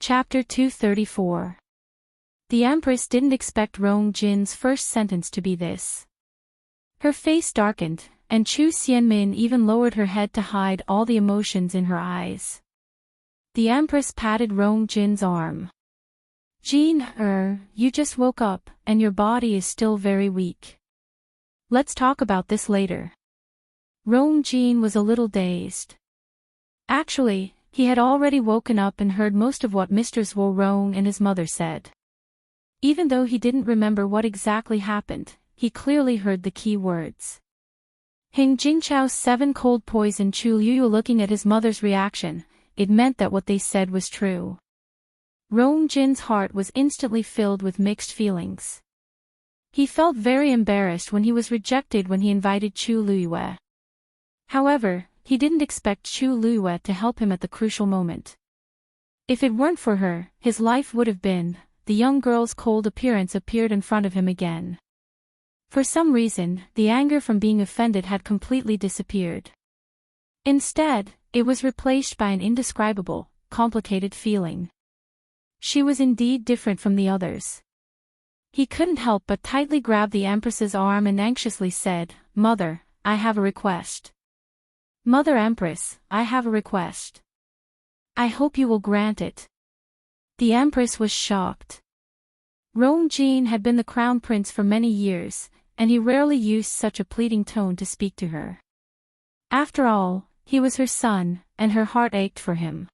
Chapter 234. The Empress didn't expect Rong Jin's first sentence to be this. Her face darkened, and Chu Xianmin even lowered her head to hide all the emotions in her eyes. The Empress patted Rong Jin's arm. Jin, you just woke up, and your body is still very weak. Let's talk about this later. Rong Jin was a little dazed. Actually, he had already woken up and heard most of what Mr. Zhuo Rong and his mother said. Even though he didn't remember what exactly happened, he clearly heard the key words. Hing Jingchao's 7 cold poison. Chu Liu looking at his mother's reaction, it meant that what they said was true. Rong Jin's heart was instantly filled with mixed feelings. He felt very embarrassed when he was rejected when he invited Chu Liyue. However, he didn't expect Chu Liyue to help him at the crucial moment. If it weren't for her, his life would have been. The young girl's cold appearance appeared in front of him again. For some reason, the anger from being offended had completely disappeared. Instead, it was replaced by an indescribable, complicated feeling. She was indeed different from the others. He couldn't help but tightly grab the Empress's arm and anxiously said, "Mother, I have a request. Mother Empress, I have a request. I hope you will grant it." The Empress was shocked. Rong Jin had been the crown prince for many years, and he rarely used such a pleading tone to speak to her. After all, he was her son, and her heart ached for him.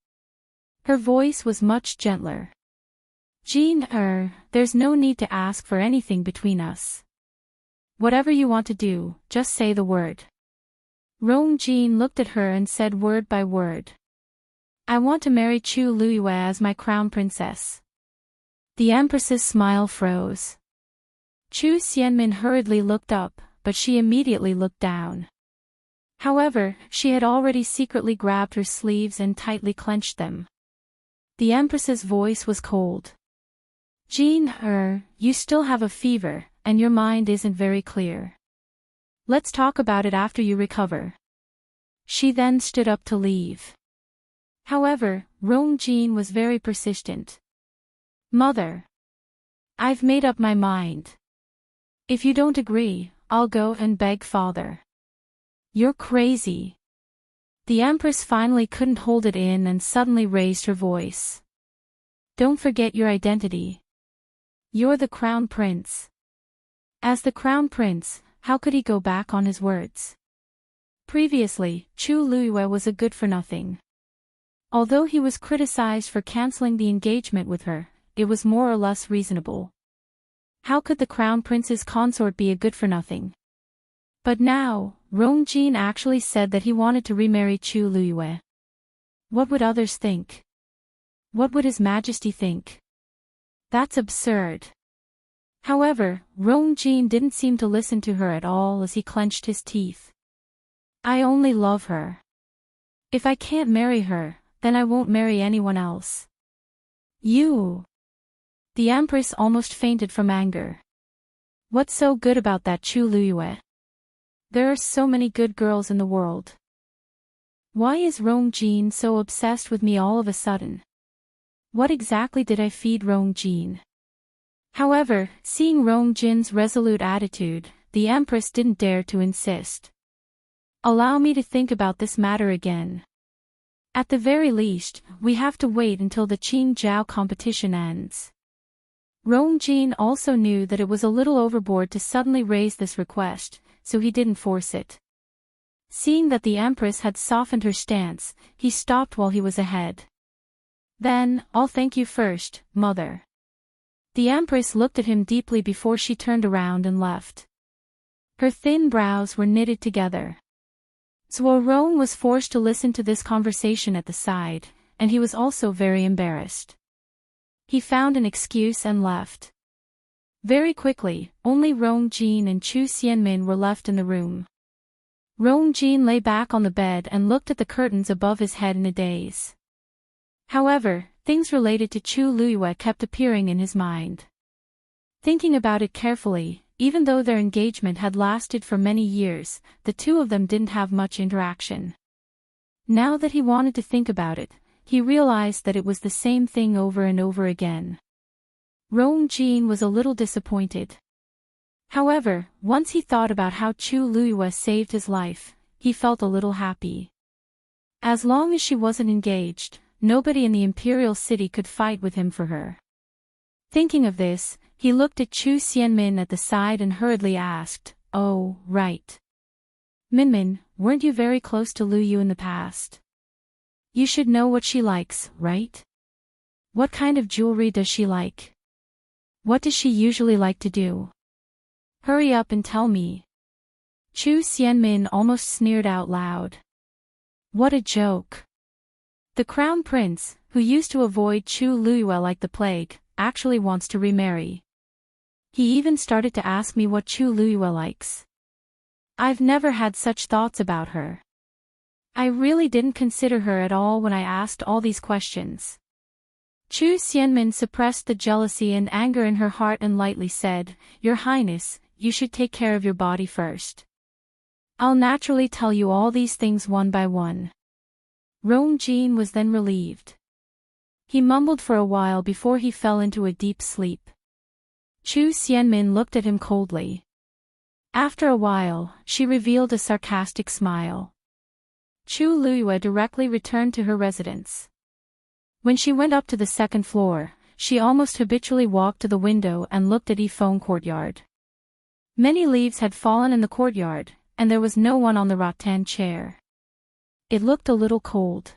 Her voice was much gentler. "Jin, there's no need to ask for anything between us. Whatever you want to do, just say the word." Rong Jin looked at her and said word by word. "I want to marry Chu Liyue as my crown princess." The Empress's smile froze. Chu Xianmin hurriedly looked up, but she immediately looked down. However, she had already secretly grabbed her sleeves and tightly clenched them. The Empress's voice was cold. "Jin, you still have a fever, and your mind isn't very clear. Let's talk about it after you recover." She then stood up to leave. However, Rong Jin was very persistent. "Mother, I've made up my mind. If you don't agree, I'll go and beg father." "You're crazy." The Empress finally couldn't hold it in and suddenly raised her voice. "Don't forget your identity. You're the crown prince. As the crown prince, how could he go back on his words? Previously, Chu Liyue was a good-for-nothing. Although he was criticized for canceling the engagement with her, it was more or less reasonable. How could the crown prince's consort be a good-for-nothing? But now, Rong Jin actually said that he wanted to remarry Chu Liyue. What would others think? What would His Majesty think? That's absurd. However, Rong Jin didn't seem to listen to her at all as he clenched his teeth. "I only love her. If I can't marry her, then I won't marry anyone else." "You!" The Empress almost fainted from anger. "What's so good about that Chu Liyue? There are so many good girls in the world. Why is Rong Jin so obsessed with me all of a sudden? What exactly did I feed Rong Jin?" However, seeing Rong Jin's resolute attitude, the Empress didn't dare to insist. "Allow me to think about this matter again. At the very least, we have to wait until the Qing Jiao competition ends." Rong Jin also knew that it was a little overboard to suddenly raise this request, so he didn't force it. Seeing that the Empress had softened her stance, he stopped while he was ahead. "Then, I'll thank you first, Mother." The Empress looked at him deeply before she turned around and left. Her thin brows were knitted together. Zhuo Rong was forced to listen to this conversation at the side, and he was also very embarrassed. He found an excuse and left. Very quickly, only Rong Jin and Chu Xianmin were left in the room. Rong Jin lay back on the bed and looked at the curtains above his head in a daze. However, things related to Chu Liyue kept appearing in his mind. Thinking about it carefully, even though their engagement had lasted for many years, the two of them didn't have much interaction. Now that he wanted to think about it, he realized that it was the same thing over and over again. Rong Jin was a little disappointed. However, once he thought about how Chu Luiyue saved his life, he felt a little happy. As long as she wasn't engaged, nobody in the Imperial city could fight with him for her. Thinking of this, he looked at Chu Xianmin at the side and hurriedly asked, "Oh, right. Minmin, weren't you very close to Lu Yu in the past? You should know what she likes, right? What kind of jewelry does she like? What does she usually like to do? Hurry up and tell me." Chu Xianmin almost sneered out loud. What a joke. The crown prince, who used to avoid Chu Luiyue like the plague, actually wants to remarry. He even started to ask me what Chu Luiyue likes. I've never had such thoughts about her. I really didn't consider her at all when I asked all these questions. Chu Xianmin suppressed the jealousy and anger in her heart and lightly said, "Your Highness, you should take care of your body first. I'll naturally tell you all these things one by one." Rong Jin was then relieved. He mumbled for a while before he fell into a deep sleep. Chu Xianmin looked at him coldly. After a while, she revealed a sarcastic smile. Chu Luiyue directly returned to her residence. When she went up to the second floor, she almost habitually walked to the window and looked at Yifeng courtyard. Many leaves had fallen in the courtyard, and there was no one on the rattan chair. It looked a little cold.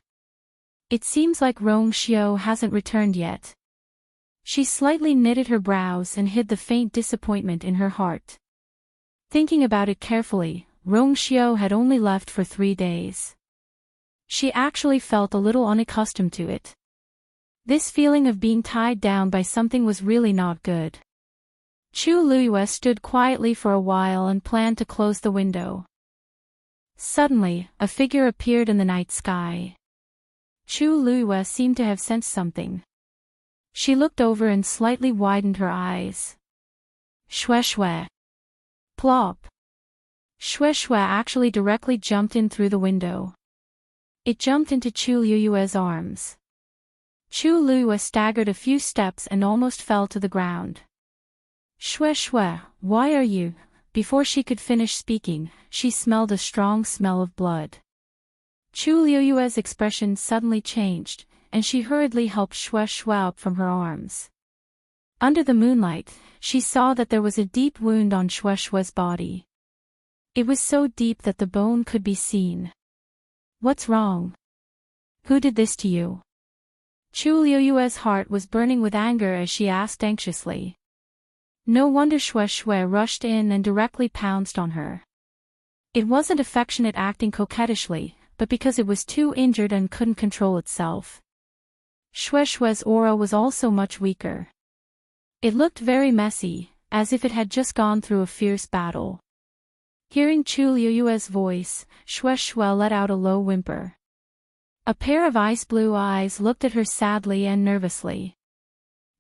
It seems like Rong Xiao hasn't returned yet. She slightly knitted her brows and hid the faint disappointment in her heart. Thinking about it carefully, Rong Xiao had only left for 3 days. She actually felt a little unaccustomed to it. This feeling of being tied down by something was really not good. Chu Luiyue stood quietly for a while and planned to close the window. Suddenly, a figure appeared in the night sky. Chu Luiyue seemed to have sensed something. She looked over and slightly widened her eyes. Shue shue. Plop. Shue shue actually directly jumped in through the window. It jumped into Chu Luiyue's arms. Chu Luiyue staggered a few steps and almost fell to the ground. Shue shue, why are you? Before she could finish speaking, she smelled a strong smell of blood. Chu Luiyue's expression suddenly changed, and she hurriedly helped Shue shue up from her arms. Under the moonlight, she saw that there was a deep wound on Shue shue's body. It was so deep that the bone could be seen. What's wrong? Who did this to you? Chu Luiyue's heart was burning with anger as she asked anxiously. No wonder Shue shue rushed in and directly pounced on her. It wasn't affectionate acting coquettishly, but because it was too injured and couldn't control itself. Shue shue's aura was also much weaker. It looked very messy, as if it had just gone through a fierce battle. Hearing Chu Luiyue's voice, Shue shue let out a low whimper. A pair of ice blue eyes looked at her sadly and nervously.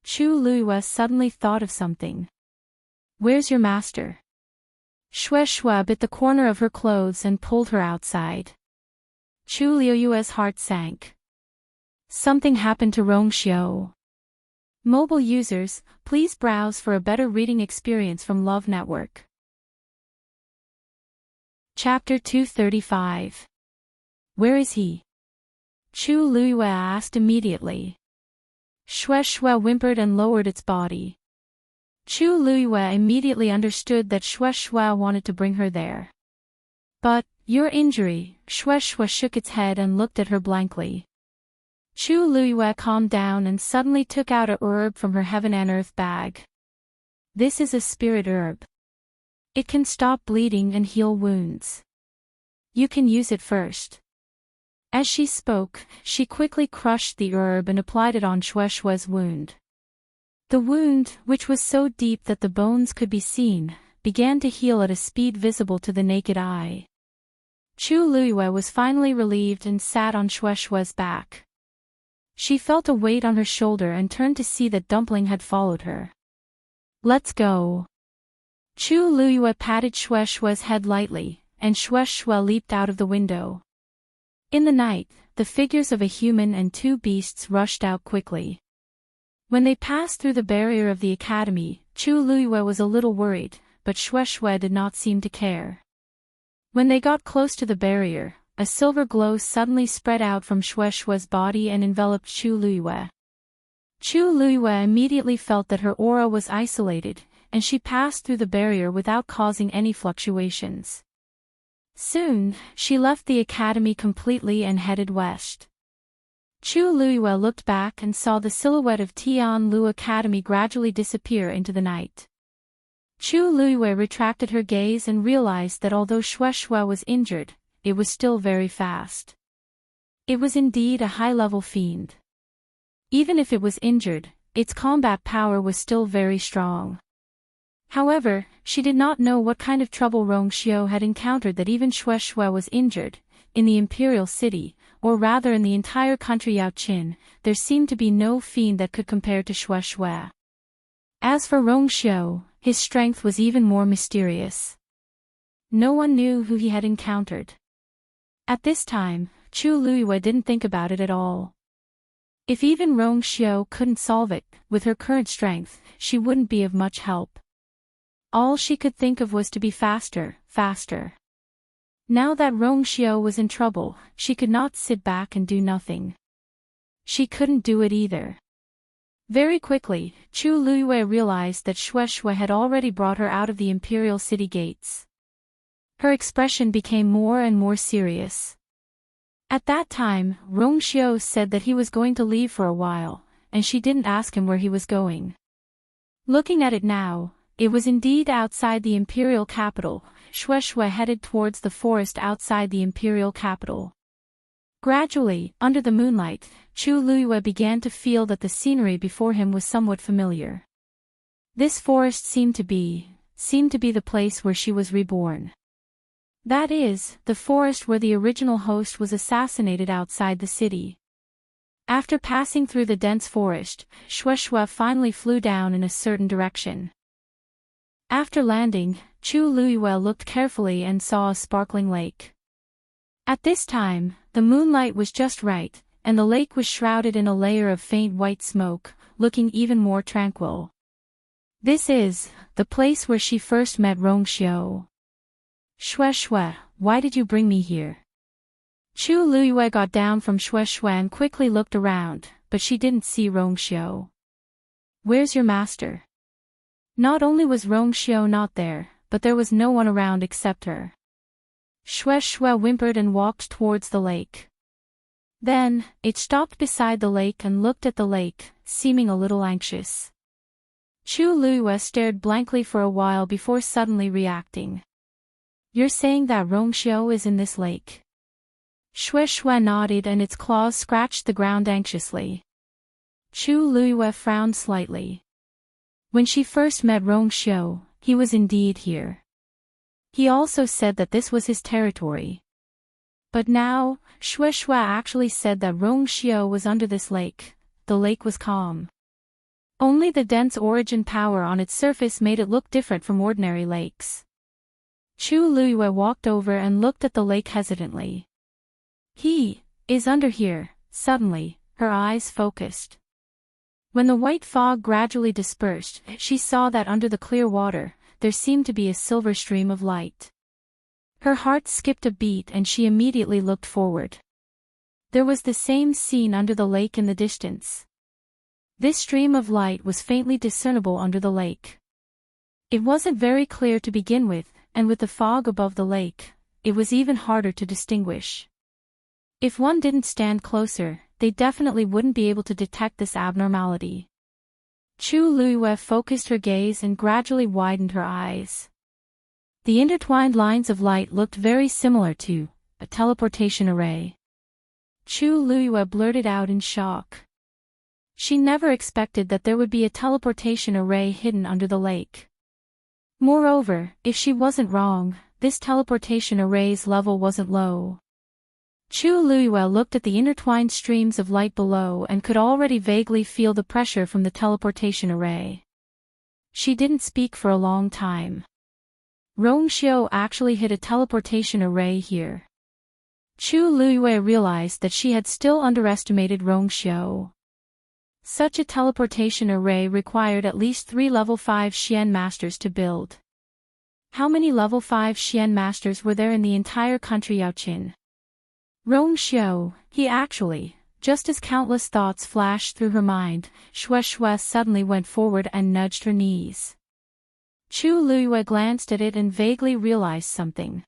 Chu Luiyue suddenly thought of something. Where's your master? Shue shue bit the corner of her clothes and pulled her outside. Chu Luiyue's heart sank. Something happened to Rong Xiao. Mobile users, please browse for a better reading experience from Love Network. Chapter 235. Where is he? Chu Luiyue asked immediately. Shue shue whimpered and lowered its body. Chu Luiyue immediately understood that Shue shue wanted to bring her there. But, your injury, Shue shue shook its head and looked at her blankly. Chu Luiyue calmed down and suddenly took out a herb from her heaven and earth bag. This is a spirit herb. It can stop bleeding and heal wounds. You can use it first. As she spoke, she quickly crushed the herb and applied it on Shue shue's wound. The wound, which was so deep that the bones could be seen, began to heal at a speed visible to the naked eye. Chu Luiyue was finally relieved and sat on Shue shue's back. She felt a weight on her shoulder and turned to see that Dumpling had followed her. Let's go. Chu Luiyue patted Shue shue's head lightly, and Shue shue leaped out of the window. In the night, the figures of a human and two beasts rushed out quickly. When they passed through the barrier of the academy, Chu Luiyue was a little worried, but Shui did not seem to care. When they got close to the barrier, a silver glow suddenly spread out from Shui's body and enveloped Chu Luiyue. Chu Luiyue immediately felt that her aura was isolated, and she passed through the barrier without causing any fluctuations. Soon, she left the academy completely and headed west. Chu Luiyue looked back and saw the silhouette of Tianlu Academy gradually disappear into the night. Chu Luiyue retracted her gaze and realized that although Shui was injured, it was still very fast. It was indeed a high-level fiend. Even if it was injured, its combat power was still very strong. However, she did not know what kind of trouble Rongxiu had encountered that even Shui was injured. In the Imperial City, or rather in the entire country Yaoqin, there seemed to be no fiend that could compare to Shui. As for Rongxiu, his strength was even more mysterious. No one knew who he had encountered. At this time, Chu Luiyue didn't think about it at all. If even Rongxiu couldn't solve it, with her current strength, she wouldn't be of much help. All she could think of was to be faster, faster. Now that Rongxiu was in trouble, she could not sit back and do nothing. She couldn't do it either. Very quickly, Chu Luiyue realized that Shui had already brought her out of the Imperial City gates. Her expression became more and more serious. At that time, Rongxiu said that he was going to leave for a while, and she didn't ask him where he was going. Looking at it now, it was indeed outside the Imperial capital. Shui headed towards the forest outside the Imperial capital. Gradually, under the moonlight, Chu Luiyue began to feel that the scenery before him was somewhat familiar. This forest seemed to be the place where she was reborn. That is, the forest where the original host was assassinated outside the city. After passing through the dense forest, Shui finally flew down in a certain direction. After landing, Chu Luiyue looked carefully and saw a sparkling lake. At this time, the moonlight was just right, and the lake was shrouded in a layer of faint white smoke, looking even more tranquil. This is the place where she first met Rongxiu. Shui, why did you bring me here? Chu Luiyue got down from Shui and quickly looked around, but she didn't see Rongxiu. Where's your master? Not only was Rongxiu not there, but there was no one around except her. Shui whimpered and walked towards the lake. Then, it stopped beside the lake and looked at the lake, seeming a little anxious. Chu Luiyue stared blankly for a while before suddenly reacting. You're saying that Rongxiu is in this lake? Shui nodded and its claws scratched the ground anxiously. Chu Luiyue frowned slightly. When she first met Rongxiu, he was indeed here. He also said that this was his territory. But now, Shui actually said that Rongxiu was under this lake. The lake was calm. Only the dense origin power on its surface made it look different from ordinary lakes. Chu Luiyue walked over and looked at the lake hesitantly. He is under here. Suddenly, her eyes focused. When the white fog gradually dispersed, she saw that under the clear water, there seemed to be a silver stream of light. Her heart skipped a beat and she immediately looked forward. There was the same scene under the lake in the distance. This stream of light was faintly discernible under the lake. It wasn't very clear to begin with, and with the fog above the lake, it was even harder to distinguish. If one didn't stand closer, they definitely wouldn't be able to detect this abnormality. Chu Luiyue focused her gaze and gradually widened her eyes. The intertwined lines of light looked very similar to a teleportation array. Chu Luiyue blurted out in shock. She never expected that there would be a teleportation array hidden under the lake. Moreover, if she wasn't wrong, this teleportation array's level wasn't low. Chu Luiyue looked at the intertwined streams of light below and could already vaguely feel the pressure from the teleportation array. She didn't speak for a long time. Rongxiu actually hid a teleportation array here. Chu Luiyue realized that she had still underestimated Rongxiu. Such a teleportation array required at least 3 level 5 Xian masters to build. How many level 5 Xian masters were there in the entire country Yaoqin? Rongxiu, he actually, just as countless thoughts flashed through her mind, Shui suddenly went forward and nudged her knees. Chu Luiyue glanced at it and vaguely realized something.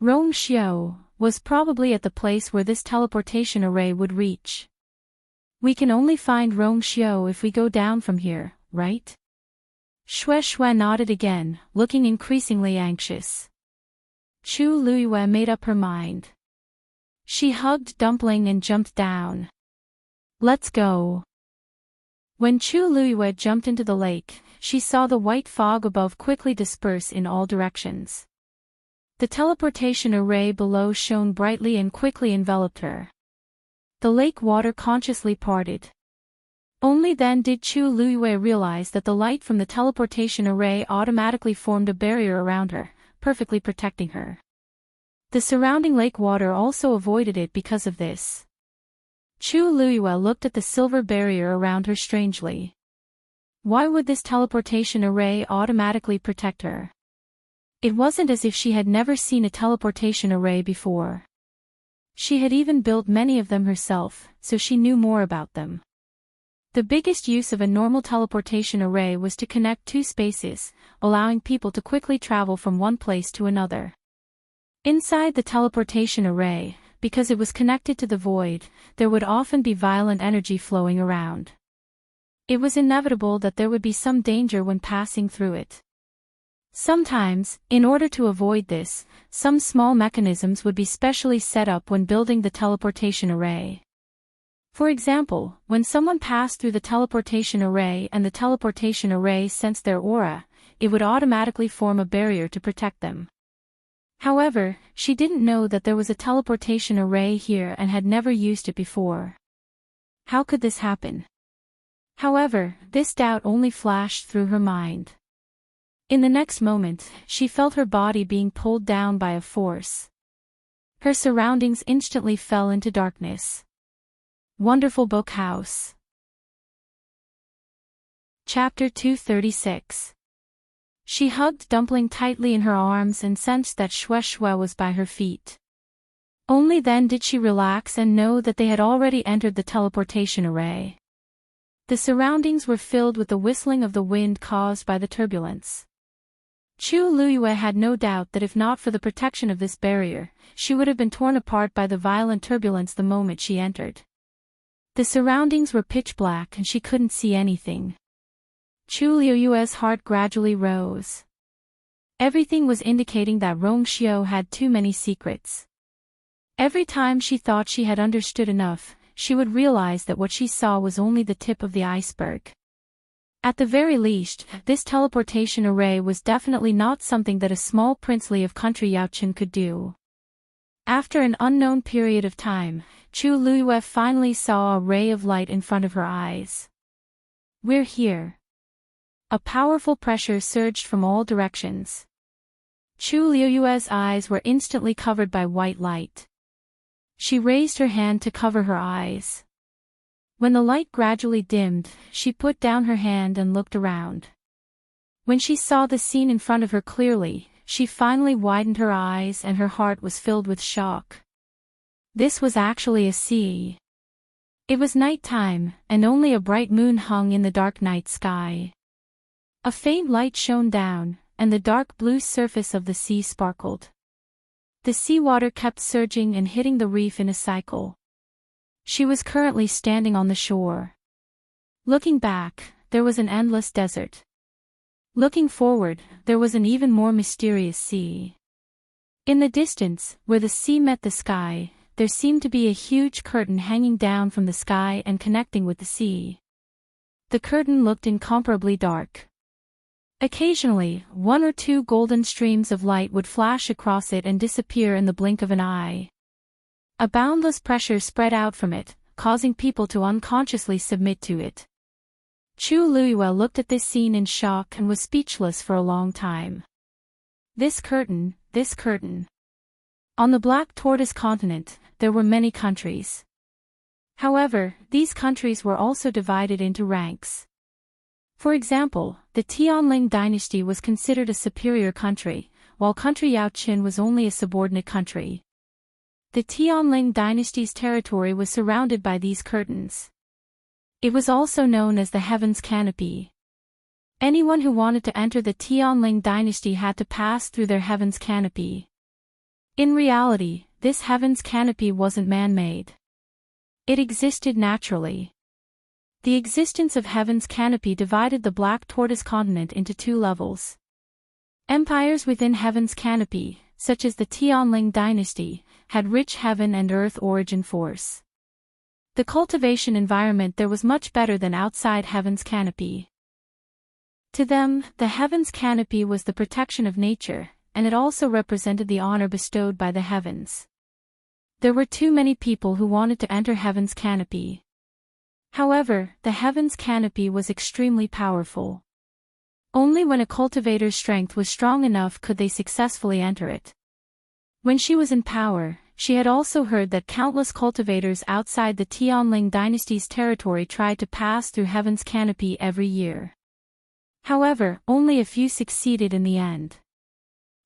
Rongxiu was probably at the place where this teleportation array would reach. We can only find Rongxiu if we go down from here, right? Shui nodded again, looking increasingly anxious. Chu Luiyue made up her mind. She hugged Dumpling and jumped down. Let's go. When Chu Luiyue jumped into the lake, she saw the white fog above quickly disperse in all directions. The teleportation array below shone brightly and quickly enveloped her. The lake water consciously parted. Only then did Chu Luiyue realize that the light from the teleportation array automatically formed a barrier around her, perfectly protecting her. The surrounding lake water also avoided it because of this. Chu Luiyue looked at the silver barrier around her strangely. Why would this teleportation array automatically protect her? It wasn't as if she had never seen a teleportation array before. She had even built many of them herself, so she knew more about them. The biggest use of a normal teleportation array was to connect 2 spaces, allowing people to quickly travel from one place to another. Inside the teleportation array, because it was connected to the void, there would often be violent energy flowing around. It was inevitable that there would be some danger when passing through it. Sometimes, in order to avoid this, some small mechanisms would be specially set up when building the teleportation array. For example, when someone passed through the teleportation array and the teleportation array sensed their aura, it would automatically form a barrier to protect them. However, she didn't know that there was a teleportation array here and had never used it before. How could this happen? However, this doubt only flashed through her mind. In the next moment, she felt her body being pulled down by a force. Her surroundings instantly fell into darkness. Wonderful Book House. Chapter 236. She hugged Dumpling tightly in her arms and sensed that Shui was by her feet. Only then did she relax and know that they had already entered the teleportation array. The surroundings were filled with the whistling of the wind caused by the turbulence. Chu Luiyue had no doubt that if not for the protection of this barrier, she would have been torn apart by the violent turbulence the moment she entered. The surroundings were pitch black and she couldn't see anything. Chu Luiyue's heart gradually rose. Everything was indicating that Rongxiu had too many secrets. Every time she thought she had understood enough, she would realize that what she saw was only the tip of the iceberg. At the very least, this teleportation array was definitely not something that a small princely of country Yaoqin could do. After an unknown period of time, Chu Luiyue finally saw a ray of light in front of her eyes. We're here. A powerful pressure surged from all directions. Chu Luiyue's eyes were instantly covered by white light. She raised her hand to cover her eyes. When the light gradually dimmed, she put down her hand and looked around. When she saw the scene in front of her clearly, she finally widened her eyes and her heart was filled with shock. This was actually a sea. It was night time, and only a bright moon hung in the dark night sky. A faint light shone down, and the dark blue surface of the sea sparkled. The seawater kept surging and hitting the reef in a cycle. She was currently standing on the shore. Looking back, there was an endless desert. Looking forward, there was an even more mysterious sea. In the distance, where the sea met the sky, there seemed to be a huge curtain hanging down from the sky and connecting with the sea. The curtain looked incomparably dark. Occasionally, 1 or 2 golden streams of light would flash across it and disappear in the blink of an eye. A boundless pressure spread out from it, causing people to unconsciously submit to it. Chu Luiyue looked at this scene in shock and was speechless for a long time. This curtain. On the Black Tortoise continent, there were many countries. However, these countries were also divided into ranks. For example, the Tianling dynasty was considered a superior country, while country Yaoqin was only a subordinate country. The Tianling dynasty's territory was surrounded by these curtains. It was also known as the Heaven's Canopy. Anyone who wanted to enter the Tianling dynasty had to pass through their Heaven's Canopy. In reality, this Heaven's Canopy wasn't man-made. It existed naturally. The existence of Heaven's Canopy divided the Black Tortoise continent into two levels. Empires within Heaven's Canopy, such as the Tianling dynasty, had rich heaven and earth origin force. The cultivation environment there was much better than outside Heaven's Canopy. To them, the Heaven's Canopy was the protection of nature, and it also represented the honor bestowed by the heavens. There were too many people who wanted to enter Heaven's Canopy. However, the Heaven's Canopy was extremely powerful. Only when a cultivator's strength was strong enough could they successfully enter it. When she was in power, she had also heard that countless cultivators outside the Tianling dynasty's territory tried to pass through Heaven's Canopy every year. However, only a few succeeded in the end.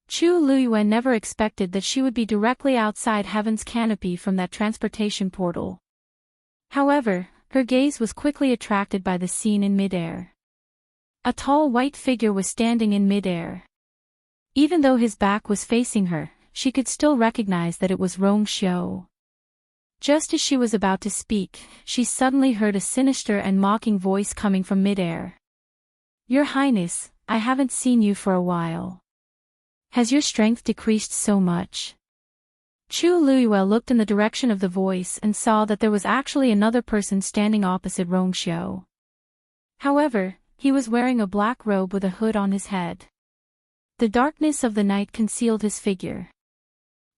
Chu Luyue never expected that she would be directly outside Heaven's Canopy from that transportation portal. However, her gaze was quickly attracted by the scene in midair. A tall white figure was standing in midair. Even though his back was facing her, she could still recognize that it was Rong Xiu. Just as she was about to speak, she suddenly heard a sinister and mocking voice coming from midair. "Your Highness, I haven't seen you for a while. Has your strength decreased so much?" Chu Luyue looked in the direction of the voice and saw that there was actually another person standing opposite Rong Xiu. However, he was wearing a black robe with a hood on his head. The darkness of the night concealed his figure.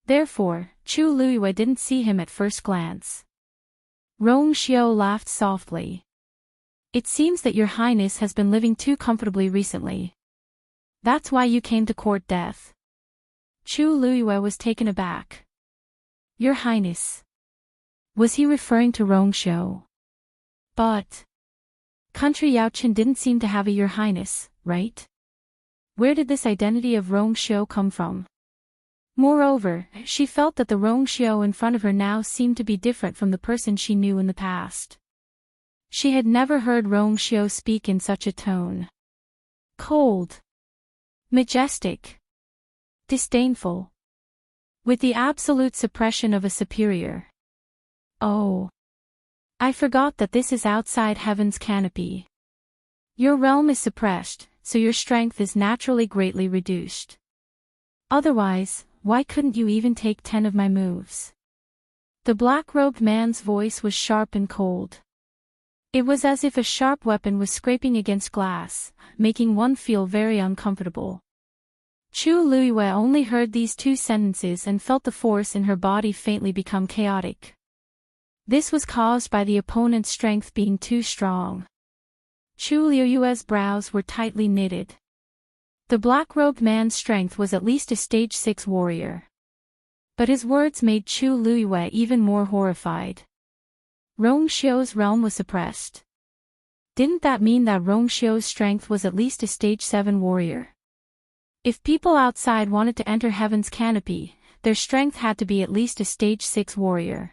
Therefore, Chu Luyue didn't see him at first glance. Rong Xiu laughed softly. "It seems that your Highness has been living too comfortably recently. That's why you came to court death." Chu Luyue was taken aback. "Your Highness." Was he referring to Rong Xiu? But country Yaoqin didn't seem to have a Your Highness, right? Where did this identity of Rong Xiu come from? Moreover, she felt that the Rong Xiu in front of her now seemed to be different from the person she knew in the past. She had never heard Rong Xiu speak in such a tone. Cold. Majestic. Disdainful. With the absolute suppression of a superior. "Oh. I forgot that this is outside Heaven's Canopy. Your realm is suppressed, so your strength is naturally greatly reduced. Otherwise, why couldn't you even take 10 of my moves?" The black-robed man's voice was sharp and cold. It was as if a sharp weapon was scraping against glass, making one feel very uncomfortable. Chu Luyue only heard these two sentences and felt the force in her body faintly become chaotic. This was caused by the opponent's strength being too strong. Chu Luyue's brows were tightly knitted. The black-robed man's strength was at least a stage 6 warrior. But his words made Chu Luyue even more horrified. Rong Xiu's realm was suppressed. Didn't that mean that Rong Xiu's strength was at least a stage 7 warrior? If people outside wanted to enter Heaven's Canopy, their strength had to be at least a stage 6 warrior.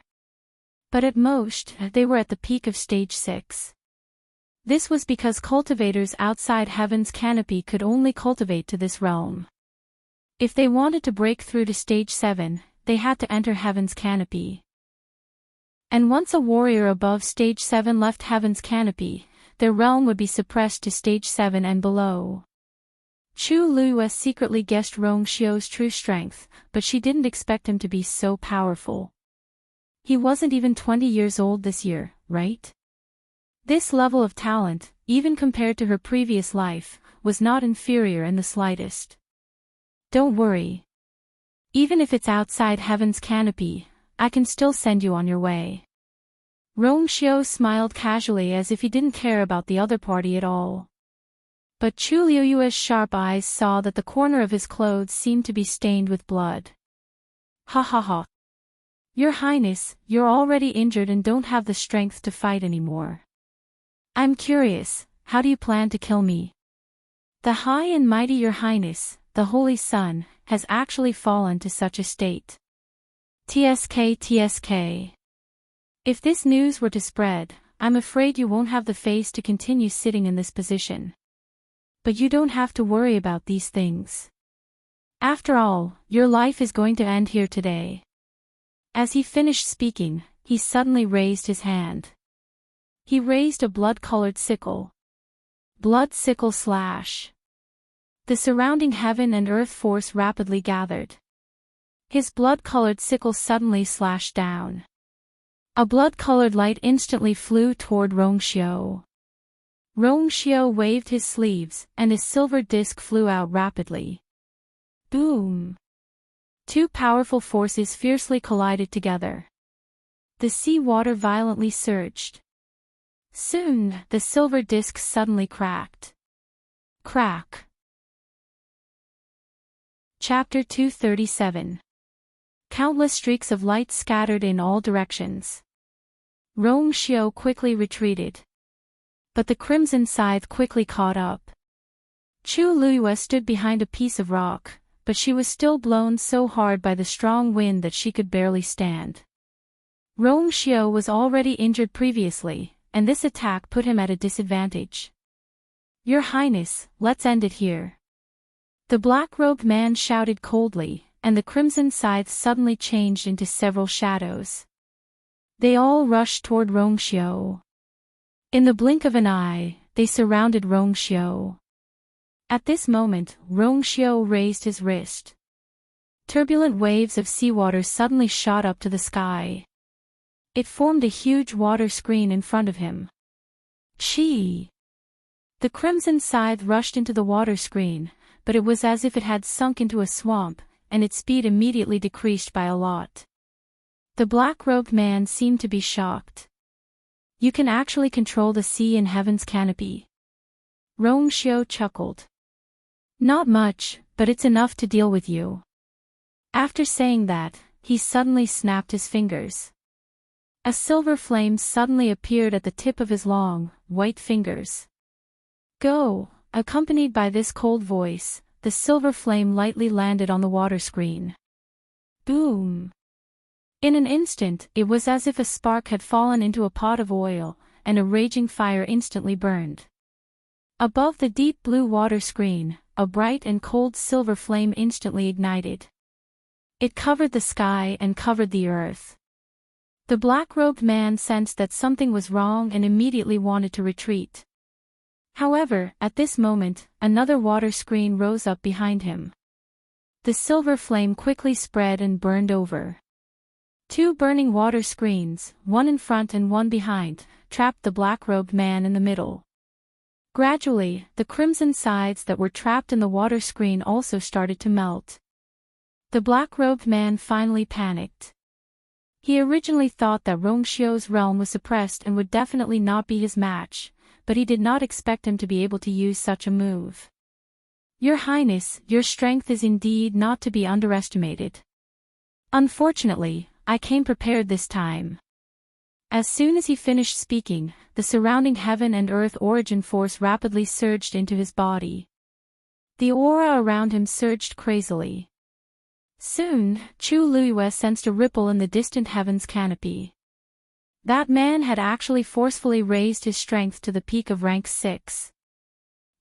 But at most, they were at the peak of stage 6. This was because cultivators outside Heaven's Canopy could only cultivate to this realm. If they wanted to break through to stage 7, they had to enter Heaven's Canopy. And once a warrior above stage 7 left Heaven's Canopy, their realm would be suppressed to stage 7 and below. Chu Luyue secretly guessed Rong Xiu's true strength, but she didn't expect him to be so powerful. He wasn't even 20 years old this year, right? This level of talent, even compared to her previous life, was not inferior in the slightest. Don't worry. Even if it's outside Heaven's Canopy, I can still send you on your way. Rong Xiu smiled casually as if he didn't care about the other party at all. But Chu Luyue's sharp eyes saw that the corner of his clothes seemed to be stained with blood. Ha ha ha. Your Highness, you're already injured and don't have the strength to fight anymore. I'm curious, how do you plan to kill me? The High and Mighty Your Highness, the Holy Sun, has actually fallen to such a state. TSK. If this news were to spread, I'm afraid you won't have the face to continue sitting in this position. But you don't have to worry about these things. After all, your life is going to end here today. As he finished speaking, he suddenly raised his hand. He raised a blood-colored sickle. Blood sickle slash. The surrounding heaven and earth force rapidly gathered. His blood-colored sickle suddenly slashed down. A blood-colored light instantly flew toward Rongxiu. Rongxiu waved his sleeves, and his silver disc flew out rapidly. Boom! Two powerful forces fiercely collided together. The sea water violently surged. Soon, the silver disc suddenly cracked. Crack. Chapter 237. Countless streaks of light scattered in all directions. Rongxiu quickly retreated. But the crimson scythe quickly caught up. Chu Luiyue stood behind a piece of rock, but she was still blown so hard by the strong wind that she could barely stand. Rongxiu was already injured previously, and this attack put him at a disadvantage. Your Highness, let's end it here. The black-robed man shouted coldly, and the crimson scythe suddenly changed into several shadows. They all rushed toward Rongxiu. In the blink of an eye, they surrounded Rongxiu. At this moment, Rongxiu raised his wrist. Turbulent waves of seawater suddenly shot up to the sky. It formed a huge water screen in front of him. Chi! The crimson scythe rushed into the water screen, but it was as if it had sunk into a swamp, and its speed immediately decreased by a lot. The black-robed man seemed to be shocked. You can actually control the sea in heaven's canopy. Rongxiu chuckled. Not much, but it's enough to deal with you. After saying that, he suddenly snapped his fingers. A silver flame suddenly appeared at the tip of his long, white fingers. Go! Accompanied by this cold voice, the silver flame lightly landed on the water screen. Boom! In an instant, it was as if a spark had fallen into a pot of oil, and a raging fire instantly burned. Above the deep blue water screen, a bright and cold silver flame instantly ignited. It covered the sky and covered the earth. The black-robed man sensed that something was wrong and immediately wanted to retreat. However, at this moment, another water screen rose up behind him. The silver flame quickly spread and burned over. Two burning water screens, one in front and one behind, trapped the black-robed man in the middle. Gradually, the crimson sides that were trapped in the water screen also started to melt. The black-robed man finally panicked. He originally thought that Rongxiu's realm was suppressed and would definitely not be his match, but he did not expect him to be able to use such a move. Your Highness, your strength is indeed not to be underestimated. Unfortunately, I came prepared this time. As soon as he finished speaking, the surrounding heaven and earth origin force rapidly surged into his body. The aura around him surged crazily. Soon, Chu Luiyue sensed a ripple in the distant heaven's canopy. That man had actually forcefully raised his strength to the peak of rank 6.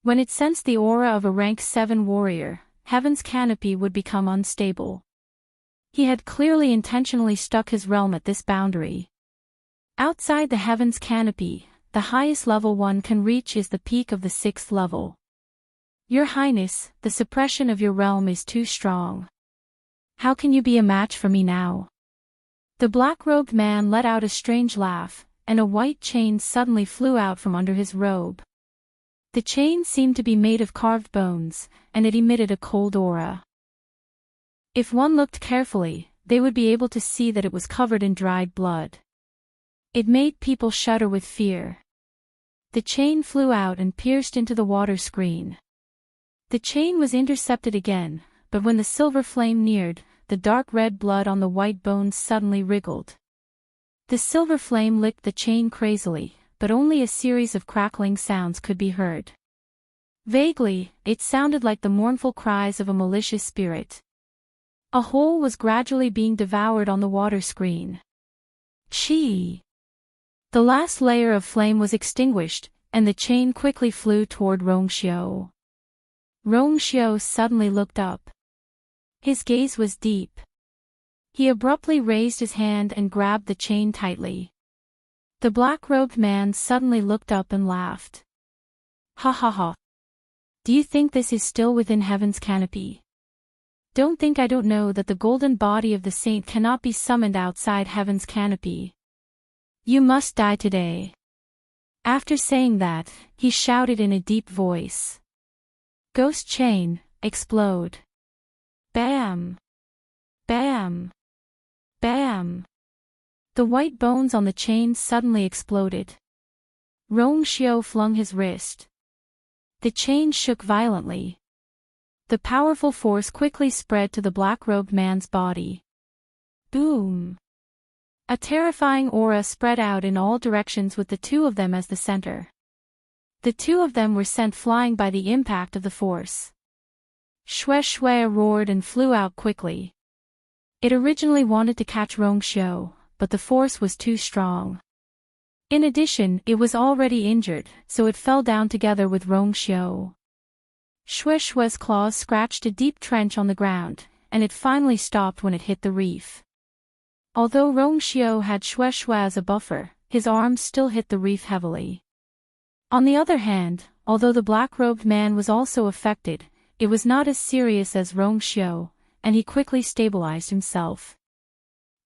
When it sensed the aura of a rank 7 warrior, heaven's canopy would become unstable. He had clearly intentionally stuck his realm at this boundary. Outside the heaven's canopy, the highest level one can reach is the peak of the 6th level. Your Highness, the suppression of your realm is too strong. How can you be a match for me now? The black-robed man let out a strange laugh, and a white chain suddenly flew out from under his robe. The chain seemed to be made of carved bones, and it emitted a cold aura. If one looked carefully, they would be able to see that it was covered in dried blood. It made people shudder with fear. The chain flew out and pierced into the water screen. The chain was intercepted again, but when the silver flame neared, the dark red blood on the white bones suddenly wriggled. The silver flame licked the chain crazily, but only a series of crackling sounds could be heard. Vaguely, it sounded like the mournful cries of a malicious spirit. A hole was gradually being devoured on the water screen. Chee! The last layer of flame was extinguished, and the chain quickly flew toward Rongxiu. Rongxiu suddenly looked up. His gaze was deep. He abruptly raised his hand and grabbed the chain tightly. The black-robed man suddenly looked up and laughed. Ha ha ha. Do you think this is still within heaven's canopy? Don't think I don't know that the golden body of the saint cannot be summoned outside heaven's canopy. You must die today. After saying that, he shouted in a deep voice. Ghost chain, explode. Bam! Bam! Bam! The white bones on the chain suddenly exploded. Rongxiu flung his wrist. The chain shook violently. The powerful force quickly spread to the black-robed man's body. Boom! A terrifying aura spread out in all directions with the two of them as the center. The two of them were sent flying by the impact of the force. Shue Shue roared and flew out quickly. It originally wanted to catch Rongxiu, but the force was too strong. In addition, it was already injured, so it fell down together with Rongxiu. Shue Shue's claws scratched a deep trench on the ground, and it finally stopped when it hit the reef. Although Rongxiu had Shue Shue as a buffer, his arms still hit the reef heavily. On the other hand, although the black-robed man was also affected, it was not as serious as Rongxiu, and he quickly stabilized himself.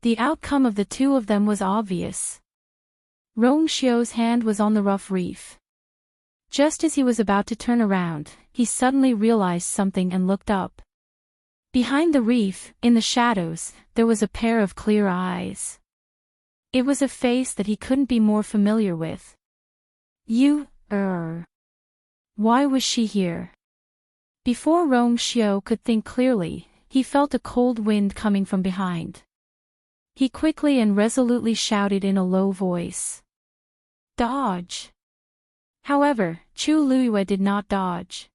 The outcome of the two of them was obvious. Rongxiu's hand was on the rough reef. Just as he was about to turn around, he suddenly realized something and looked up. Behind the reef, in the shadows, there was a pair of clear eyes. It was a face that he couldn't be more familiar with. Why was she here? Before Rongxiu could think clearly, he felt a cold wind coming from behind. He quickly and resolutely shouted in a low voice. Dodge! However, Chu Luiyue did not dodge.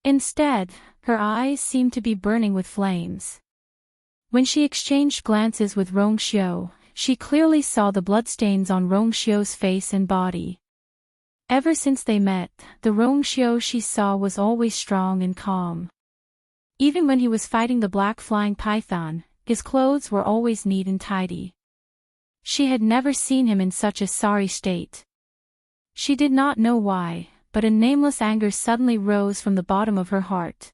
Instead, her eyes seemed to be burning with flames. When she exchanged glances with Rongxiu, she clearly saw the bloodstains on Rongxiu's face and body. Ever since they met, the Rongxiu she saw was always strong and calm. Even when he was fighting the black flying python, his clothes were always neat and tidy. She had never seen him in such a sorry state. She did not know why, but a nameless anger suddenly rose from the bottom of her heart.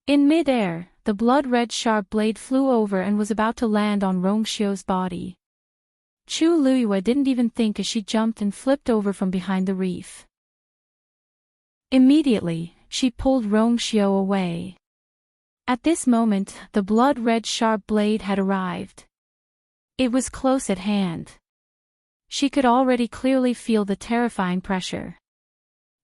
In mid-air, the blood-red sharp blade flew over and was about to land on Rongxiu's body. Chu Luiyue didn't even think as she jumped and flipped over from behind the reef. Immediately, she pulled Rongxiu away. At this moment, the blood-red sharp blade had arrived. It was close at hand. She could already clearly feel the terrifying pressure.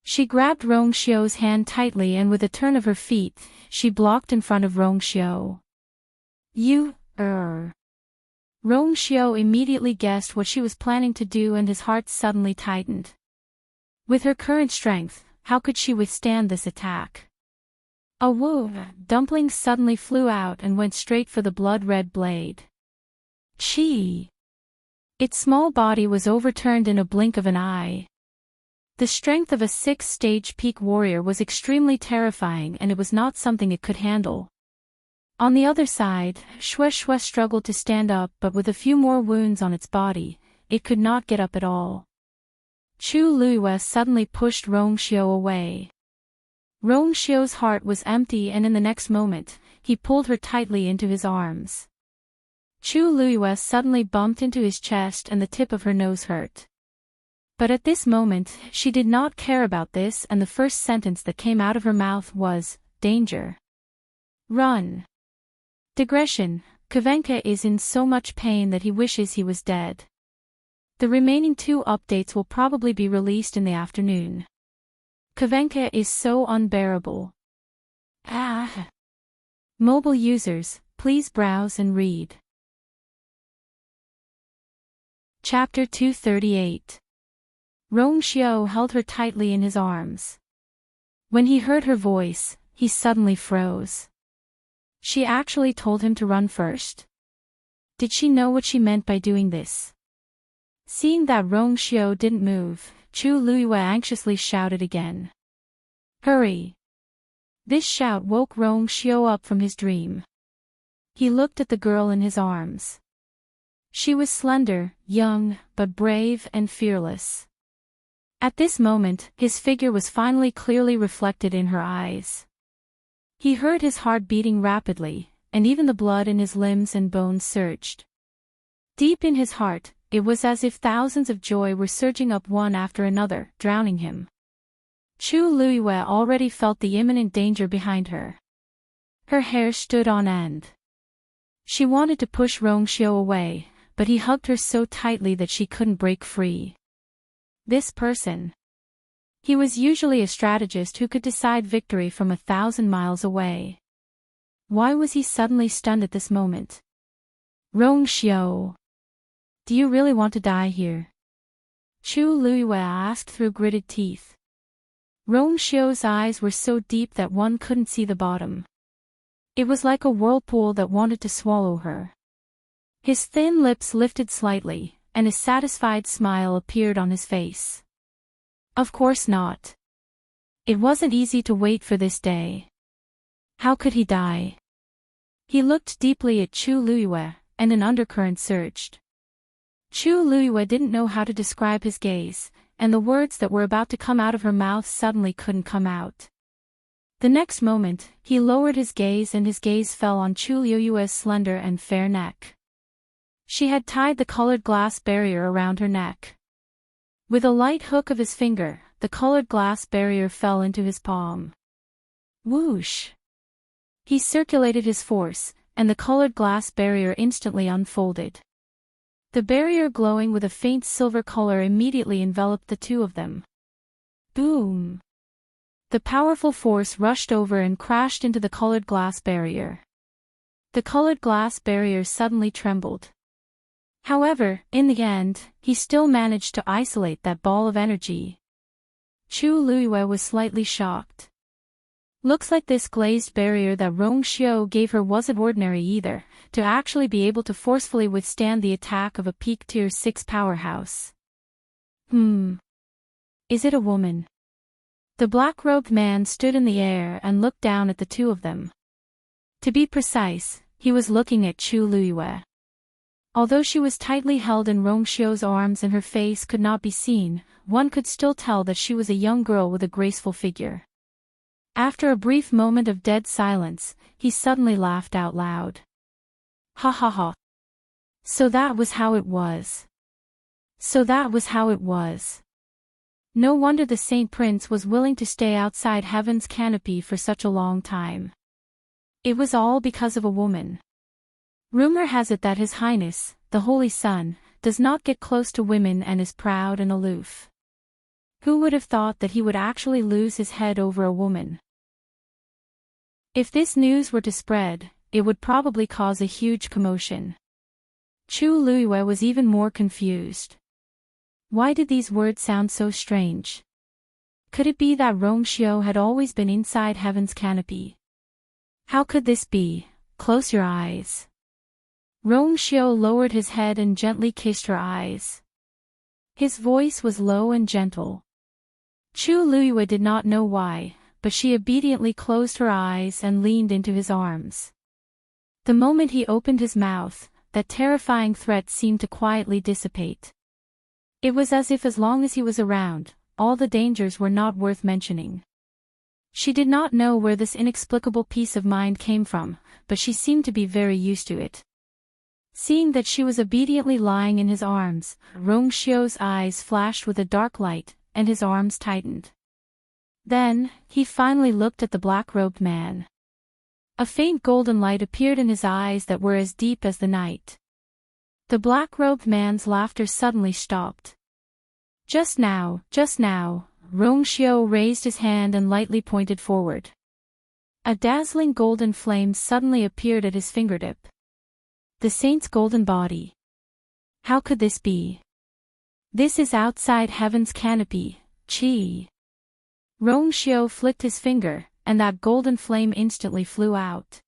She grabbed Rongxiu's hand tightly and with a turn of her feet, she blocked in front of Rongxiu. Rongxiu immediately guessed what she was planning to do and his heart suddenly tightened. With her current strength, how could she withstand this attack? A dumpling suddenly flew out and went straight for the blood-red blade. Chee! Its small body was overturned in a blink of an eye. The strength of a 6-stage peak warrior was extremely terrifying and it was not something it could handle. On the other side, Shue Shue struggled to stand up but with a few more wounds on its body, it could not get up at all. Chu Luiyue suddenly pushed Rongxiu away. Rongxiu's heart was empty and in the next moment, he pulled her tightly into his arms. Chu Luiyue suddenly bumped into his chest and the tip of her nose hurt. But at this moment, she did not care about this and the first sentence that came out of her mouth was, danger. Run. Digression, Kavenka is in so much pain that he wishes he was dead. The remaining 2 updates will probably be released in the afternoon. Kavenka is so unbearable. Mobile users, Please browse and read. Chapter 238. Rong Xiao held her tightly in his arms. When he heard her voice, he suddenly froze. She actually told him to run first? Did she know what she meant by doing this? Seeing that Rong Xiao didn't move, Chu Luiyue anxiously shouted again. Hurry! This shout woke Rong Xiao up from his dream. He looked at the girl in his arms. She was slender, young, but brave and fearless. At this moment, his figure was finally clearly reflected in her eyes. He heard his heart beating rapidly, and even the blood in his limbs and bones surged. Deep in his heart, it was as if thousands of joy were surging up one after another, drowning him. Chu Luiyue already felt the imminent danger behind her. Her hair stood on end. She wanted to push Rong Xiao away, but he hugged her so tightly that she couldn't break free. This person. He was usually a strategist who could decide victory from 1,000 miles away. Why was he suddenly stunned at this moment? Rong Xiao. Do you really want to die here? Chu Luiyue asked through gritted teeth. Rong Xiao's eyes were so deep that one couldn't see the bottom. It was like a whirlpool that wanted to swallow her. His thin lips lifted slightly, and a satisfied smile appeared on his face. Of course not. It wasn't easy to wait for this day. How could he die? He looked deeply at Chu Luiyue, and an undercurrent surged. Chu Luiyue didn't know how to describe his gaze, and the words that were about to come out of her mouth suddenly couldn't come out. The next moment, he lowered his gaze and his gaze fell on Chu Luiyue's slender and fair neck. She had tied the colored glass barrier around her neck. With a light hook of his finger, the colored glass barrier fell into his palm. Whoosh! He circulated his force, and the colored glass barrier instantly unfolded. The barrier glowing with a faint silver color immediately enveloped the two of them. Boom! The powerful force rushed over and crashed into the colored glass barrier. The colored glass barrier suddenly trembled. However, in the end, he still managed to isolate that ball of energy. Chu Luiyue was slightly shocked. Looks like this glazed barrier that Rong Xiao gave her wasn't ordinary either, to actually be able to forcefully withstand the attack of a peak tier 6 powerhouse. Is it a woman? The black-robed man stood in the air and looked down at the two of them. To be precise, he was looking at Chu Luiyue. Although she was tightly held in Rong Xiao's arms and her face could not be seen, one could still tell that she was a young girl with a graceful figure. After a brief moment of dead silence, he suddenly laughed out loud. Ha ha ha. So that was how it was. So that was how it was. No wonder the Saint Prince was willing to stay outside heaven's canopy for such a long time. It was all because of a woman. Rumor has it that His Highness, the Holy Sun, does not get close to women and is proud and aloof. Who would have thought that he would actually lose his head over a woman? If this news were to spread, it would probably cause a huge commotion. Chu Luiyue was even more confused. Why did these words sound so strange? Could it be that Rong Xiao had always been inside heaven's canopy? How could this be? Close your eyes. Rong Xiao lowered his head and gently kissed her eyes. His voice was low and gentle. Chu Luiyue did not know why, but she obediently closed her eyes and leaned into his arms. The moment he opened his mouth, that terrifying threat seemed to quietly dissipate. It was as if as long as he was around, all the dangers were not worth mentioning. She did not know where this inexplicable peace of mind came from, but she seemed to be very used to it. Seeing that she was obediently lying in his arms, Rong Xiao's eyes flashed with a dark light, and his arms tightened. Then, he finally looked at the black-robed man. A faint golden light appeared in his eyes that were as deep as the night. The black-robed man's laughter suddenly stopped. Just now, Rong Xiao raised his hand and lightly pointed forward. A dazzling golden flame suddenly appeared at his fingertip. The saint's golden body. How could this be? This is outside heaven's canopy, Chi. Rongxiu flicked his finger, and that golden flame instantly flew out.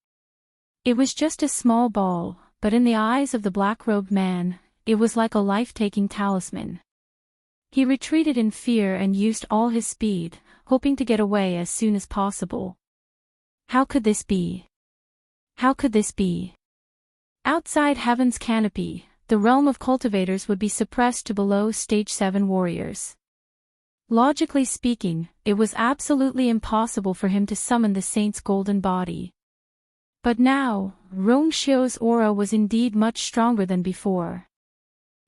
It was just a small ball, but in the eyes of the black-robed man, it was like a life-taking talisman. He retreated in fear and used all his speed, hoping to get away as soon as possible. How could this be? How could this be? Outside heaven's canopy, the realm of cultivators would be suppressed to below stage 7 warriors. Logically speaking, it was absolutely impossible for him to summon the saint's golden body. But now, Rongxiu's aura was indeed much stronger than before.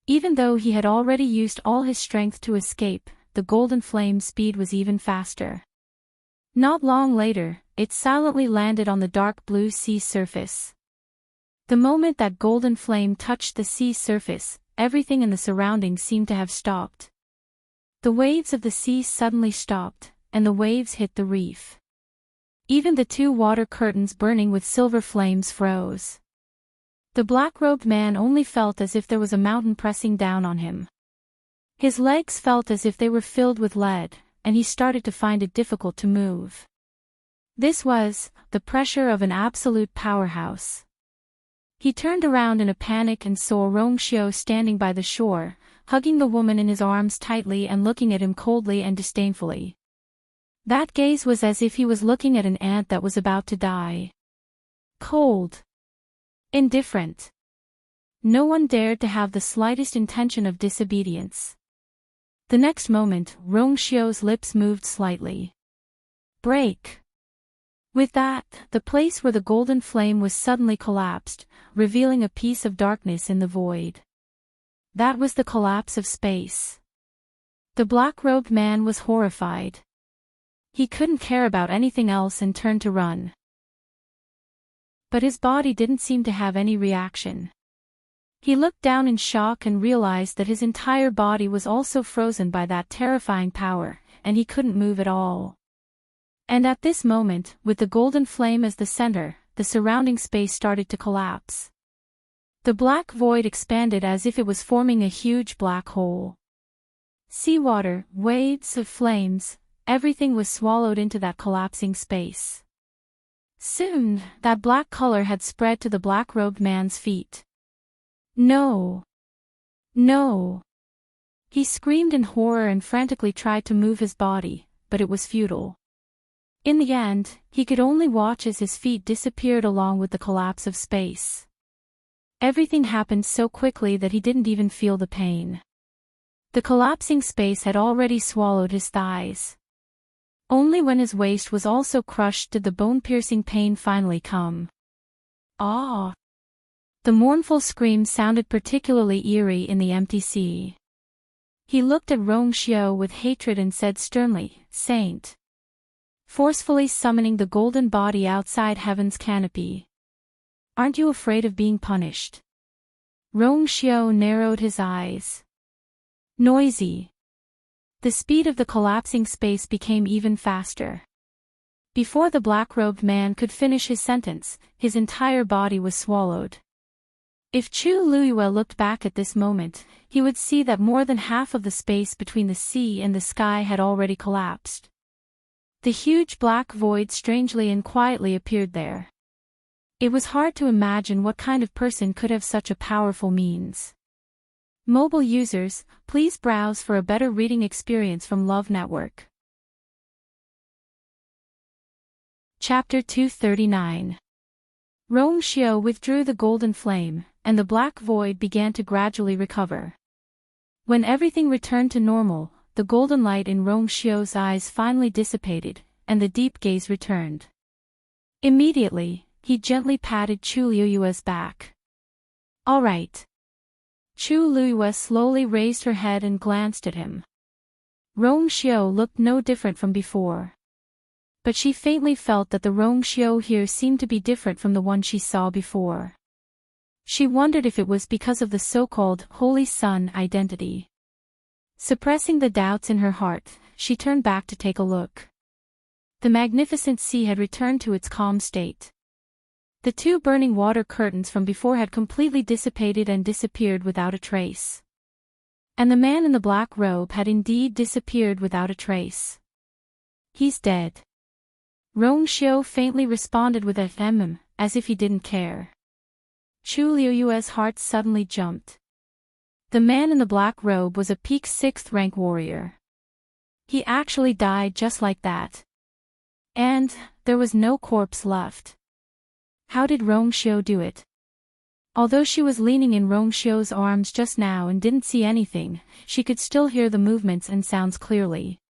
Even though he had already used all his strength to escape, the golden flame's speed was even faster. Not long later, it silently landed on the dark blue sea surface. The moment that golden flame touched the sea surface, everything in the surroundings seemed to have stopped. The waves of the sea suddenly stopped, and the waves hit the reef. Even the 2 water curtains burning with silver flames froze. The black-robed man only felt as if there was a mountain pressing down on him. His legs felt as if they were filled with lead, and he started to find it difficult to move. This was the pressure of an absolute powerhouse. He turned around in a panic and saw Rongxiu standing by the shore, hugging the woman in his arms tightly and looking at him coldly and disdainfully. That gaze was as if he was looking at an ant that was about to die. Cold. Indifferent. No one dared to have the slightest intention of disobedience. The next moment, Rongxiu's lips moved slightly. Break. With that, the place where the golden flame was suddenly collapsed, revealing a piece of darkness in the void. That was the collapse of space. The black-robed man was horrified. He couldn't care about anything else and turned to run. But his body didn't seem to have any reaction. He looked down in shock and realized that his entire body was also frozen by that terrifying power, and he couldn't move at all. And at this moment, with the golden flame as the center, the surrounding space started to collapse. The black void expanded as if it was forming a huge black hole. Seawater, waves of flames, everything was swallowed into that collapsing space. Soon, that black color had spread to the black-robed man's feet. No! No! He screamed in horror and frantically tried to move his body, but it was futile. In the end, he could only watch as his feet disappeared along with the collapse of space. Everything happened so quickly that he didn't even feel the pain. The collapsing space had already swallowed his thighs. Only when his waist was also crushed did the bone-piercing pain finally come. Ah! The mournful scream sounded particularly eerie in the empty sea. He looked at Rongxiu with hatred and said sternly, "Saint." Forcefully summoning the golden body outside heaven's canopy. "Aren't you afraid of being punished?" Rongxiu narrowed his eyes. Noisy. The speed of the collapsing space became even faster. Before the black-robed man could finish his sentence, his entire body was swallowed. If Chu Luiyue looked back at this moment, he would see that more than half of the space between the sea and the sky had already collapsed. The huge black void strangely and quietly appeared there. It was hard to imagine what kind of person could have such a powerful means. Mobile users, please browse for a better reading experience from Love Network. Chapter 239. Rongxiu withdrew the golden flame, and the black void began to gradually recover. When everything returned to normal, the golden light in Rongxiu's eyes finally dissipated, and the deep gaze returned. Immediately, he gently patted Chu Luiyue's back. "All right." Chu Luiyue slowly raised her head and glanced at him. Rongxiu looked no different from before. But she faintly felt that the Rongxiu here seemed to be different from the one she saw before. She wondered if it was because of the so-called Holy Sun identity. Suppressing the doubts in her heart, she turned back to take a look. The magnificent sea had returned to its calm state. The two burning water curtains from before had completely dissipated and disappeared without a trace. And the man in the black robe had indeed disappeared without a trace. He's dead. Rong Xiu faintly responded with a as if he didn't care. Chu Liuyue's heart suddenly jumped. The man in the black robe was a peak 6th rank warrior. He actually died just like that. And there was no corpse left. How did Rong Xiu do it? Although she was leaning in Rong Xiu's arms just now and didn't see anything, she could still hear the movements and sounds clearly.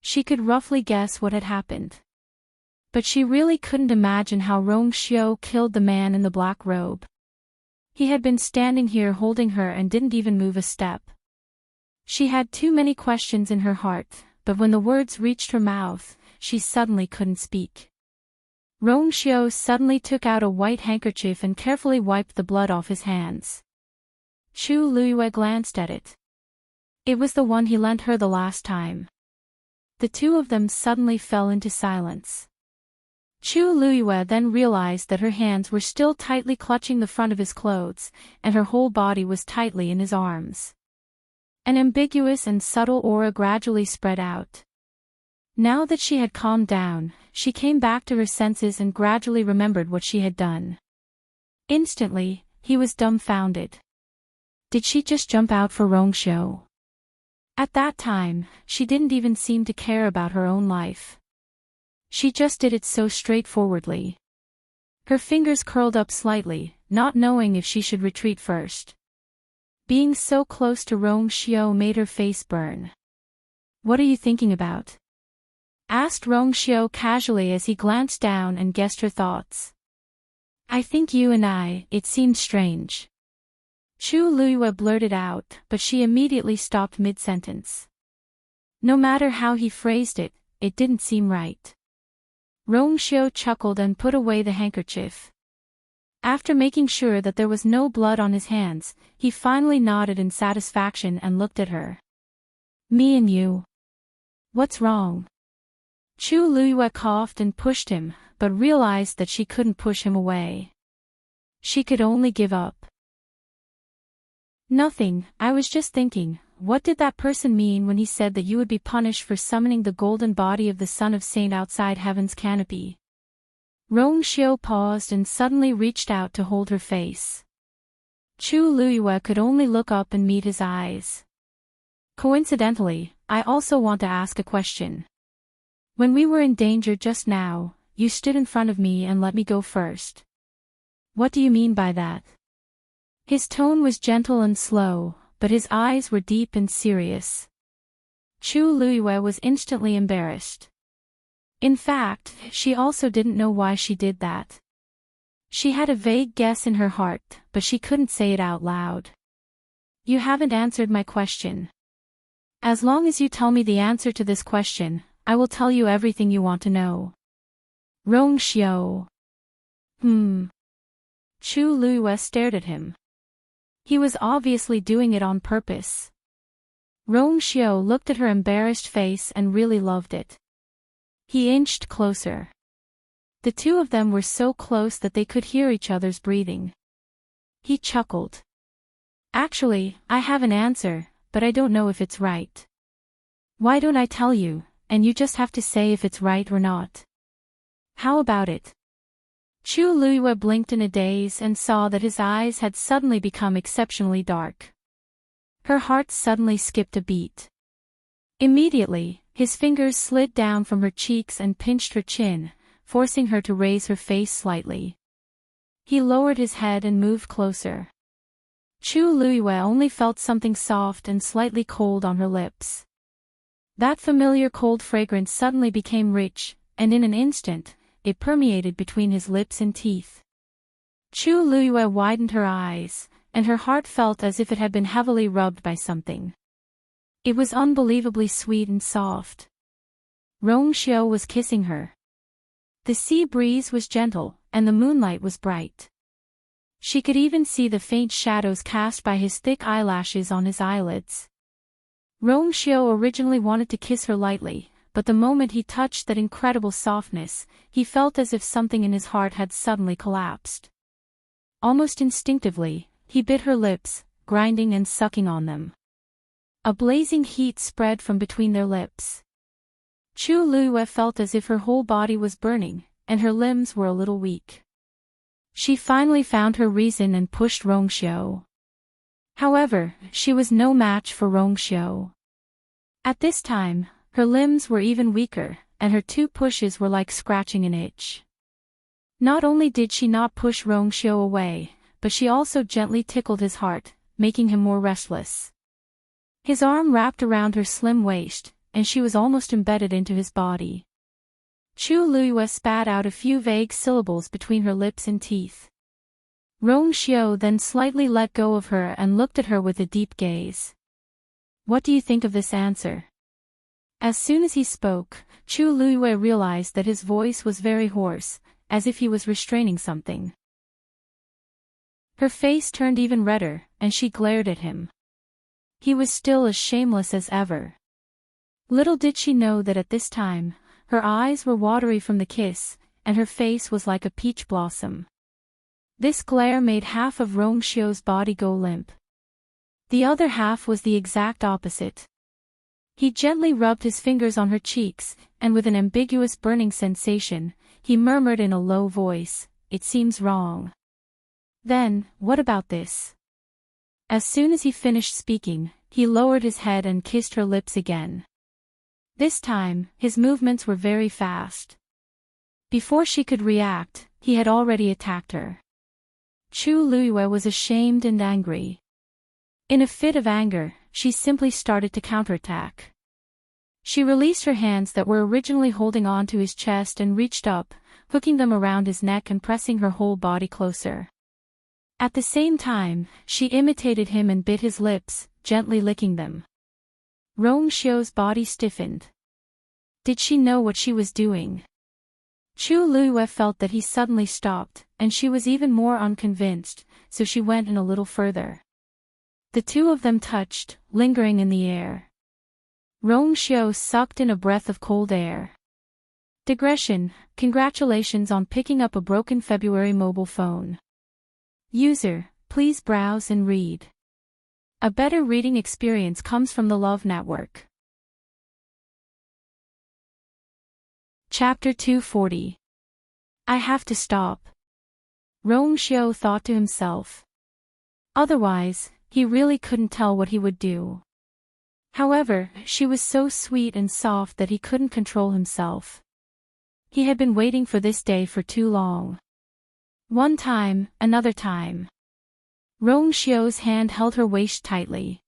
She could roughly guess what had happened. But she really couldn't imagine how Rong Xiu killed the man in the black robe. He had been standing here holding her and didn't even move a step. She had too many questions in her heart, but when the words reached her mouth, she suddenly couldn't speak. Rong Xiu suddenly took out a white handkerchief and carefully wiped the blood off his hands. Chu Luyue glanced at it. It was the one he lent her the last time. The two of them suddenly fell into silence. Chu Luyue then realized that her hands were still tightly clutching the front of his clothes, and her whole body was tightly in his arms. An ambiguous and subtle aura gradually spread out. Now that she had calmed down, she came back to her senses and gradually remembered what she had done. Instantly, he was dumbfounded. Did she just jump out for Rong Xiu? At that time, she didn't even seem to care about her own life. She just did it so straightforwardly. Her fingers curled up slightly, not knowing if she should retreat first. Being so close to Rong Xiu made her face burn. "What are you thinking about?" asked Rong Xiu casually as he glanced down and guessed her thoughts. "I think you and it seemed strange." Chu Luyue blurted out, but she immediately stopped mid-sentence. No matter how he phrased it, it didn't seem right. Rong Xiu chuckled and put away the handkerchief. After making sure that there was no blood on his hands, he finally nodded in satisfaction and looked at her. "Me and you. What's wrong?" Chu Luyue coughed and pushed him, but realized that she couldn't push him away. She could only give up. "Nothing, I was just thinking, what did that person mean when he said that you would be punished for summoning the golden body of the Son of Saint outside heaven's canopy?" Rong Xiu paused and suddenly reached out to hold her face. Chu Luyue could only look up and meet his eyes. "Coincidentally, I also want to ask a question. When we were in danger just now, you stood in front of me and let me go first. What do you mean by that?" His tone was gentle and slow, but his eyes were deep and serious. Chu Luyue was instantly embarrassed. In fact, she also didn't know why she did that. She had a vague guess in her heart, but she couldn't say it out loud. "You haven't answered my question. As long as you tell me the answer to this question, I will tell you everything you want to know." Rong Xiu. Chu Luyue stared at him. He was obviously doing it on purpose. Rong Xiu looked at her embarrassed face and really loved it. He inched closer. The two of them were so close that they could hear each other's breathing. He chuckled. "Actually, I have an answer, but I don't know if it's right. Why don't I tell you, and you just have to say if it's right or not? How about it?" Chu Luyue blinked in a daze and saw that his eyes had suddenly become exceptionally dark. Her heart suddenly skipped a beat. Immediately, his fingers slid down from her cheeks and pinched her chin, forcing her to raise her face slightly. He lowered his head and moved closer. Chu Luyue only felt something soft and slightly cold on her lips. That familiar cold fragrance suddenly became rich, and in an instant, it permeated between his lips and teeth. Chu Luyue widened her eyes, and her heart felt as if it had been heavily rubbed by something. It was unbelievably sweet and soft. Rong Xiu was kissing her. The sea breeze was gentle, and the moonlight was bright. She could even see the faint shadows cast by his thick eyelashes on his eyelids. Rong Xiu originally wanted to kiss her lightly, but the moment he touched that incredible softness, he felt as if something in his heart had suddenly collapsed. Almost instinctively, he bit her lips, grinding and sucking on them. A blazing heat spread from between their lips. Chu Liyue felt as if her whole body was burning, and her limbs were a little weak. She finally found her reason and pushed Rongxiu. However, she was no match for Rongxiu. At this time, her limbs were even weaker, and her 2 pushes were like scratching an itch. Not only did she not push Rongxiu away, but she also gently tickled his heart, making him more restless. His arm wrapped around her slim waist, and she was almost embedded into his body. Chu Liyue spat out a few vague syllables between her lips and teeth. Rongxiu then slightly let go of her and looked at her with a deep gaze. "What do you think of this answer?" As soon as he spoke, Chu Liyue realized that his voice was very hoarse, as if he was restraining something. Her face turned even redder, and she glared at him. He was still as shameless as ever. Little did she know that at this time, her eyes were watery from the kiss, and her face was like a peach blossom. This glare made half of Rongxiu's body go limp. The other half was the exact opposite. He gently rubbed his fingers on her cheeks, and with an ambiguous burning sensation, he murmured in a low voice, "It seems wrong." "Then, what about this?" As soon as he finished speaking, he lowered his head and kissed her lips again. This time, his movements were very fast. Before she could react, he had already attacked her. Chu Liyue was ashamed and angry. In a fit of anger, she simply started to counterattack. She released her hands that were originally holding on to his chest and reached up, hooking them around his neck and pressing her whole body closer. At the same time, she imitated him and bit his lips, gently licking them. Rongxiu's body stiffened. Did she know what she was doing? Chu Liyue felt that he suddenly stopped, and she was even more unconvinced, so she went in a little further. The 2 of them touched, lingering in the air. Rongxiu sucked in a breath of cold air. Digression: congratulations on picking up a broken February mobile phone. User, please browse and read. A better reading experience comes from the Love Network. Chapter 240. I have to stop. Rongxiu thought to himself. Otherwise, he really couldn't tell what he would do. However, she was so sweet and soft that he couldn't control himself. He had been waiting for this day for too long. One time, another time. Rongxiu's hand held her waist tightly.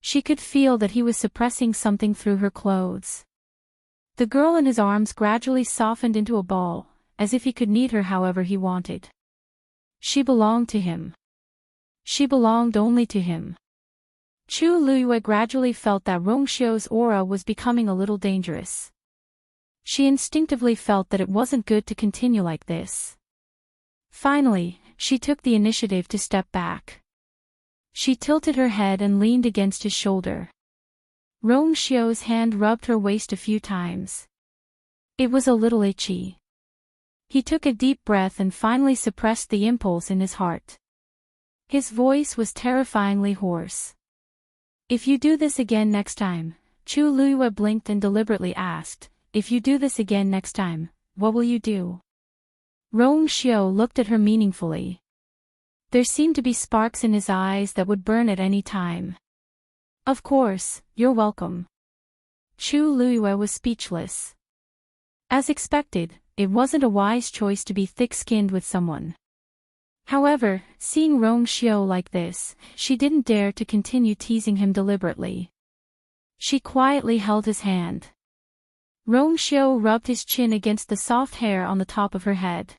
She could feel that he was suppressing something through her clothes. The girl in his arms gradually softened into a ball, as if he could knead her however he wanted. She belonged to him. She belonged only to him. Chu Liyue gradually felt that Rongxiu's aura was becoming a little dangerous. She instinctively felt that it wasn't good to continue like this. Finally, she took the initiative to step back. She tilted her head and leaned against his shoulder. Rongxiu's hand rubbed her waist a few times. It was a little itchy. He took a deep breath and finally suppressed the impulse in his heart. His voice was terrifyingly hoarse. "If you do this again next time," Chu Liyue blinked and deliberately asked, "If you do this again next time, what will you do?" Rongxiu looked at her meaningfully. There seemed to be sparks in his eyes that would burn at any time. "Of course, you're welcome." Chu Liyue was speechless. As expected, it wasn't a wise choice to be thick-skinned with someone. However, seeing Rongxiu like this, she didn't dare to continue teasing him deliberately. She quietly held his hand. Rongxiu rubbed his chin against the soft hair on the top of her head.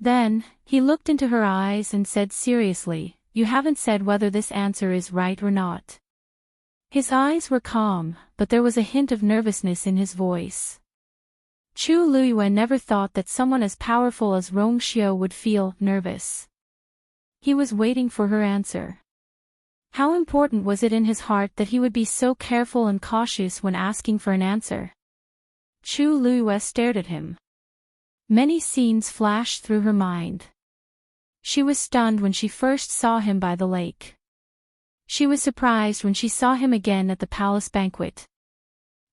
Then, he looked into her eyes and said seriously, "You haven't said whether this answer is right or not." His eyes were calm, but there was a hint of nervousness in his voice. Chu Liyue never thought that someone as powerful as Rongxiu would feel nervous. He was waiting for her answer. How important was it in his heart that he would be so careful and cautious when asking for an answer? Chu Luiyue stared at him. Many scenes flashed through her mind. She was stunned when she first saw him by the lake. She was surprised when she saw him again at the palace banquet.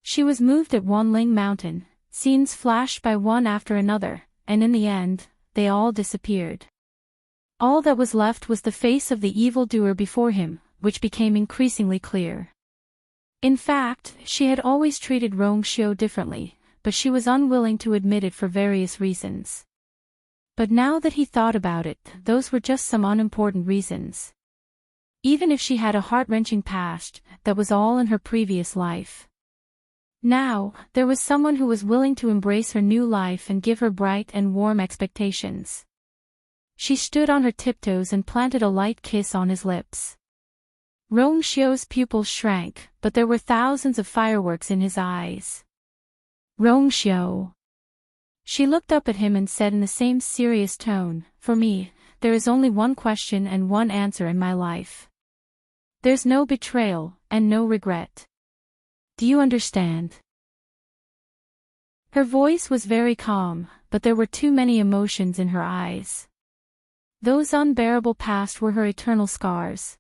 She was moved at Wanling Mountain. Scenes flashed by one after another, and in the end, they all disappeared. All that was left was the face of the evildoer before him, which became increasingly clear. In fact, she had always treated Rongxiu differently, but she was unwilling to admit it for various reasons. But now that he thought about it, those were just some unimportant reasons. Even if she had a heart-wrenching past, that was all in her previous life. Now, there was someone who was willing to embrace her new life and give her bright and warm expectations. She stood on her tiptoes and planted a light kiss on his lips. Rongxiu's pupils shrank, but there were thousands of fireworks in his eyes. Rongxiu. She looked up at him and said in the same serious tone, "For me, there is only one question and one answer in my life. There's no betrayal, and no regret. Do you understand?" Her voice was very calm, but there were too many emotions in her eyes. Those unbearable past were her eternal scars.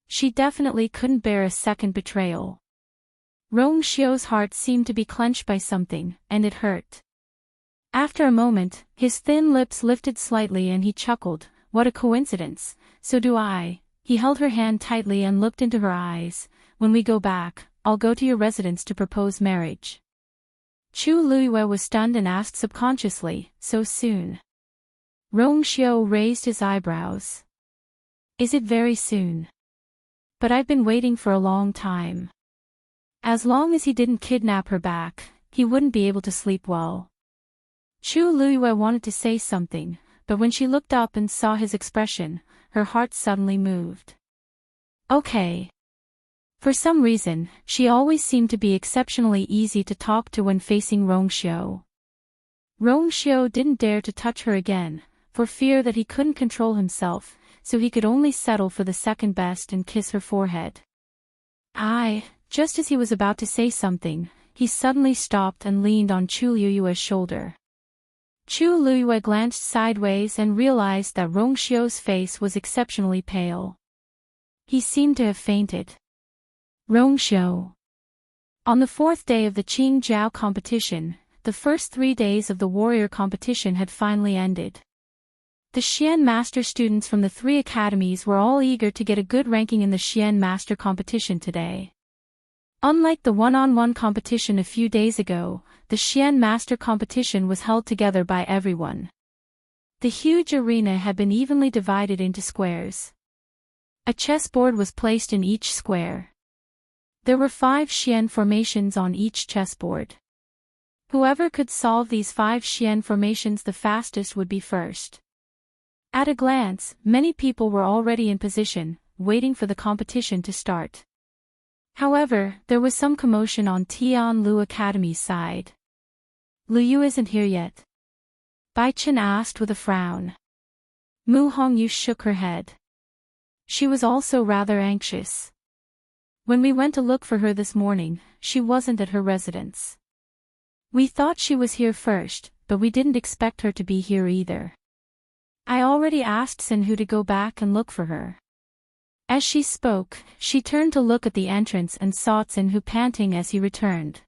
She definitely couldn't bear a second betrayal. Rongxiu's heart seemed to be clenched by something, and it hurt. After a moment, his thin lips lifted slightly and he chuckled, "What a coincidence, so do I." He held her hand tightly and looked into her eyes. "When we go back, I'll go to your residence to propose marriage." Chu Luiyue was stunned and asked subconsciously, "So soon?" Rongxiu raised his eyebrows. "Is it very soon? But I've been waiting for a long time." As long as he didn't kidnap her back, he wouldn't be able to sleep well. Chu Luiyue wanted to say something, but when she looked up and saw his expression, her heart suddenly moved. Okay. For some reason, she always seemed to be exceptionally easy to talk to when facing Rongxiu. Rongxiu didn't dare to touch her again, for fear that he couldn't control himself, so he could only settle for the second best and kiss her forehead. Just as he was about to say something, he suddenly stopped and leaned on Chu Luiyue's shoulder. Chu Luiyue glanced sideways and realized that Rongxiu's face was exceptionally pale. He seemed to have fainted. Rongxiu. On the fourth day of the Qingjiao competition, the first 3 days of the warrior competition had finally ended. The Xian Master students from the 3 academies were all eager to get a good ranking in the Xian Master competition today. Unlike the one-on-one competition a few days ago, the Xian Master competition was held together by everyone. The huge arena had been evenly divided into squares. A chessboard was placed in each square. There were 5 Xian formations on each chessboard. Whoever could solve these 5 Xian formations the fastest would be first. At a glance, many people were already in position, waiting for the competition to start. However, there was some commotion on Tianlu Academy's side. "Luyu isn't here yet?" Bai Chen asked with a frown. Mu Hongyu shook her head. She was also rather anxious. "When we went to look for her this morning, she wasn't at her residence. We thought she was here first, but we didn't expect her to be here either. I already asked Sinhu to go back and look for her." As she spoke, she turned to look at the entrance and saw Sinhu panting as he returned.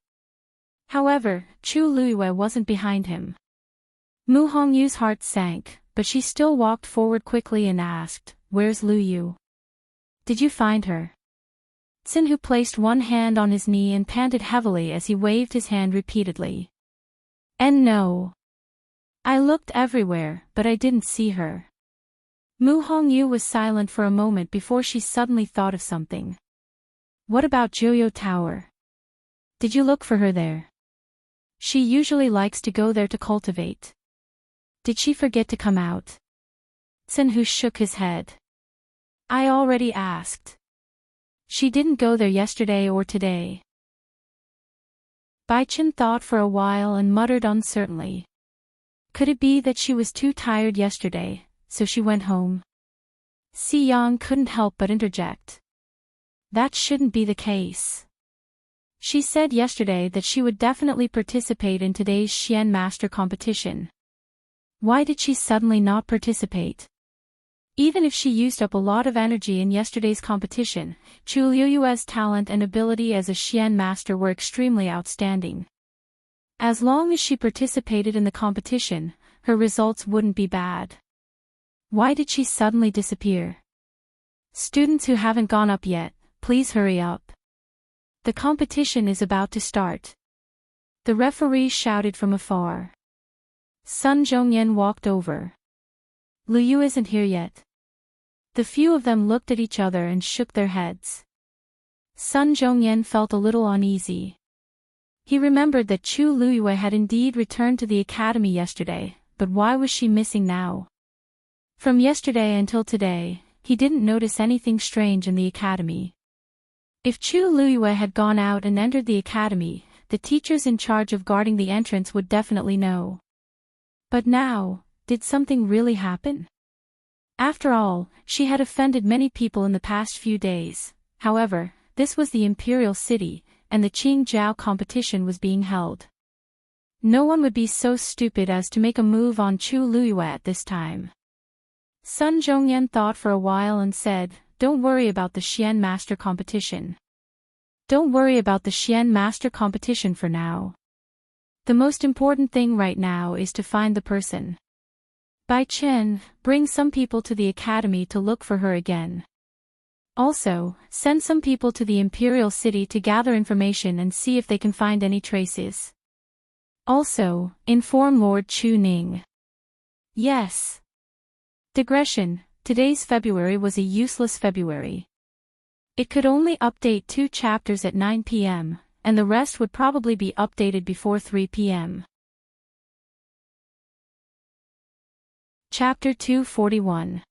However, Chu Luiyue wasn't behind him. Mu Hongyu's heart sank, but she still walked forward quickly and asked, "Where's Luyu? Did you find her?" Sinhu placed one hand on his knee and panted heavily as he waved his hand repeatedly. "And no. I looked everywhere, but I didn't see her." Mu Hongyu was silent for a moment before she suddenly thought of something. "What about Joyo Tower? Did you look for her there? She usually likes to go there to cultivate. Did she forget to come out?" Sinhu shook his head. "I already asked. She didn't go there yesterday or today." Bai Chen thought for a while and muttered uncertainly. Could it be that she was too tired yesterday, so she went home? Si Yang couldn't help but interject. That shouldn't be the case. She said yesterday that she would definitely participate in today's Xian Master competition. Why did she suddenly not participate? Even if she used up a lot of energy in yesterday's competition, Chu Liyue's talent and ability as a Xian Master were extremely outstanding. As long as she participated in the competition, her results wouldn't be bad. Why did she suddenly disappear? Students who haven't gone up yet, please hurry up. The competition is about to start. The referee shouted from afar. Sun Zhongyan walked over. Liu isn't here yet. The few of them looked at each other and shook their heads. Sun Zhongyan felt a little uneasy. He remembered that Chu Liyue had indeed returned to the academy yesterday, but why was she missing now? From yesterday until today, he didn't notice anything strange in the academy. If Chu Liyue had gone out and entered the academy, the teachers in charge of guarding the entrance would definitely know. But now, did something really happen? After all, she had offended many people in the past few days. However, this was the Imperial city, and the Qingjiao competition was being held. No one would be so stupid as to make a move on Chu Liyue at this time. Sun Zhongyan thought for a while and said, "Don't worry about the Xian Master competition. Don't worry about the Xian Master competition for now. The most important thing right now is to find the person. Bai Chen, bring some people to the academy to look for her again. Also, send some people to the Imperial city to gather information and see if they can find any traces. Also, inform Lord Chu Ning." Yes. Digression, today's February was a useless February. It could only update 2 chapters at 9 p.m., and the rest would probably be updated before 3 p.m. Chapter 241.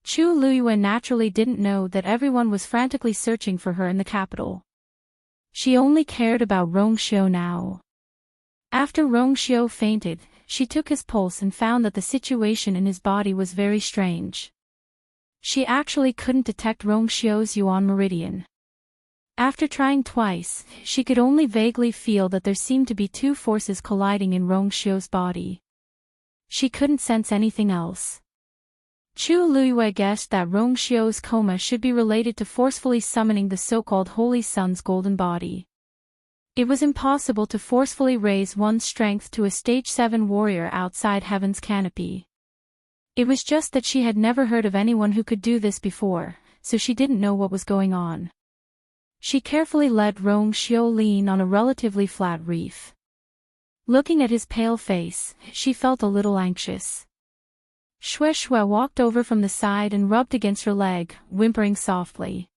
Chu Liyue naturally didn't know that everyone was frantically searching for her in the capital. She only cared about Rongxiu now. After Rongxiu fainted, she took his pulse and found that the situation in his body was very strange. She actually couldn't detect Rongxiu's Yuan meridian. After trying twice, she could only vaguely feel that there seemed to be 2 forces colliding in Rongxiu's body. She couldn't sense anything else. Chu Liyue guessed that Rongxiu's coma should be related to forcefully summoning the so-called Holy Sun's golden body. It was impossible to forcefully raise one's strength to a stage 7 warrior outside heaven's canopy. It was just that she had never heard of anyone who could do this before, so she didn't know what was going on. She carefully let Rongxiu lean on a relatively flat reef. Looking at his pale face, she felt a little anxious. Shui walked over from the side and rubbed against her leg, whimpering softly.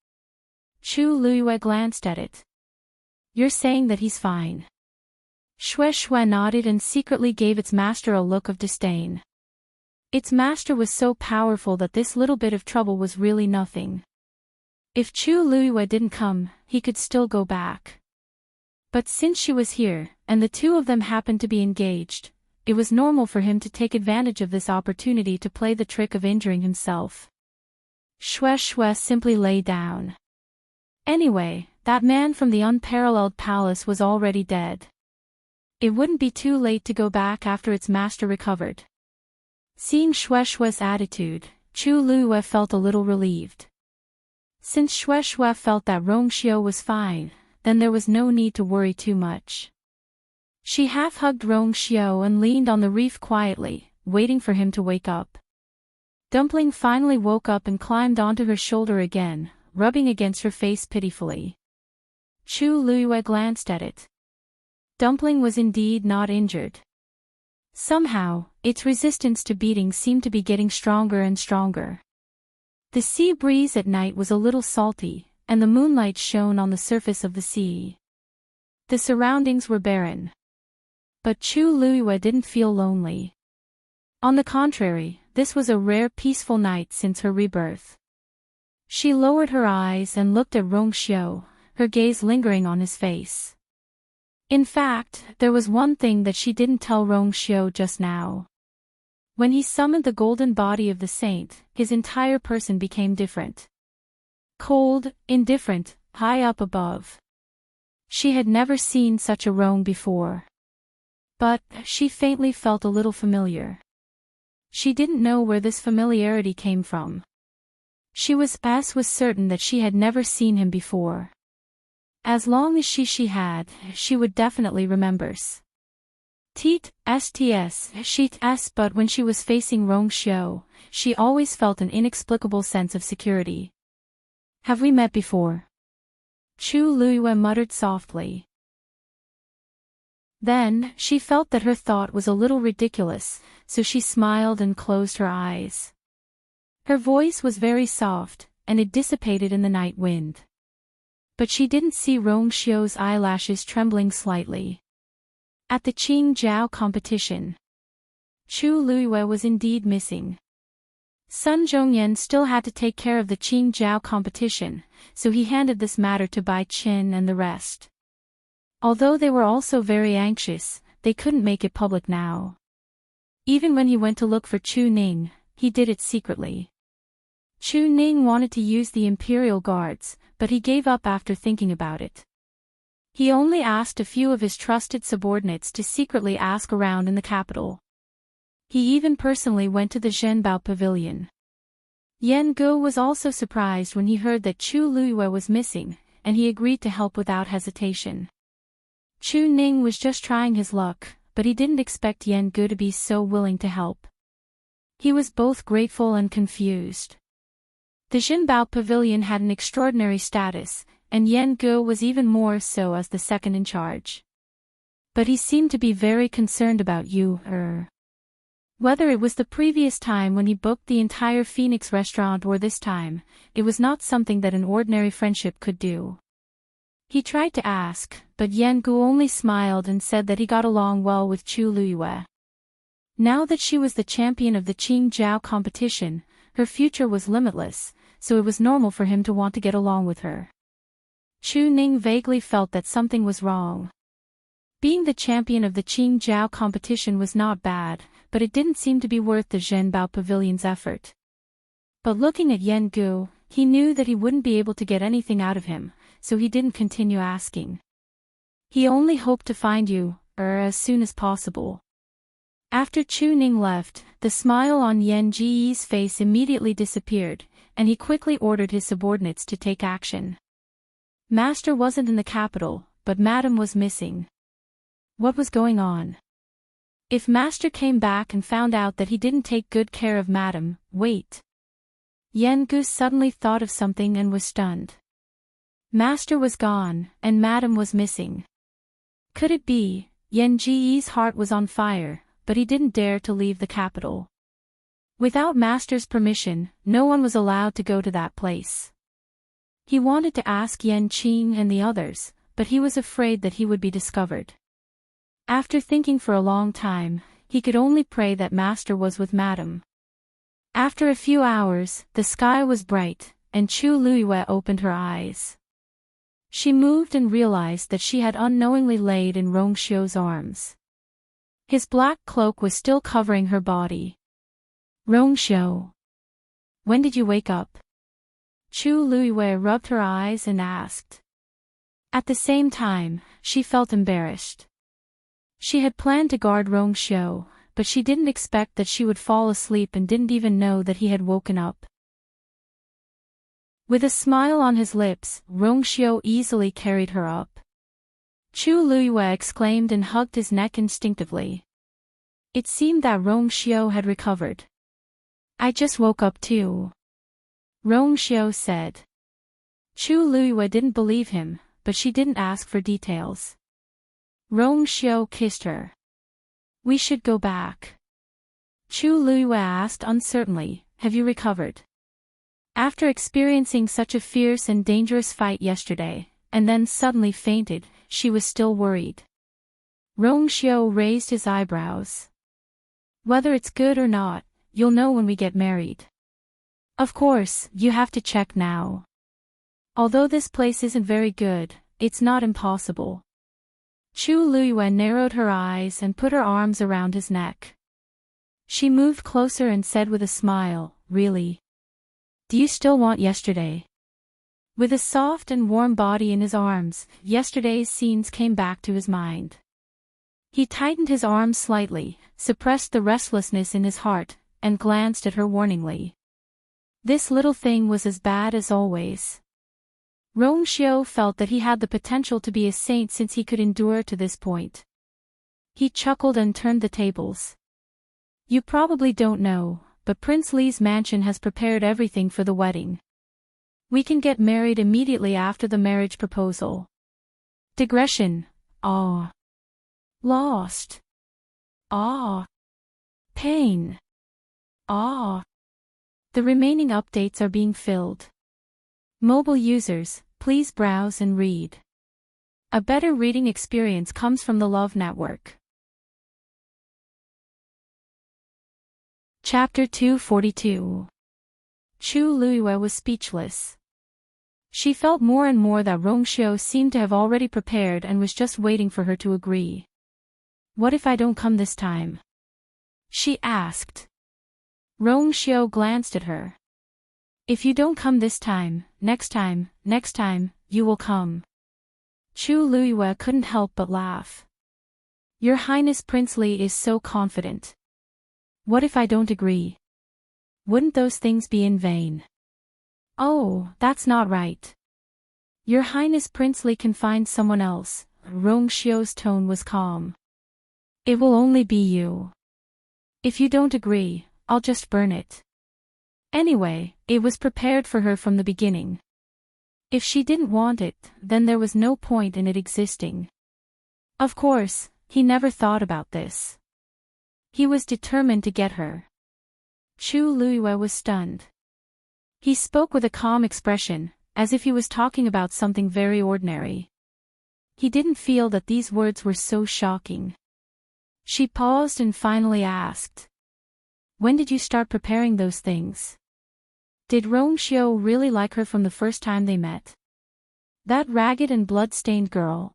Chu Liyue glanced at it. "You're saying that he's fine?" Shui nodded and secretly gave its master a look of disdain. Its master was so powerful that this little bit of trouble was really nothing. If Chu Liyue didn't come, he could still go back. But since she was here, and the 2 of them happened to be engaged, it was normal for him to take advantage of this opportunity to play the trick of injuring himself. Shui simply lay down. Anyway, that man from the unparalleled palace was already dead. It wouldn't be too late to go back after its master recovered. Seeing Shui's attitude, Chu Liyue felt a little relieved. Since Shui felt that Rongxiu was fine, then there was no need to worry too much. She half-hugged Rongxiu and leaned on the reef quietly, waiting for him to wake up. Dumpling finally woke up and climbed onto her shoulder again, rubbing against her face pitifully. Chu Liyue glanced at it. Dumpling was indeed not injured. Somehow, its resistance to beating seemed to be getting stronger and stronger. The sea breeze at night was a little salty, and the moonlight shone on the surface of the sea. The surroundings were barren. But Chu Liyue didn't feel lonely. On the contrary, this was a rare peaceful night since her rebirth. She lowered her eyes and looked at Rongxiu, her gaze lingering on his face. In fact, there was one thing that she didn't tell Rongxiu just now. When he summoned the golden body of the saint, his entire person became different. Cold, indifferent, high up above. She had never seen such a roan before. But she faintly felt a little familiar. She didn't know where this familiarity came from. She was certain that she had never seen him before. As long as she had, she would definitely remembers. But when she was facing Rong Xiu, she always felt an inexplicable sense of security. Have we met before? Chu Luiyue muttered softly. Then, she felt that her thought was a little ridiculous, so she smiled and closed her eyes. Her voice was very soft, and it dissipated in the night wind. But she didn't see Rong Xiu's eyelashes trembling slightly. At the Qingjiao competition, Chu Luiyue was indeed missing. Sun Zhongyan still had to take care of the Qingjiao competition, so he handed this matter to Bai Qin and the rest. Although they were also very anxious, they couldn't make it public now. Even when he went to look for Chu Ning, he did it secretly. Chu Ning wanted to use the Imperial guards, but he gave up after thinking about it. He only asked a few of his trusted subordinates to secretly ask around in the capital. He even personally went to the Zhenbao Pavilion. Yan Gu was also surprised when he heard that Chu Luiyue was missing, and he agreed to help without hesitation. Chu Ning was just trying his luck, but he didn't expect Yan Gu to be so willing to help. He was both grateful and confused. The Zhenbao Pavilion had an extraordinary status, and Yan Gu was even more so as the second in charge. But he seemed to be very concerned about you, Whether it was the previous time when he booked the entire Phoenix restaurant or this time, it was not something that an ordinary friendship could do. He tried to ask, but Yan Gu only smiled and said that he got along well with Chu Luiyue. Now that she was the champion of the Qingjiao competition, her future was limitless, so it was normal for him to want to get along with her. Chu Ning vaguely felt that something was wrong. Being the champion of the Qingjiao competition was not bad, but it didn't seem to be worth the Zhenbao Pavilion's effort. But looking at Yan Gu, he knew that he wouldn't be able to get anything out of him, so he didn't continue asking. He only hoped to find you, as soon as possible. After Chu Ning left, the smile on Yan Ji's face immediately disappeared, and he quickly ordered his subordinates to take action. Master wasn't in the capital, but Madam was missing. What was going on? If Master came back and found out that he didn't take good care of Madam, wait. Yan Gu suddenly thought of something and was stunned. Master was gone, and Madam was missing. Could it be? Yan Ji's heart was on fire, but he didn't dare to leave the capital. Without Master's permission, no one was allowed to go to that place. He wanted to ask Yan Qing and the others, but he was afraid that he would be discovered. After thinking for a long time, he could only pray that Master was with Madam. After a few hours, the sky was bright, and Chu Luiyue opened her eyes. She moved and realized that she had unknowingly laid in Rong Xiu's arms. His black cloak was still covering her body. Rong Xiu, when did you wake up? Chu Luiyue rubbed her eyes and asked. At the same time, she felt embarrassed. She had planned to guard Rong Xiu, but she didn't expect that she would fall asleep and didn't even know that he had woken up. With a smile on his lips, Rong Xiu easily carried her up. Chu Luiyue exclaimed and hugged his neck instinctively. It seemed that Rong Xiu had recovered. I just woke up too, Rong Xiu said. Chu Luiyue didn't believe him, but she didn't ask for details. Rong Xiu kissed her. We should go back. Chu Luiyue asked uncertainly, have you recovered? After experiencing such a fierce and dangerous fight yesterday, and then suddenly fainted, she was still worried. Rong Xiu raised his eyebrows. Whether it's good or not, you'll know when we get married. Of course, you have to check now. Although this place isn't very good, it's not impossible. Chu Luiyue narrowed her eyes and put her arms around his neck. She moved closer and said with a smile, really? Do you still want yesterday? With a soft and warm body in his arms, yesterday's scenes came back to his mind. He tightened his arms slightly, suppressed the restlessness in his heart, and glanced at her warningly. This little thing was as bad as always. Rongxiu felt that he had the potential to be a saint since he could endure to this point. He chuckled and turned the tables. You probably don't know, but Prince Li's mansion has prepared everything for the wedding. We can get married immediately after the marriage proposal. Digression. Awe. Lost. Awe. Pain. Awe. The remaining updates are being filled. Mobile users, please browse and read. A better reading experience comes from the Love Network. Chapter 242. Chu Luiyue was speechless. She felt more and more that Rongxiu seemed to have already prepared and was just waiting for her to agree. What if I don't come this time? She asked. Rongxiu glanced at her. If you don't come this time, next time, you will come. Chu Luiyue couldn't help but laugh. Your Highness Prince Li is so confident. What if I don't agree? Wouldn't those things be in vain? Oh, that's not right. Your Highness Prince Li can find someone else. Rongxiu's tone was calm. It will only be you. If you don't agree, I'll just burn it. Anyway, it was prepared for her from the beginning. If she didn't want it, then there was no point in it existing. Of course, he never thought about this. He was determined to get her. Chu Luiyue was stunned. He spoke with a calm expression, as if he was talking about something very ordinary. He didn't feel that these words were so shocking. She paused and finally asked. When did you start preparing those things? Did Rongxiu really like her from the first time they met? That ragged and blood-stained girl.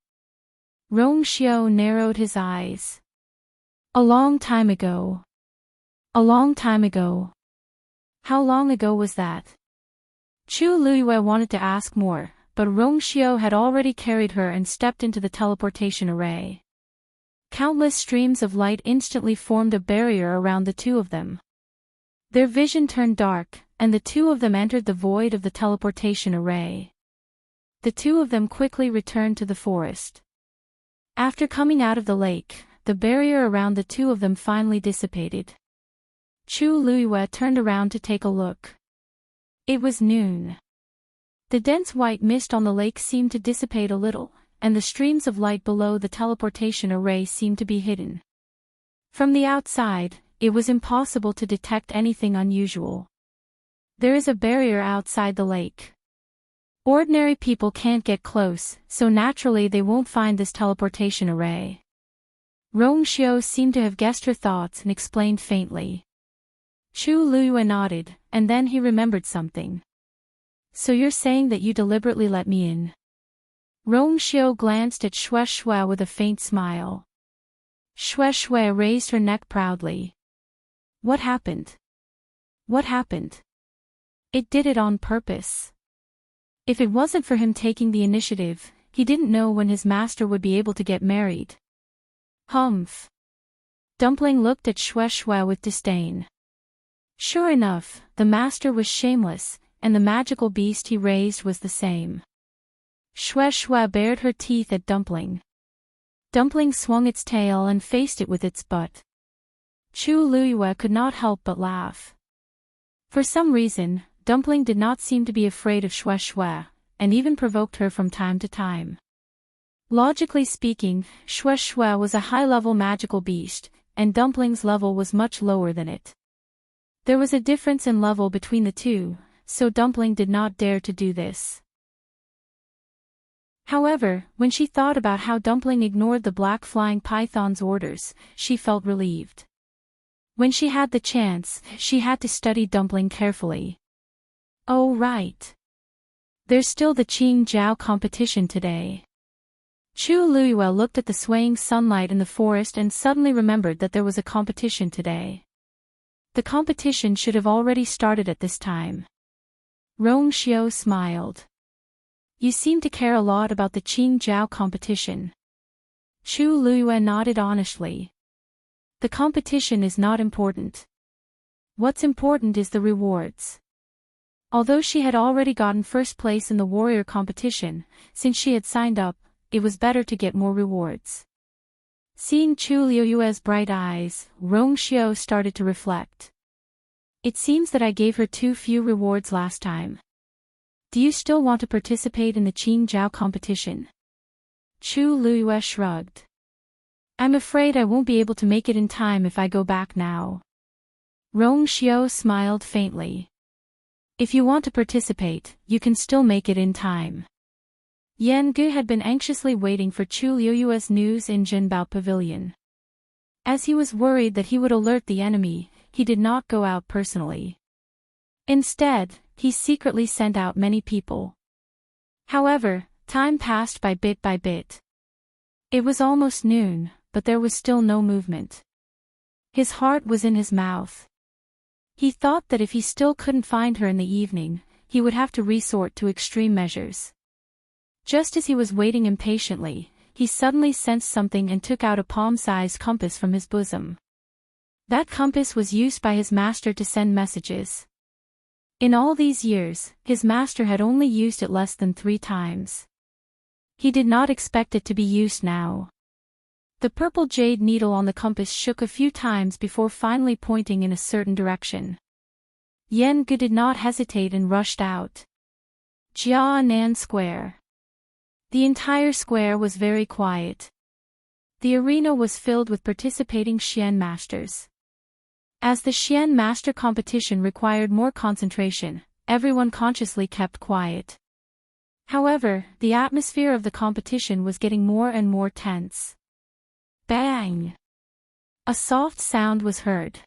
Rongxiu narrowed his eyes. A long time ago. A long time ago. How long ago was that? Chu Luiyue wanted to ask more, but Rongxiu had already carried her and stepped into the teleportation array. Countless streams of light instantly formed a barrier around the two of them. Their vision turned dark, and the two of them entered the void of the teleportation array. The two of them quickly returned to the forest. After coming out of the lake, the barrier around the two of them finally dissipated. Chu Luiyue turned around to take a look. It was noon. The dense white mist on the lake seemed to dissipate a little, and the streams of light below the teleportation array seemed to be hidden. From the outside, it was impossible to detect anything unusual. There is a barrier outside the lake. Ordinary people can't get close, so naturally they won't find this teleportation array. Rongxiu seemed to have guessed her thoughts and explained faintly. Chu Luiyue nodded, and then he remembered something. So you're saying that you deliberately let me in? Rongxiu glanced at Shui with a faint smile. Shui raised her neck proudly. What happened? What happened? It did it on purpose. If it wasn't for him taking the initiative, he didn't know when his master would be able to get married. Humph. Dumpling looked at Shui with disdain. Sure enough, the master was shameless, and the magical beast he raised was the same. Shui bared her teeth at Dumpling. Dumpling swung its tail and faced it with its butt. Chu Luiyue could not help but laugh. For some reason, Dumpling did not seem to be afraid of Shui, and even provoked her from time to time. Logically speaking, Shui was a high-level magical beast, and Dumpling's level was much lower than it. There was a difference in level between the two, so Dumpling did not dare to do this. However, when she thought about how Dumpling ignored the black flying python's orders, she felt relieved. When she had the chance, she had to study Dumpling carefully. Oh right. There's still the Qing Jiao competition today. Chu Luiyue looked at the swaying sunlight in the forest and suddenly remembered that there was a competition today. The competition should have already started at this time. Rongxiu smiled. You seem to care a lot about the Qingjiao competition. Chu Luyue nodded honestly. The competition is not important. What's important is the rewards. Although she had already gotten first place in the warrior competition, since she had signed up, it was better to get more rewards. Seeing Chu Luyue's bright eyes, Rong Xiao started to reflect. It seems that I gave her too few rewards last time. Do you still want to participate in the Qingjiao competition? Chu Luyue shrugged. I'm afraid I won't be able to make it in time if I go back now. Rong Xiao smiled faintly. If you want to participate, you can still make it in time. Yan Gu had been anxiously waiting for Chu Luyue's news in Jinbao Pavilion. As he was worried that he would alert the enemy, he did not go out personally. Instead, he secretly sent out many people. However, time passed by bit by bit. It was almost noon, but there was still no movement. His heart was in his mouth. He thought that if he still couldn't find her in the evening, he would have to resort to extreme measures. Just as he was waiting impatiently, he suddenly sensed something and took out a palm-sized compass from his bosom. That compass was used by his master to send messages. In all these years, his master had only used it less than 3 times. He did not expect it to be used now. The purple jade needle on the compass shook a few times before finally pointing in a certain direction. Yan Gu did not hesitate and rushed out. Jianan Square. The entire square was very quiet. The arena was filled with participating Xian masters. As the Xian master competition required more concentration, everyone consciously kept quiet. However, the atmosphere of the competition was getting more and more tense. Bang! A soft sound was heard.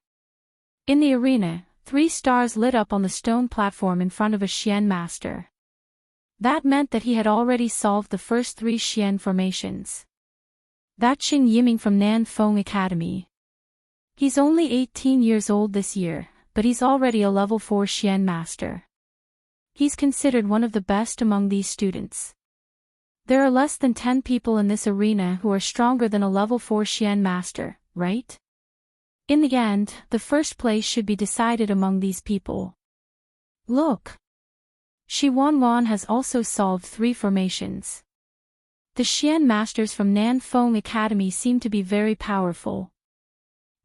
In the arena, 3 stars lit up on the stone platform in front of a Xian master. That meant that he had already solved the first 3 Xian formations. That's Xing Yiming from Nanfeng Academy. He's only 18 years old this year, but he's already a level 4 Xian master. He's considered one of the best among these students. There are less than 10 people in this arena who are stronger than a level 4 Xian master, right? In the end, the first place should be decided among these people. Look! Shi Wanwan has also solved 3 formations. The Xian masters from Nanfeng Academy seem to be very powerful.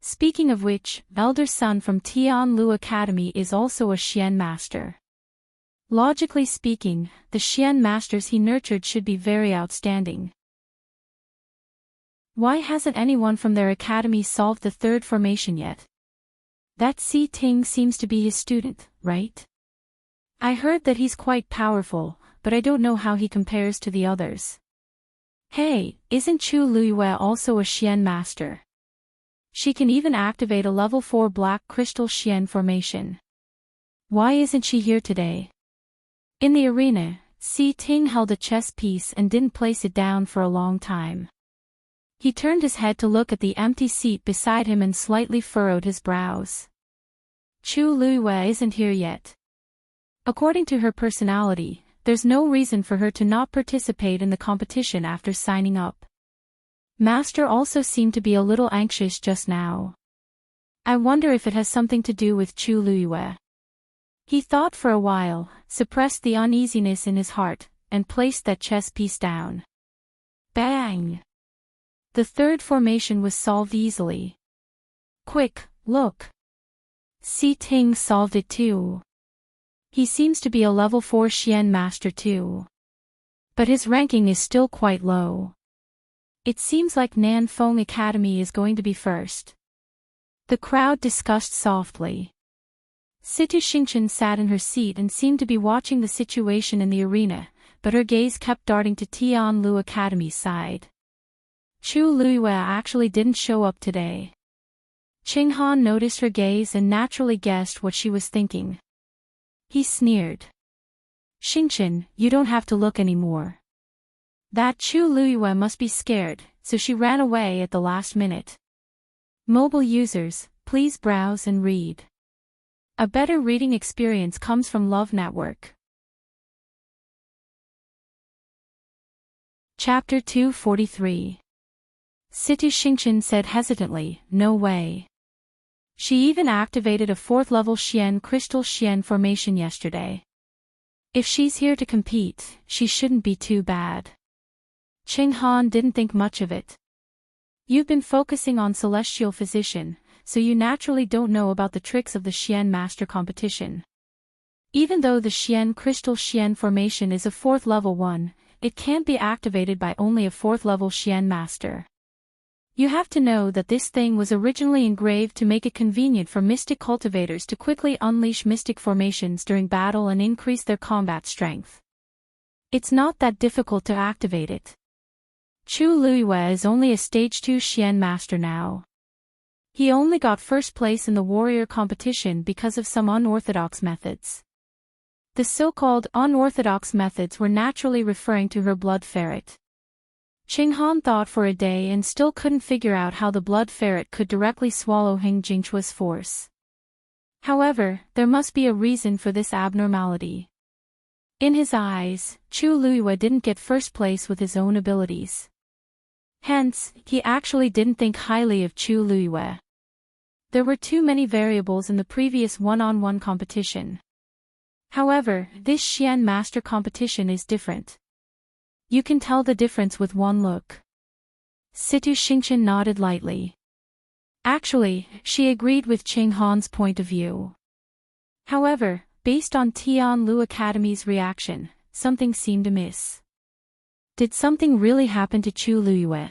Speaking of which, elder son from Tianlu Academy is also a Xian master. Logically speaking, the Xian masters he nurtured should be very outstanding. Why hasn't anyone from their academy solved the 3rd formation yet? That Si Ting seems to be his student, right? I heard that he's quite powerful, but I don't know how he compares to the others. Hey, isn't Chu Luyue also a Xian master? She can even activate a level 4 black crystal Xian formation. Why isn't she here today? In the arena, Si Ting held a chess piece and didn't place it down for a long time. He turned his head to look at the empty seat beside him and slightly furrowed his brows. Chu Luyue isn't here yet. According to her personality, there's no reason for her to not participate in the competition after signing up. Master also seemed to be a little anxious just now. I wonder if it has something to do with Chu Luyue. He thought for a while, suppressed the uneasiness in his heart, and placed that chess piece down. Bang! The 3rd formation was solved easily. Quick, look! Si Ting solved it too. He seems to be a level 4 Xian master too. But his ranking is still quite low. It seems like Nanfeng Academy is going to be first. The crowd discussed softly. Situ Xingchen sat in her seat and seemed to be watching the situation in the arena, but her gaze kept darting to Tianlu Academy's side. Chu Luyue actually didn't show up today. Qing Han noticed her gaze and naturally guessed what she was thinking. He sneered. Xingchen, you don't have to look anymore. That Chu Luyue must be scared, so she ran away at the last minute. Mobile users, please browse and read. A better reading experience comes from Love Network. Chapter 243. Situ Xingqian said hesitantly, no way. She even activated a 4th level Xian Crystal Xian formation yesterday. If she's here to compete, she shouldn't be too bad. Qing Han didn't think much of it. You've been focusing on Celestial Physician, so you naturally don't know about the tricks of the Xian Master competition. Even though the Xian Crystal Xian formation is a 4th level one, it can't be activated by only a 4th level Xian Master. You have to know that this thing was originally engraved to make it convenient for mystic cultivators to quickly unleash mystic formations during battle and increase their combat strength. It's not that difficult to activate it. Chu Luiyue is only a stage 2 Xian Master now. He only got first place in the warrior competition because of some unorthodox methods. The so-called unorthodox methods were naturally referring to her blood ferret. Qing Han thought for a day and still couldn't figure out how the blood ferret could directly swallow Heng Jingchua's force. However, there must be a reason for this abnormality. In his eyes, Chu Luiyue didn't get first place with his own abilities. Hence, he actually didn't think highly of Chu Luiyue. There were too many variables in the previous one-on-one competition. However, this Xian Master competition is different. You can tell the difference with one look. Situ Xingqian nodded lightly. Actually, she agreed with Qing Han's point of view. However, based on Tianlu Academy's reaction, something seemed amiss. Did something really happen to Chu Luiyue?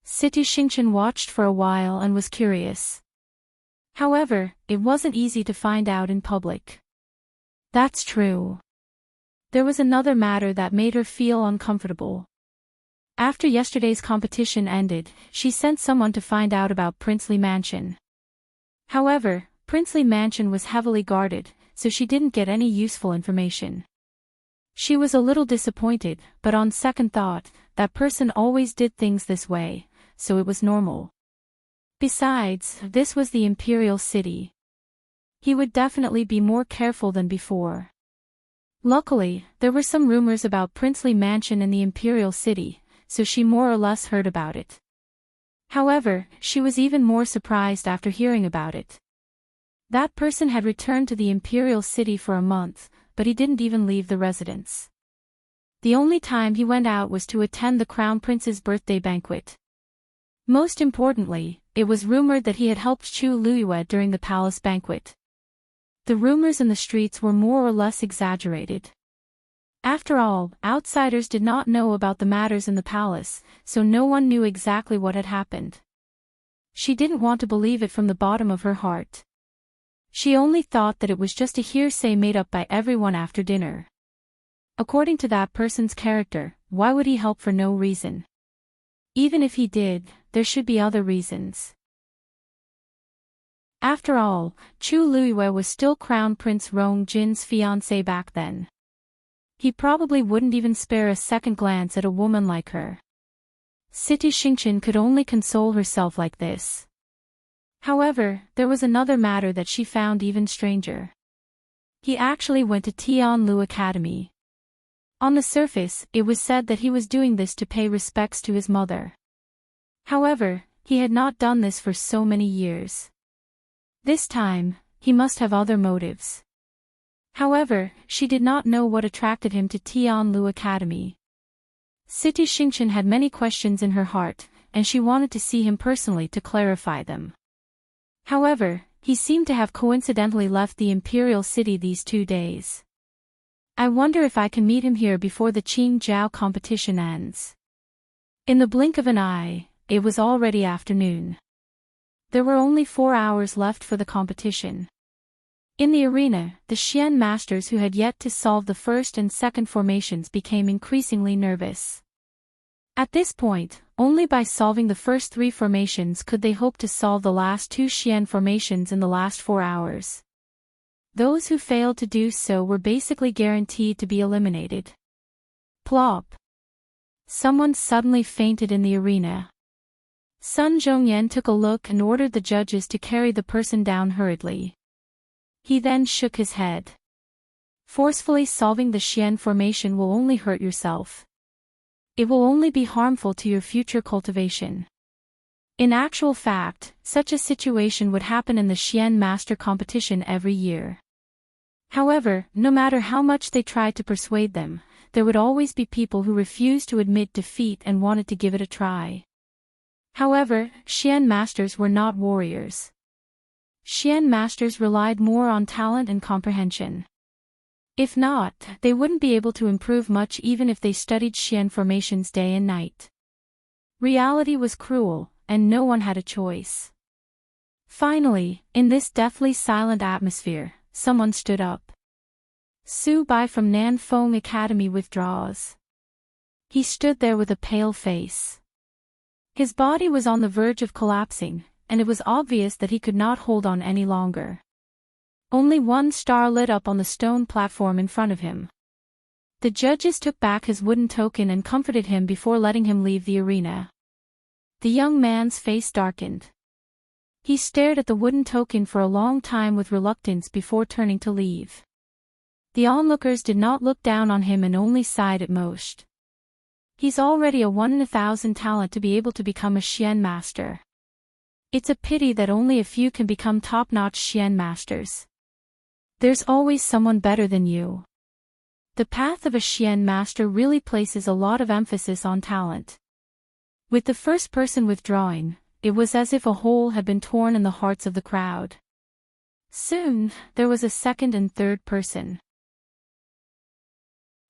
Situ Xingqian watched for a while and was curious. However, it wasn't easy to find out in public. That's true. There was another matter that made her feel uncomfortable. After yesterday's competition ended, she sent someone to find out about Princely Mansion. However, Princely Mansion was heavily guarded, so she didn't get any useful information. She was a little disappointed, but on second thought, that person always did things this way, so it was normal. Besides, this was the Imperial City. He would definitely be more careful than before. Luckily, there were some rumors about Princely Mansion in the Imperial City, so she more or less heard about it. However, she was even more surprised after hearing about it. That person had returned to the Imperial City for a month, but he didn't even leave the residence. The only time he went out was to attend the Crown Prince's birthday banquet. Most importantly, it was rumored that he had helped Chu Luiyue during the palace banquet. The rumors in the streets were more or less exaggerated. After all, outsiders did not know about the matters in the palace, so no one knew exactly what had happened. She didn't want to believe it from the bottom of her heart. She only thought that it was just a hearsay made up by everyone after dinner. According to that person's character, why would he help for no reason? Even if he did, there should be other reasons. After all, Chu Luiyue was still Crown Prince Rong Jin's fiancé back then. He probably wouldn't even spare a second glance at a woman like her. Situ Xingqian could only console herself like this. However, there was another matter that she found even stranger. He actually went to Tianlu Academy. On the surface, it was said that he was doing this to pay respects to his mother. However, he had not done this for so many years. This time, he must have other motives. However, she did not know what attracted him to Tianlu Academy. Situ Xingqian had many questions in her heart, and she wanted to see him personally to clarify them. However, he seemed to have coincidentally left the Imperial City these 2 days. I wonder if I can meet him here before the Qingjiao competition ends. In the blink of an eye, it was already afternoon. There were only 4 hours left for the competition. In the arena, the Xian masters who had yet to solve the first and second formations became increasingly nervous. At this point, only by solving the first 3 formations could they hope to solve the last 2 Xian formations in the last 4 hours. Those who failed to do so were basically guaranteed to be eliminated. Plop! Someone suddenly fainted in the arena. Sun Zhongyan took a look and ordered the judges to carry the person down hurriedly. He then shook his head. Forcefully solving the Xian formation will only hurt yourself. It will only be harmful to your future cultivation. In actual fact, such a situation would happen in the Xian Master competition every year. However, no matter how much they tried to persuade them, there would always be people who refused to admit defeat and wanted to give it a try. However, Xian Masters were not warriors. Xian Masters relied more on talent and comprehension. If not, they wouldn't be able to improve much even if they studied Xian formations day and night. Reality was cruel, and no one had a choice. Finally, in this deathly silent atmosphere, someone stood up. Su Bai from Nanfeng Academy withdraws. He stood there with a pale face. His body was on the verge of collapsing, and it was obvious that he could not hold on any longer. Only one star lit up on the stone platform in front of him. The judges took back his wooden token and comforted him before letting him leave the arena. The young man's face darkened. He stared at the wooden token for a long time with reluctance before turning to leave. The onlookers did not look down on him and only sighed at most. He's already a 1 in 1,000 talent to be able to become a Xian Master. It's a pity that only a few can become top-notch Xian Masters. There's always someone better than you. The path of a Xian Master really places a lot of emphasis on talent. With the first person withdrawing, it was as if a hole had been torn in the hearts of the crowd. Soon, there was a second and third person.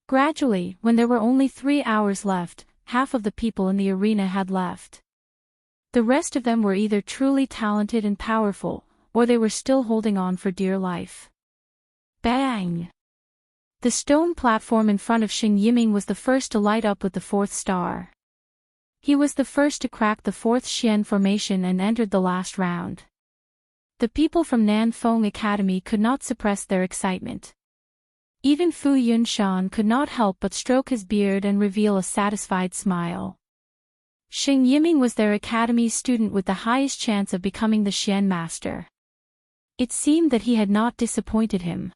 Gradually, when there were only 3 hours left, half of the people in the arena had left. The rest of them were either truly talented and powerful, or they were still holding on for dear life. Bang! The stone platform in front of Xing Yiming was the first to light up with the 4th star. He was the first to crack the 4th Xian formation and entered the last round. The people from Nanfeng Academy could not suppress their excitement. Even Fu Yunshan could not help but stroke his beard and reveal a satisfied smile. Xing Yiming was their academy's student with the highest chance of becoming the Xian Master. It seemed that he had not disappointed him.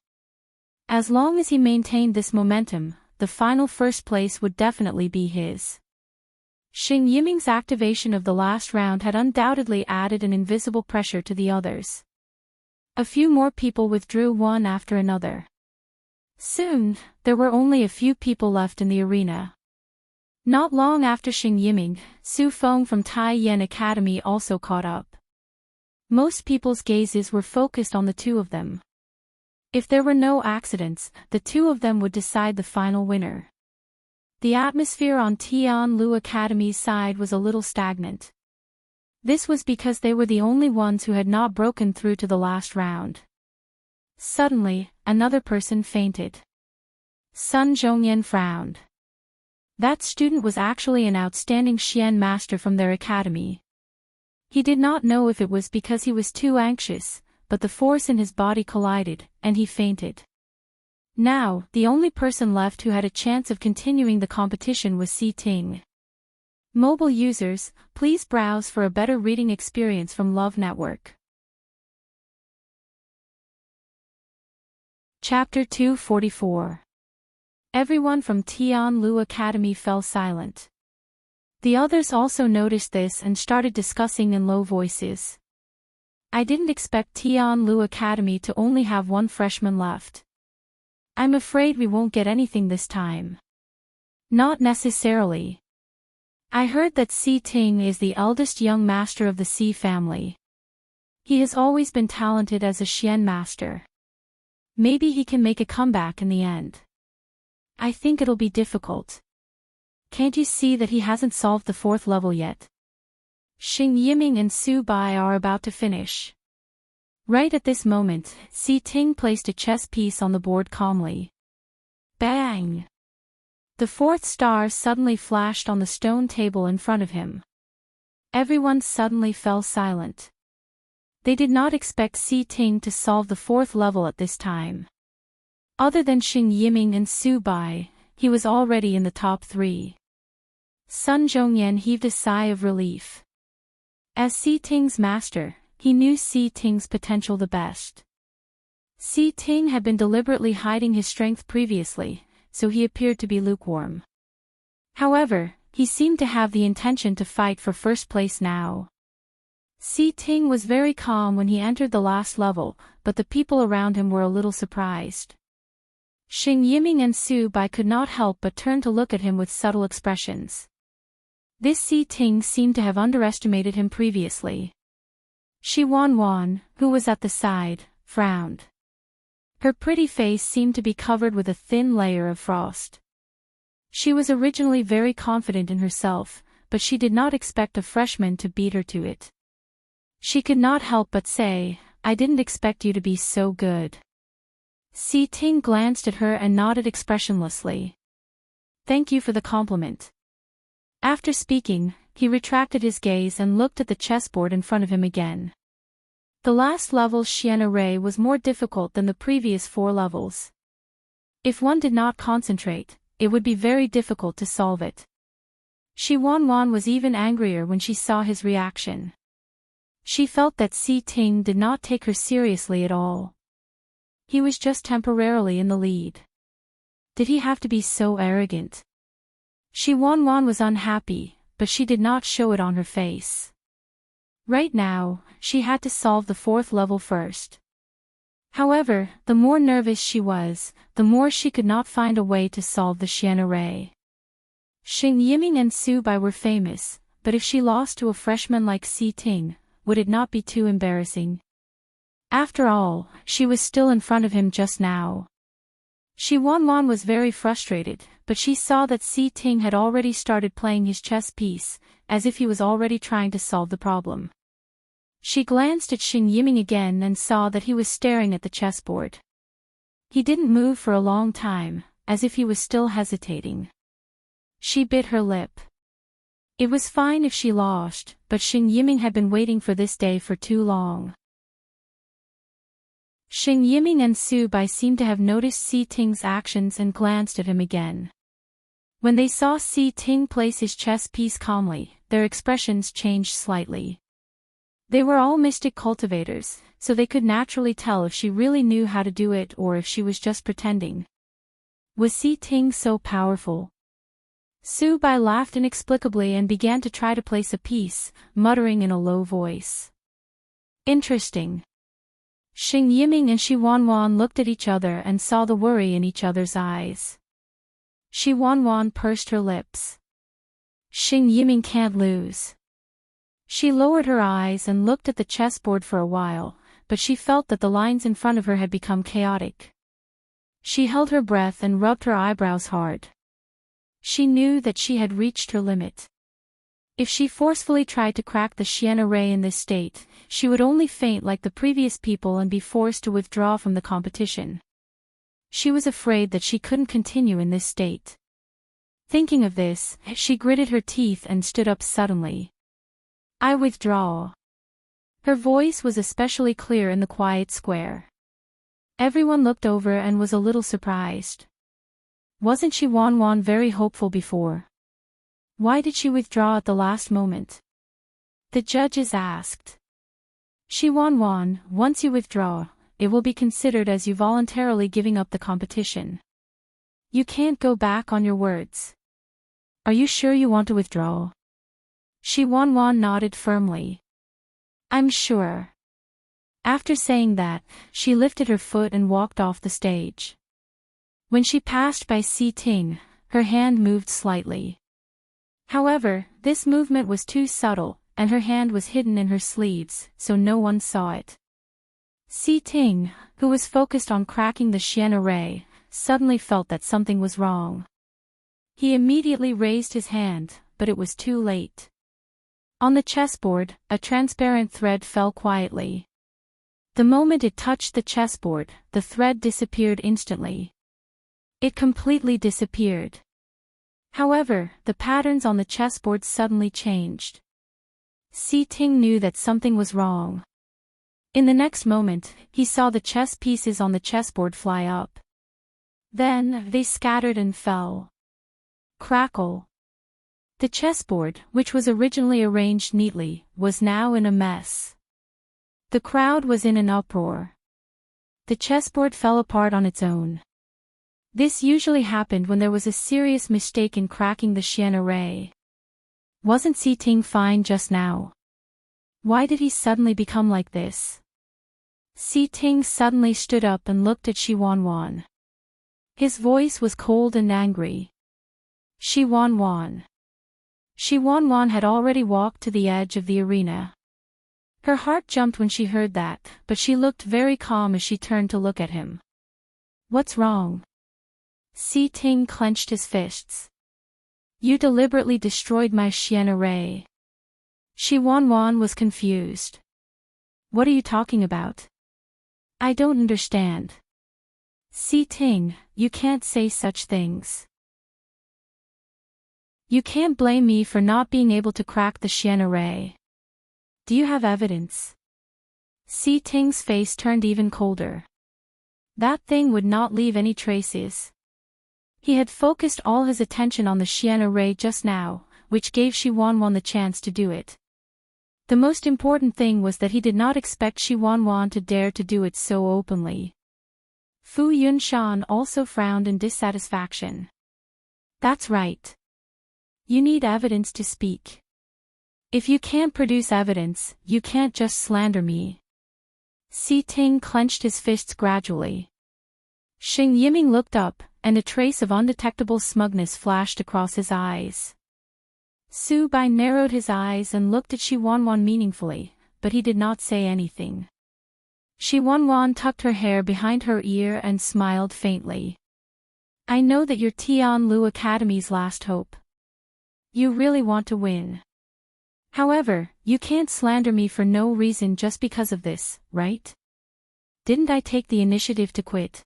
As long as he maintained this momentum, the final first place would definitely be his. Xing Yiming's activation of the last round had undoubtedly added an invisible pressure to the others. A few more people withdrew one after another. Soon, there were only a few people left in the arena. Not long after Xing Yiming, Su Feng from Tai Yan Academy also caught up. Most people's gazes were focused on the two of them. If there were no accidents, the two of them would decide the final winner. The atmosphere on Tianlu Academy's side was a little stagnant. This was because they were the only ones who had not broken through to the last round. Suddenly, another person fainted. Sun Zhongyan frowned. That student was actually an outstanding Xian Master from their academy. He did not know if it was because he was too anxious, but the force in his body collided, and he fainted. Now, the only person left who had a chance of continuing the competition was Si Ting. Mobile users, please browse for a better reading experience from Love Network. Chapter 244. Everyone from Tianlu Academy fell silent. The others also noticed this and started discussing in low voices. I didn't expect Tianlu Academy to only have one freshman left. I'm afraid we won't get anything this time. Not necessarily. I heard that Si Ting is the eldest young master of the Si family. He has always been talented as a Xian Master. Maybe he can make a comeback in the end. I think it'll be difficult. Can't you see that he hasn't solved the 4th level yet? Xing Yiming and Su Bai are about to finish. Right at this moment, Si Ting placed a chess piece on the board calmly. Bang! The 4th star suddenly flashed on the stone table in front of him. Everyone suddenly fell silent. They did not expect Si Ting to solve the 4th level at this time. Other than Xing Yiming and Su Bai, he was already in the top 3. Sun Zhongyan heaved a sigh of relief. As Si Ting's master, he knew Si Ting's potential the best. Si Ting had been deliberately hiding his strength previously, so he appeared to be lukewarm. However, he seemed to have the intention to fight for first place now. Ting was very calm when he entered the last level, but the people around him were a little surprised. Xing Yiming and Su Bai could not help but turn to look at him with subtle expressions. This Ting seemed to have underestimated him previously. Shi Wanwan, who was at the side, frowned. Her pretty face seemed to be covered with a thin layer of frost. She was originally very confident in herself, but she did not expect a freshman to beat her to it. She could not help but say, "I didn't expect you to be so good." Ting glanced at her and nodded expressionlessly. "Thank you for the compliment." After speaking, he retracted his gaze and looked at the chessboard in front of him again. The last level's Xian array was more difficult than the previous 4 levels. If one did not concentrate, it would be very difficult to solve it. Shi Wanwan was even angrier when she saw his reaction. She felt that Ting did not take her seriously at all. He was just temporarily in the lead. Did he have to be so arrogant? Shi Wanwan was unhappy, but she did not show it on her face. Right now, she had to solve the 4th level first. However, the more nervous she was, the more she could not find a way to solve the Xian array. Xing Yiming and Su Bai were famous, but if she lost to a freshman like Ting, would it not be too embarrassing? After all, she was still in front of him just now. Shi Wanwan was very frustrated, but she saw that Ting had already started playing his chess piece, as if he was already trying to solve the problem. She glanced at Xing Yiming again and saw that he was staring at the chessboard. He didn't move for a long time, as if he was still hesitating. She bit her lip. It was fine if she lost, but Xing Yiming had been waiting for this day for too long. Xing Yiming and Su Bai seemed to have noticed Ting's actions and glanced at him again. When they saw Ting place his chess piece calmly, their expressions changed slightly. They were all mystic cultivators, so they could naturally tell if she really knew how to do it or if she was just pretending. Was Ting so powerful? Su Bai laughed inexplicably and began to try to place a piece, muttering in a low voice. Interesting. Xing Yiming and Shi Wanwan looked at each other and saw the worry in each other's eyes. Shi Wanwan pursed her lips. Xing Yiming can't lose. She lowered her eyes and looked at the chessboard for a while, but she felt that the lines in front of her had become chaotic. She held her breath and rubbed her eyebrows hard. She knew that she had reached her limit. If she forcefully tried to crack the Xian array in this state, she would only faint like the previous people and be forced to withdraw from the competition. She was afraid that she couldn't continue in this state. Thinking of this, she gritted her teeth and stood up suddenly. "I withdraw." Her voice was especially clear in the quiet square. Everyone looked over and was a little surprised. Wasn't Shi Wanwan very hopeful before? Why did she withdraw at the last moment? The judges asked. Shi Wanwan, once you withdraw, it will be considered as you voluntarily giving up the competition. You can't go back on your words. Are you sure you want to withdraw? Shi Wanwan nodded firmly. I'm sure. After saying that, she lifted her foot and walked off the stage. When she passed by Ting, her hand moved slightly. However, this movement was too subtle, and her hand was hidden in her sleeves, so no one saw it. Ting, who was focused on cracking the Xian array, suddenly felt that something was wrong. He immediately raised his hand, but it was too late. On the chessboard, a transparent thread fell quietly. The moment it touched the chessboard, the thread disappeared instantly. It completely disappeared. However, the patterns on the chessboard suddenly changed. Ting knew that something was wrong. In the next moment, he saw the chess pieces on the chessboard fly up. Then, they scattered and fell. Crackle. The chessboard, which was originally arranged neatly, was now in a mess. The crowd was in an uproar. The chessboard fell apart on its own. This usually happened when there was a serious mistake in cracking the Xian array. Wasn't Si Ting fine just now? Why did he suddenly become like this? Si Ting suddenly stood up and looked at Shi Wanwan. His voice was cold and angry. Shi Wanwan. Shi Wanwan had already walked to the edge of the arena. Her heart jumped when she heard that, but she looked very calm as she turned to look at him. What's wrong? Si Ting clenched his fists. You deliberately destroyed my Xian array. Shi Wanwan was confused. What are you talking about? I don't understand. Si Ting, you can't say such things. You can't blame me for not being able to crack the Xian array. Do you have evidence? Si Ting's face turned even colder. That thing would not leave any traces. He had focused all his attention on the Xian array just now, which gave Shi Wanwan the chance to do it. The most important thing was that he did not expect Shi Wanwan to dare to do it so openly. Fu Yunshan also frowned in dissatisfaction. That's right. You need evidence to speak. If you can't produce evidence, you can't just slander me. Si Ting clenched his fists gradually. Xing Yiming looked up, and a trace of undetectable smugness flashed across his eyes. Su Bai narrowed his eyes and looked at Shi Wanwan meaningfully, but he did not say anything. Shi Wanwan tucked her hair behind her ear and smiled faintly. I know that you're Tianlu Academy's last hope. You really want to win. However, you can't slander me for no reason just because of this, right? Didn't I take the initiative to quit?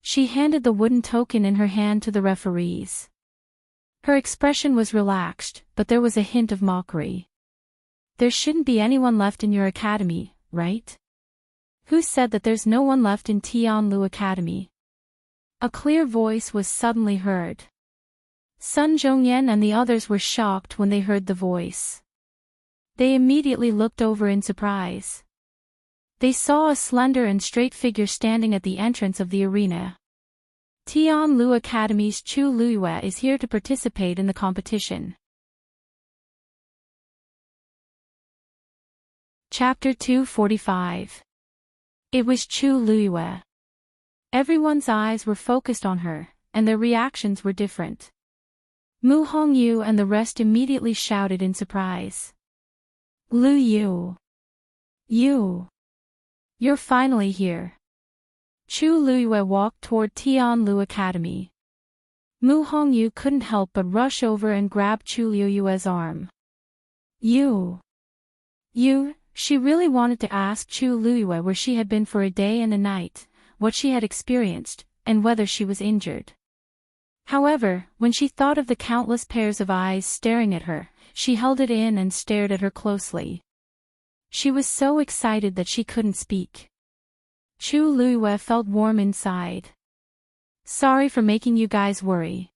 She handed the wooden token in her hand to the referees. Her expression was relaxed, but there was a hint of mockery. There shouldn't be anyone left in your academy, right? Who said that there's no one left in Tianlu Academy? A clear voice was suddenly heard. Sun Zhongyan and the others were shocked when they heard the voice. They immediately looked over in surprise. They saw a slender and straight figure standing at the entrance of the arena. Tianlu Academy's Chu Luiyue is here to participate in the competition. Chapter 245. It was Chu Luiyue. Everyone's eyes were focused on her, and their reactions were different. Mu Hongyu and the rest immediately shouted in surprise. Lu Yu. You're finally here. Chu Luiyue walked toward Tianlu Academy. Mu Hongyu couldn't help but rush over and grab Chu Luiyue's arm. You. She really wanted to ask Chu Luiyue where she had been for a day and a night, what she had experienced, and whether she was injured. However, when she thought of the countless pairs of eyes staring at her, she held it in and stared at her closely. She was so excited that she couldn't speak. Chu Luiyue felt warm inside. Sorry for making you guys worry.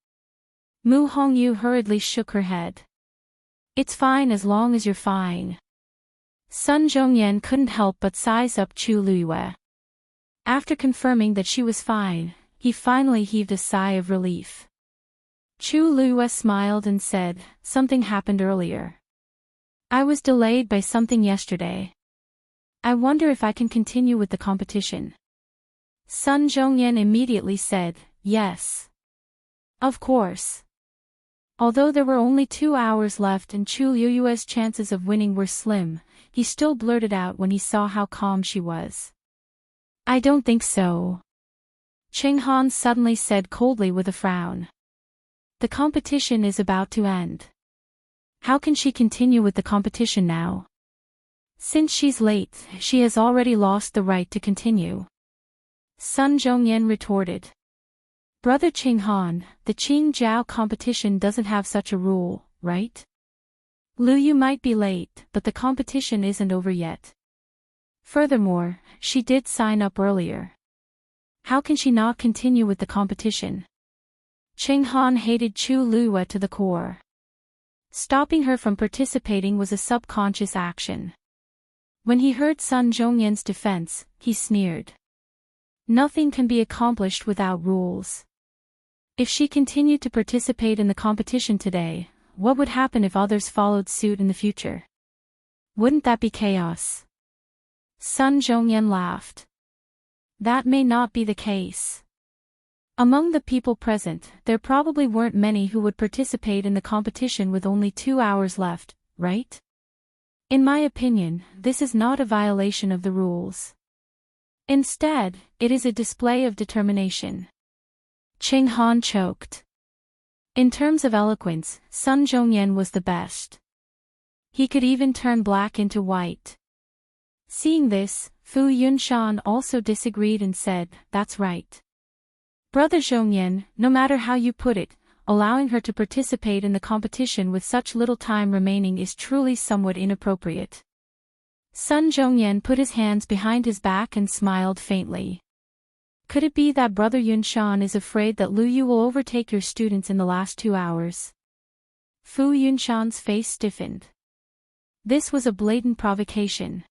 Mu Hongyu hurriedly shook her head. It's fine as long as you're fine. Sun Zhongyan couldn't help but size up Chu Luiyue. After confirming that she was fine, he finally heaved a sigh of relief. Chu Luiyue smiled and said, something happened earlier. I was delayed by something yesterday. I wonder if I can continue with the competition. Sun Zhongyan immediately said, yes. Of course. Although there were only 2 hours left and Chu Luiyue's chances of winning were slim, he still blurted out when he saw how calm she was. I don't think so. Cheng Han suddenly said coldly with a frown. The competition is about to end. How can she continue with the competition now? Since she's late, she has already lost the right to continue. Sun Zhongyan retorted. Brother Cheng Han, the Qingjiao competition doesn't have such a rule, right? Lu Yu might be late, but the competition isn't over yet. Furthermore, she did sign up earlier. How can she not continue with the competition? Cheng Han hated Chu Luiyue to the core. Stopping her from participating was a subconscious action. When he heard Sun Zhongyan's defense, he sneered. Nothing can be accomplished without rules. If she continued to participate in the competition today, what would happen if others followed suit in the future? Wouldn't that be chaos? Sun Zhongyan laughed. That may not be the case. Among the people present, there probably weren't many who would participate in the competition with only 2 hours left, right? In my opinion, this is not a violation of the rules. Instead, it is a display of determination. Qing Han choked. In terms of eloquence, Sun Zhongyan was the best. He could even turn black into white. Seeing this, Fu Yunshan also disagreed and said, "That's right. Brother Zhongyan, no matter how you put it, allowing her to participate in the competition with such little time remaining is truly somewhat inappropriate." Sun Zhongyan put his hands behind his back and smiled faintly. Could it be that Brother Yunshan is afraid that Lu Yu will overtake your students in the last 2 hours? Fu Yunshan's face stiffened. This was a blatant provocation.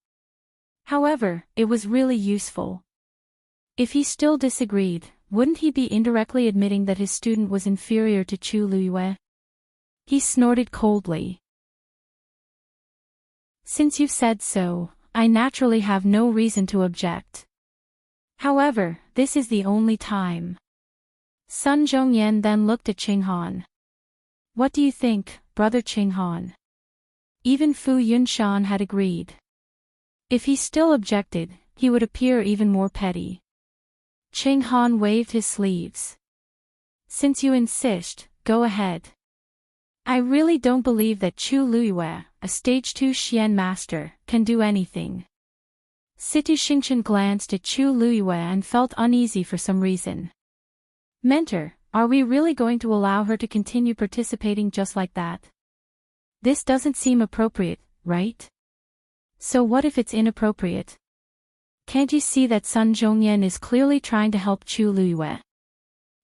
However, it was really useful. If he still disagreed, wouldn't he be indirectly admitting that his student was inferior to Chu Luyue? He snorted coldly. Since you've said so, I naturally have no reason to object. However, this is the only time. Sun Zhongyan then looked at Qing Han. What do you think, Brother Qing Han? Even Fu Yunshan had agreed. If he still objected, he would appear even more petty. Qing Han waved his sleeves. Since you insist, go ahead. I really don't believe that Chu Luyue, a Stage 2 Xian master, can do anything. Situ Xingchen glanced at Chu Luyue and felt uneasy for some reason. Mentor, are we really going to allow her to continue participating just like that? This doesn't seem appropriate, right? So what if it's inappropriate? Can't you see that Sun Zhongyan is clearly trying to help Chu Luyue?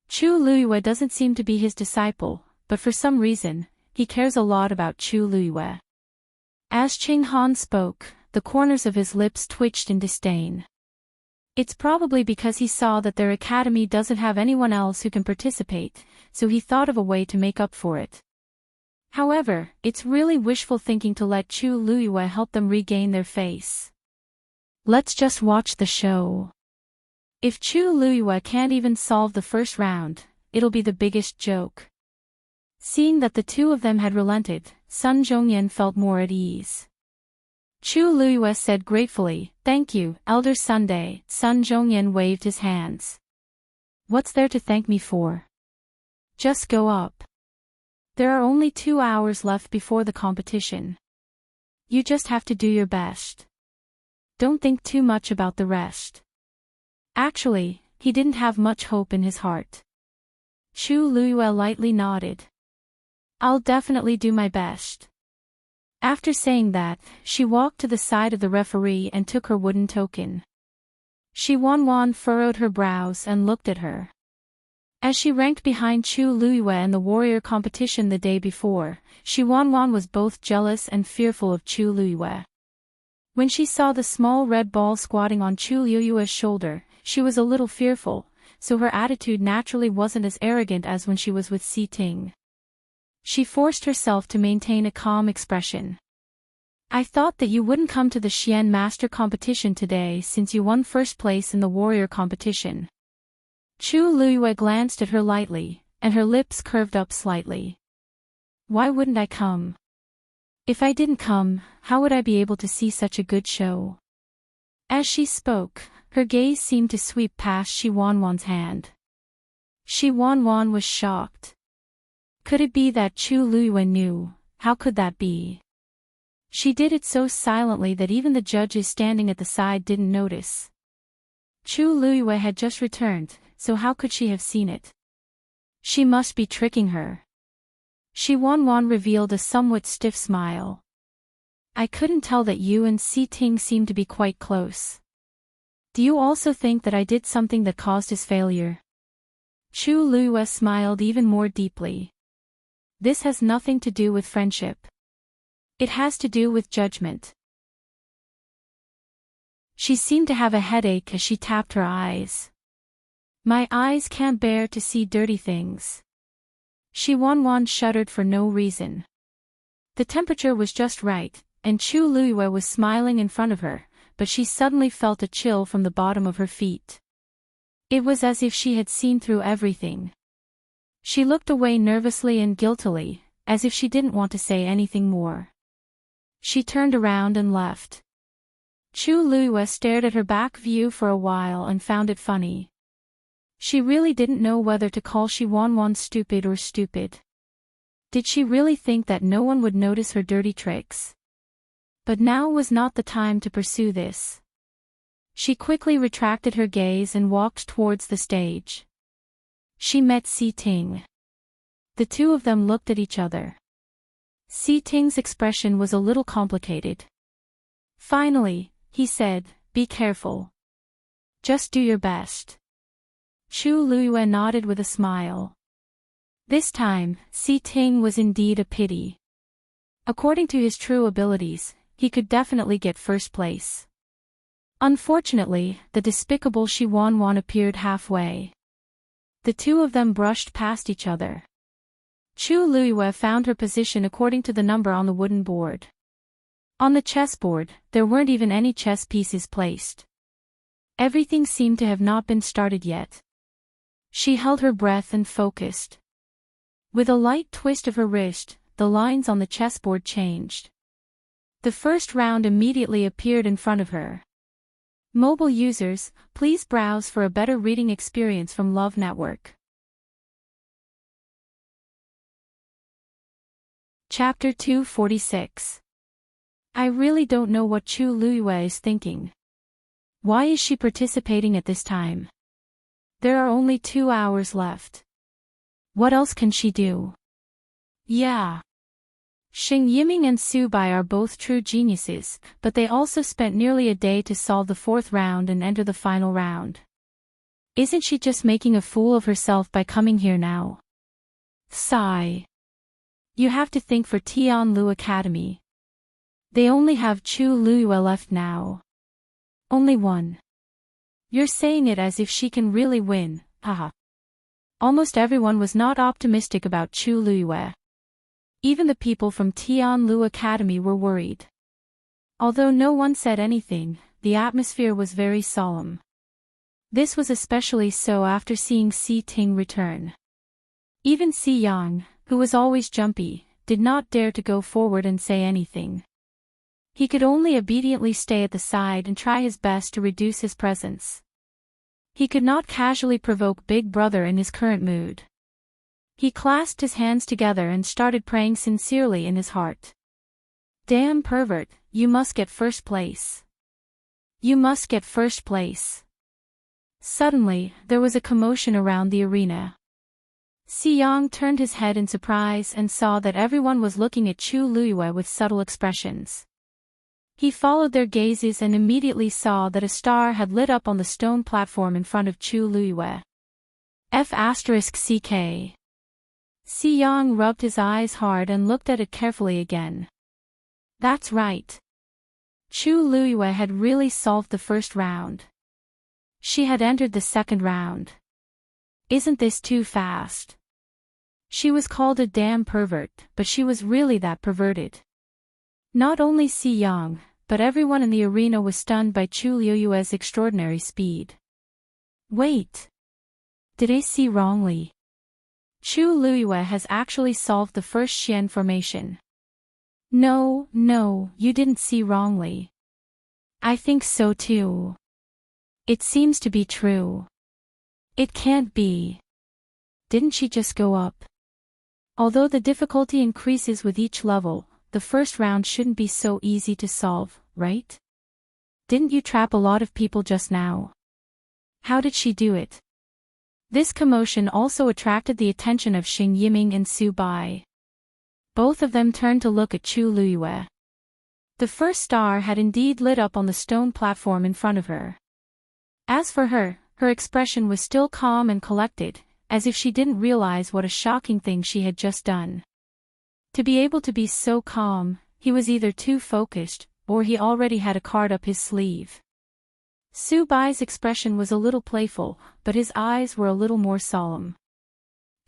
Chu Luyue doesn't seem to be his disciple, but for some reason, he cares a lot about Chu Luyue. As Qing Han spoke, the corners of his lips twitched in disdain. It's probably because he saw that their academy doesn't have anyone else who can participate, so he thought of a way to make up for it. However, it's really wishful thinking to let Chu Luyue help them regain their face. Let's just watch the show. If Chu Luyue can't even solve the first round, it'll be the biggest joke. Seeing that the two of them had relented, Sun Zhongyan felt more at ease. Chu Luyue said gratefully, "Thank you, Elder Sunday." Sun Zhongyan waved his hands. "What's there to thank me for? Just go up. There are only 2 hours left before the competition. You just have to do your best. Don't think too much about the rest." Actually, he didn't have much hope in his heart. Chu Luyue lightly nodded. "I'll definitely do my best." After saying that, she walked to the side of the referee and took her wooden token. Shi Wanwan furrowed her brows and looked at her. As she ranked behind Chu Luyue in the warrior competition the day before, Shi Wanwan was both jealous and fearful of Chu Luyue. When she saw the small red ball squatting on Chu Luyue's shoulder, she was a little fearful, so her attitude naturally wasn't as arrogant as when she was with Si Ting. She forced herself to maintain a calm expression. "I thought that you wouldn't come to the Xian Master competition today since you won first place in the warrior competition." Chu Luyue glanced at her lightly, and her lips curved up slightly. "Why wouldn't I come? If I didn't come, how would I be able to see such a good show?" As she spoke, her gaze seemed to sweep past Shi Wanwan's hand. Shi Wanwan was shocked. Could it be that Chu Luyue knew? How could that be? She did it so silently that even the judges standing at the side didn't notice. Chu Luyue had just returned, so how could she have seen it? She must be tricking her. Shi Wanwan revealed a somewhat stiff smile. "I couldn't tell that you and Si Ting seemed to be quite close. Do you also think that I did something that caused his failure?" Chu Luyue smiled even more deeply. "This has nothing to do with friendship. It has to do with judgment." She seemed to have a headache as she tapped her eyes. "My eyes can't bear to see dirty things." Shi Wanwan shuddered for no reason. The temperature was just right, and Chu Luiyue was smiling in front of her, but she suddenly felt a chill from the bottom of her feet. It was as if she had seen through everything. She looked away nervously and guiltily, as if she didn't want to say anything more. She turned around and left. Chu Luiyue stared at her back view for a while and found it funny. She really didn't know whether to call Shi Wanwan stupid or stupid. Did she really think that no one would notice her dirty tricks? But now was not the time to pursue this. She quickly retracted her gaze and walked towards the stage. She met Si Ting. The two of them looked at each other. Si Ting's expression was a little complicated. Finally, he said, "Be careful. Just do your best." Chu Luiyue nodded with a smile. This time, Si Ting was indeed a pity. According to his true abilities, he could definitely get first place. Unfortunately, the despicable Shi Wanwan appeared halfway. The two of them brushed past each other. Chu Luiyue found her position according to the number on the wooden board. On the chessboard, there weren't even any chess pieces placed. Everything seemed to have not been started yet. She held her breath and focused. With a light twist of her wrist, the lines on the chessboard changed. The first round immediately appeared in front of her. Mobile users, please browse for a better reading experience from Love Network. Chapter 246. I really don't know what Chu Luiyue is thinking. Why is she participating at this time? There are only 2 hours left. What else can she do? Yeah. Xing Yiming and Su Bai are both true geniuses, but they also spent nearly a day to solve the 4th round and enter the final round. Isn't she just making a fool of herself by coming here now? Sigh. You have to think for Tianlu Academy. They only have Chu Luiyue left now. Only one. You're saying it as if she can really win, haha. Almost everyone was not optimistic about Chu Luiyue. Even the people from Tianlu Academy were worried. Although no one said anything, the atmosphere was very solemn. This was especially so after seeing Si Ting return. Even Si Yang, who was always jumpy, did not dare to go forward and say anything. He could only obediently stay at the side and try his best to reduce his presence. He could not casually provoke Big Brother in his current mood. He clasped his hands together and started praying sincerely in his heart. Damn pervert, you must get first place. You must get first place. Suddenly, there was a commotion around the arena. Si Yang turned his head in surprise and saw that everyone was looking at Chu Luiyue with subtle expressions. He followed their gazes and immediately saw that a star had lit up on the stone platform in front of Chu Luiyue. F***CK. Si Yang rubbed his eyes hard and looked at it carefully again. That's right. Chu Luiyue had really solved the first round. She had entered the second round. Isn't this too fast? She was called a damn pervert, but she was really that perverted. Not only Si Yang, but everyone in the arena was stunned by Chu Luiyue's extraordinary speed. Wait. Did I see wrongly? Chu Luiyue has actually solved the first Xian formation. No, you didn't see wrongly. I think so too. It seems to be true. It can't be. Didn't she just go up? Although the difficulty increases with each level, the first round shouldn't be so easy to solve, right? Didn't you trap a lot of people just now? How did she do it? This commotion also attracted the attention of Xing Yiming and Su Bai. Both of them turned to look at Chu Luiyue. The first star had indeed lit up on the stone platform in front of her. As for her, her expression was still calm and collected, as if she didn't realize what a shocking thing she had just done. To be able to be so calm, he was either too focused, or he already had a card up his sleeve. Su Bai's expression was a little playful, but his eyes were a little more solemn.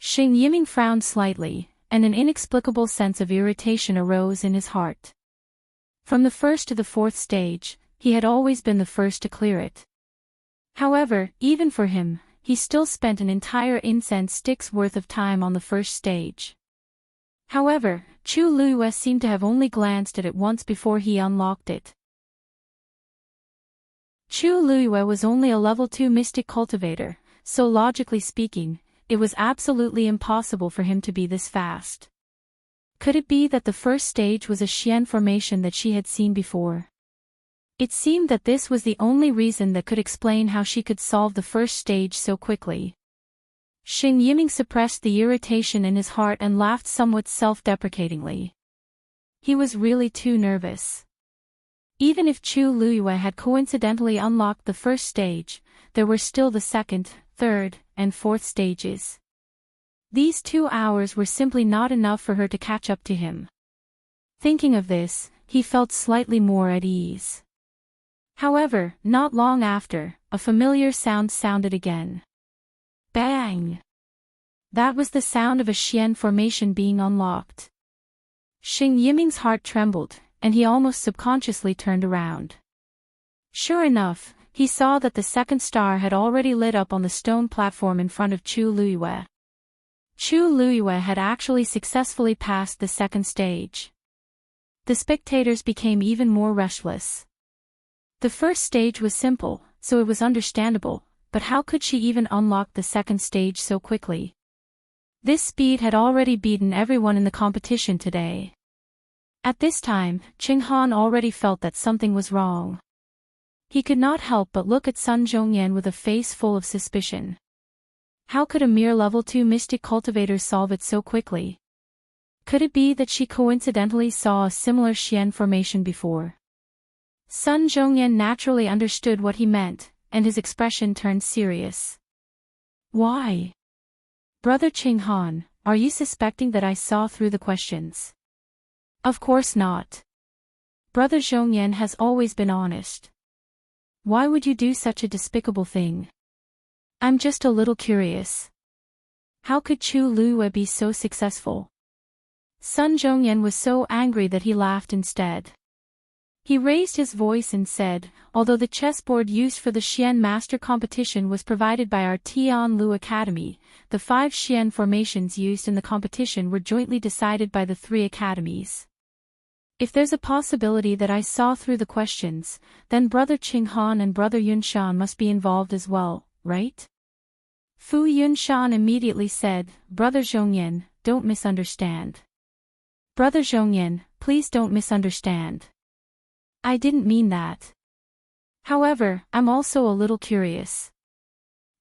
Xing Yiming frowned slightly, and an inexplicable sense of irritation arose in his heart. From the first to the fourth stage, he had always been the first to clear it. However, even for him, he still spent an entire incense stick's worth of time on the first stage. However, Chu Luiyue seemed to have only glanced at it once before he unlocked it. Chu Luiyue was only a level 2 mystic cultivator, so logically speaking, it was absolutely impossible for him to be this fast. Could it be that the first stage was a Xian formation that she had seen before? It seemed that this was the only reason that could explain how she could solve the first stage so quickly. Xing Yiming suppressed the irritation in his heart and laughed somewhat self-deprecatingly. He was really too nervous. Even if Chu Luiyue had coincidentally unlocked the first stage, there were still the second, third, and fourth stages. These 2 hours were simply not enough for her to catch up to him. Thinking of this, he felt slightly more at ease. However, not long after, a familiar sound sounded again. Bang! That was the sound of a Xian formation being unlocked. Xing Yiming's heart trembled, and he almost subconsciously turned around. Sure enough, he saw that the second star had already lit up on the stone platform in front of Chu Luiyue. Chu Luiyue had actually successfully passed the second stage. The spectators became even more restless. The first stage was simple, so it was understandable, but how could she even unlock the second stage so quickly? This speed had already beaten everyone in the competition today. At this time, Qing Han already felt that something was wrong. He could not help but look at Sun Zhongyan with a face full of suspicion. How could a mere level 2 mystic cultivator solve it so quickly? Could it be that she coincidentally saw a similar Xian formation before? Sun Zhongyan naturally understood what he meant, and his expression turned serious. Why? Brother Qing Han, are you suspecting that I saw through the questions? Of course not. Brother Zhongyan has always been honest. Why would you do such a despicable thing? I'm just a little curious. How could Chu Luiyue be so successful? Sun Zhongyan was so angry that he laughed instead. He raised his voice and said, although the chessboard used for the Xian Master competition was provided by our Tianlu Academy, the 5 Xian formations used in the competition were jointly decided by the 3 academies. If there's a possibility that I saw through the questions, then Brother Qing Han and Brother Yunshan must be involved as well, right? Fu Yunshan immediately said, Brother Zhongyan, don't misunderstand. Brother Zhongyan, please don't misunderstand. I didn't mean that. However, I'm also a little curious.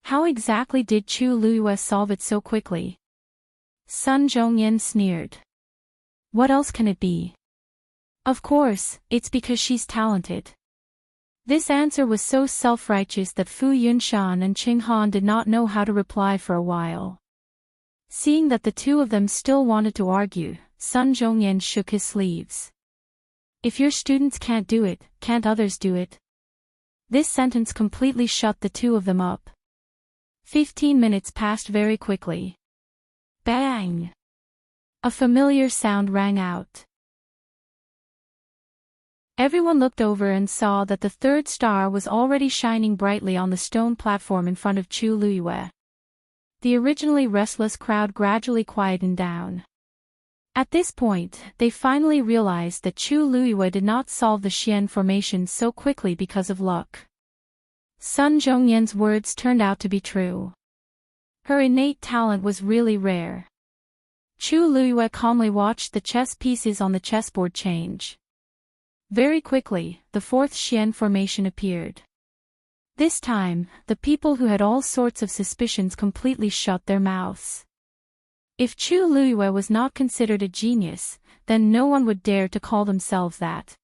How exactly did Chu Luiyue solve it so quickly? Sun Zhongyan sneered. What else can it be? Of course, it's because she's talented. This answer was so self-righteous that Fu Yunshan and Qing Han did not know how to reply for a while. Seeing that the two of them still wanted to argue, Sun Zhongyan shook his sleeves. If your students can't do it, can't others do it? This sentence completely shut the two of them up. 15 minutes passed very quickly. Bang! A familiar sound rang out. Everyone looked over and saw that the third star was already shining brightly on the stone platform in front of Chu Luiyue. The originally restless crowd gradually quietened down. At this point, they finally realized that Chu Luiyue did not solve the Xian formation so quickly because of luck. Sun Zhongyan's words turned out to be true. Her innate talent was really rare. Chu Luiyue calmly watched the chess pieces on the chessboard change. Very quickly, the fourth Xian formation appeared. This time, the people who had all sorts of suspicions completely shut their mouths. If Chu Luiyue was not considered a genius, then no one would dare to call themselves that.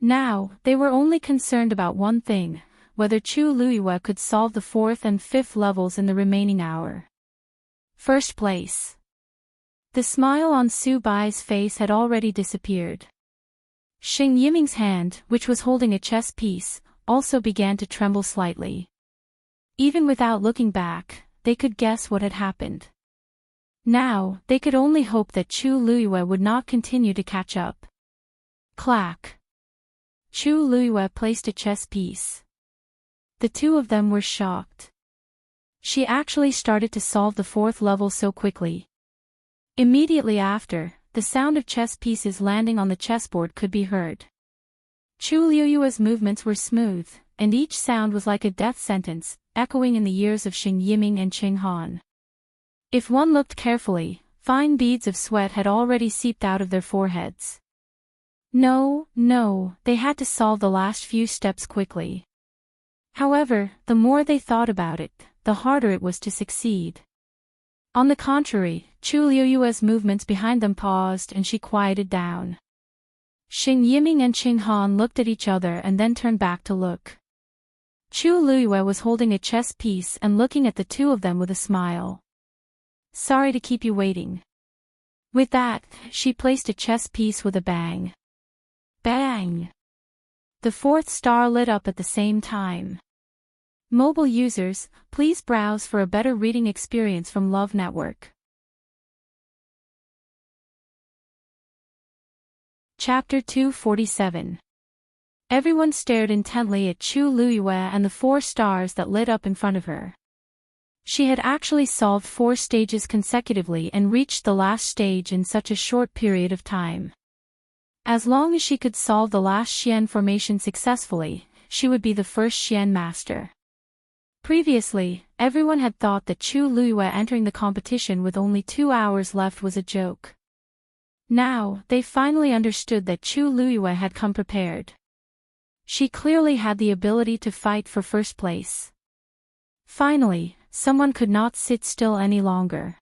Now, they were only concerned about one thing, whether Chu Luiyue could solve the fourth and fifth levels in the remaining hour. First place. The smile on Su Bai's face had already disappeared. Xing Yiming's hand, which was holding a chess piece, also began to tremble slightly. Even without looking back, they could guess what had happened. Now, they could only hope that Chu Luiyue would not continue to catch up. Clack. Chu Luiyue placed a chess piece. The two of them were shocked. She actually started to solve the fourth level so quickly. Immediately after, the sound of chess pieces landing on the chessboard could be heard. Chu Luiyue's movements were smooth, and each sound was like a death sentence, echoing in the ears of Xing Yiming and Qing Han. If one looked carefully, fine beads of sweat had already seeped out of their foreheads. No, they had to solve the last few steps quickly. However, the more they thought about it, the harder it was to succeed. On the contrary, Chu Luiyue's movements behind them paused and she quieted down. Xing Yiming and Qing Han looked at each other and then turned back to look. Chu Luiyue was holding a chess piece and looking at the two of them with a smile. Sorry to keep you waiting. With that, she placed a chess piece with a bang. Bang! The fourth star lit up at the same time. Mobile users, please browse for a better reading experience from Love Network. Chapter 247. Everyone stared intently at Chu Luiyue and the 4 stars that lit up in front of her. She had actually solved 4 stages consecutively and reached the last stage in such a short period of time. As long as she could solve the last Xian formation successfully, she would be the first Xian master. Previously, everyone had thought that Chu Luiyue entering the competition with only 2 hours left was a joke. Now, they finally understood that Chu Luiyue had come prepared. She clearly had the ability to fight for first place. Finally, someone could not sit still any longer.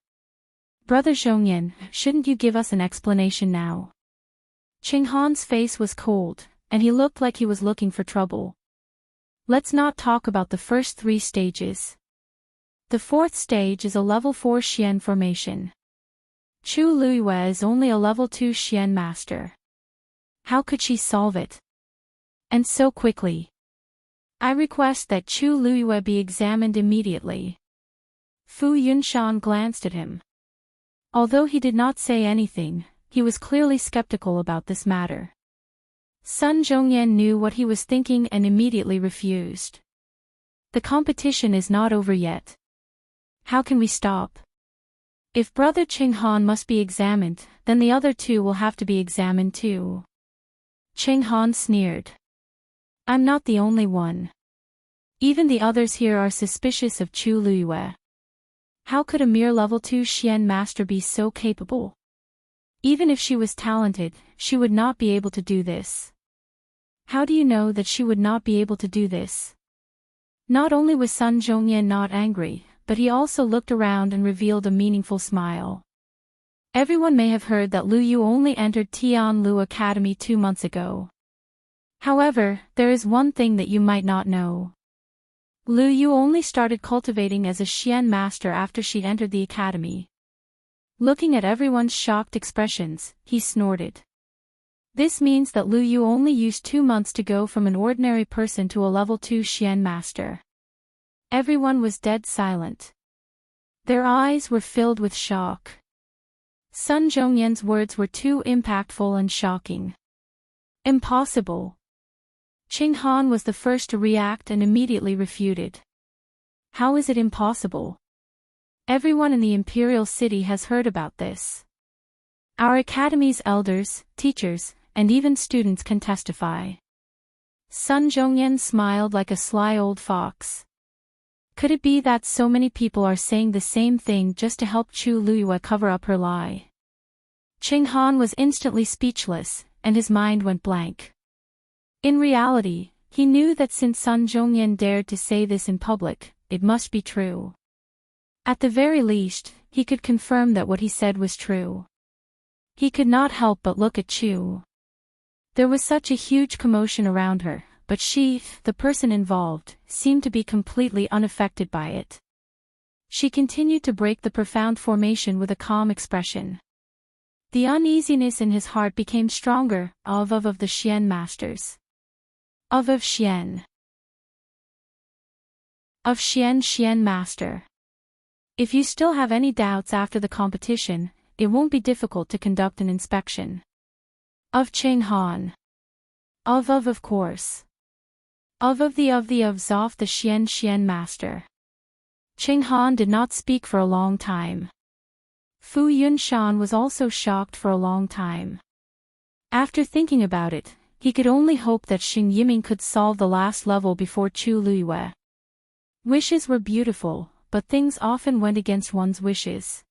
Brother Zhongyan, shouldn't you give us an explanation now? Qing Han's face was cold, and he looked like he was looking for trouble. Let's not talk about the first 3 stages. The 4th stage is a level 4 Xian formation. Chu Luiyue is only a level 2 Xian master. How could she solve it? And so quickly. I request that Chu Luiyue be examined immediately. Fu Yunshan glanced at him. Although he did not say anything, he was clearly skeptical about this matter. Sun Zhongyan knew what he was thinking and immediately refused. The competition is not over yet. How can we stop? If Brother Qing Han must be examined, then the other 2 will have to be examined too. Qing Han sneered. I'm not the only one. Even the others here are suspicious of Chu Luiyue. How could a mere level 2 Xian master be so capable? Even if she was talented, she would not be able to do this. How do you know that she would not be able to do this? Not only was Sun Zhongyan not angry, but he also looked around and revealed a meaningful smile. Everyone may have heard that Lu Yu only entered Tianlu Academy 2 months ago. However, there is one thing that you might not know. Lu Yu only started cultivating as a Xian master after she entered the academy. Looking at everyone's shocked expressions, he snorted. This means that Lu Yu only used 2 months to go from an ordinary person to a level 2 Xian master. Everyone was dead silent. Their eyes were filled with shock. Sun Zhongyan's words were too impactful and shocking. Impossible. Qing Han was the first to react and immediately refuted. How is it impossible? Everyone in the Imperial city has heard about this. Our academy's elders, teachers, and even students can testify. Sun Zhongyan smiled like a sly old fox. Could it be that so many people are saying the same thing just to help Chu Luiyue cover up her lie? Qing Han was instantly speechless, and his mind went blank. In reality, he knew that since Sun Zhongyan dared to say this in public, it must be true. At the very least, he could confirm that what he said was true. He could not help but look at Chu. There was such a huge commotion around her, but she, the person involved, seemed to be completely unaffected by it. She continued to break the profound formation with a calm expression. The uneasiness in his heart became stronger, of the Xian masters. Of Xian. Of Xian master. If you still have any doubts after the competition, it won't be difficult to conduct an inspection. Of Ching Han. Of course. Of the Zoff the Xian master. Ching Han did not speak for a long time. Fu Yunshan was also shocked for a long time. After thinking about it, he could only hope that Xing Yiming could solve the last level before Chu Luiyue. Wishes were beautiful, but things often went against one's wishes.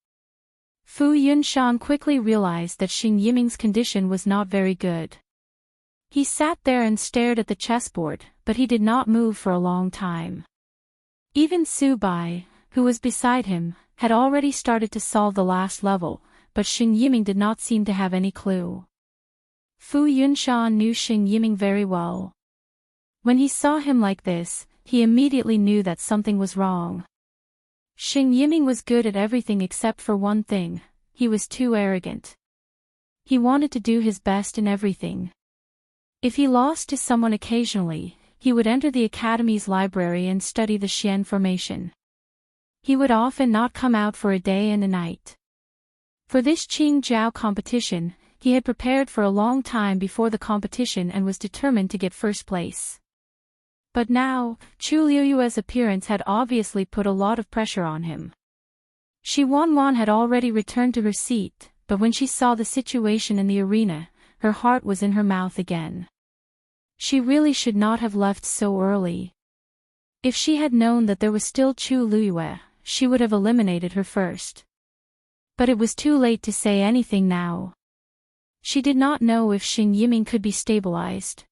Fu Yunshan quickly realized that Xing Yiming's condition was not very good. He sat there and stared at the chessboard, but he did not move for a long time. Even Su Bai, who was beside him, had already started to solve the last level, but Xing Yiming did not seem to have any clue. Fu Yunshan knew Xing Yiming very well. When he saw him like this, he immediately knew that something was wrong. Xing Yiming was good at everything except for one thing: he was too arrogant. He wanted to do his best in everything. If he lost to someone occasionally, he would enter the academy's library and study the Xian formation. He would often not come out for a day and a night. For this Qing Jiao competition, he had prepared for a long time before the competition and was determined to get first place. But now, Chu Liuyue's appearance had obviously put a lot of pressure on him. Shi Wanwan had already returned to her seat, but when she saw the situation in the arena, her heart was in her mouth again. She really should not have left so early. If she had known that there was still Chu Luiyue, she would have eliminated her first. But it was too late to say anything now. She did not know if Xing Yiming could be stabilized.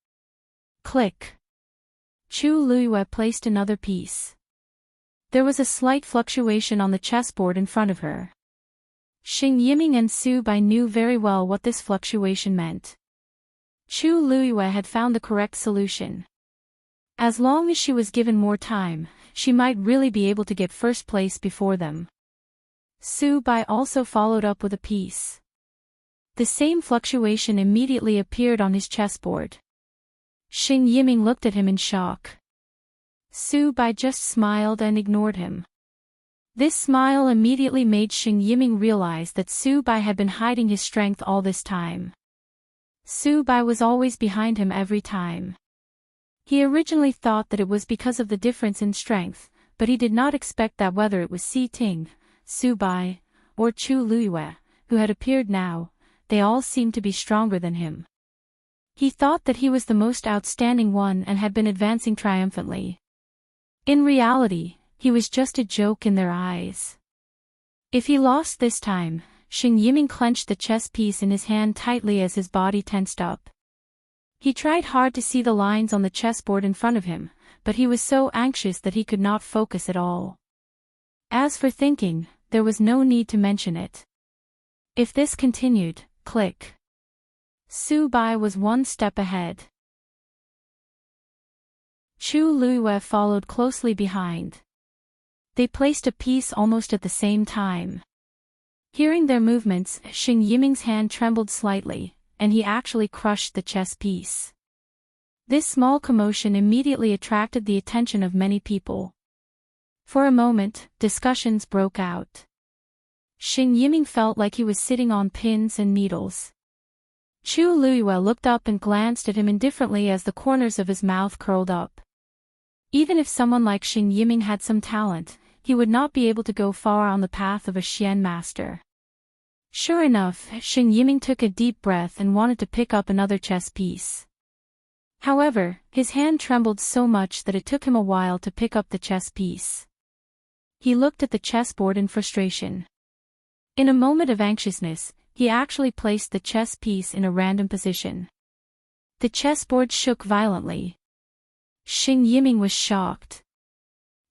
Click. Chu Luiyue placed another piece. There was a slight fluctuation on the chessboard in front of her. Xing Yiming and Su Bai knew very well what this fluctuation meant. Chu Luiyue had found the correct solution. As long as she was given more time, she might really be able to get first place before them. Su Bai also followed up with a piece. The same fluctuation immediately appeared on his chessboard. Xing Yiming looked at him in shock. Su Bai just smiled and ignored him. This smile immediately made Xing Yiming realize that Su Bai had been hiding his strength all this time. Su Bai was always behind him every time. He originally thought that it was because of the difference in strength, but he did not expect that whether it was Si Ting, Su Bai, or Chu Luiyue, who had appeared now, they all seemed to be stronger than him. He thought that he was the most outstanding one and had been advancing triumphantly. In reality, he was just a joke in their eyes. If he lost this time, Xing Yiming clenched the chess piece in his hand tightly as his body tensed up. He tried hard to see the lines on the chessboard in front of him, but he was so anxious that he could not focus at all. As for thinking, there was no need to mention it. If this continued, click. Su Bai was one step ahead. Chu Luiyue followed closely behind. They placed a piece almost at the same time. Hearing their movements, Xing Yiming's hand trembled slightly, and he actually crushed the chess piece. This small commotion immediately attracted the attention of many people. For a moment, discussions broke out. Xing Yiming felt like he was sitting on pins and needles. Chu Luiyue looked up and glanced at him indifferently as the corners of his mouth curled up. Even if someone like Xing Yiming had some talent, he would not be able to go far on the path of a Xian master. Sure enough, Xing Yiming took a deep breath and wanted to pick up another chess piece. However, his hand trembled so much that it took him a while to pick up the chess piece. He looked at the chessboard in frustration. In a moment of anxiousness, he actually placed the chess piece in a random position. The chessboard shook violently. Xing Yiming was shocked.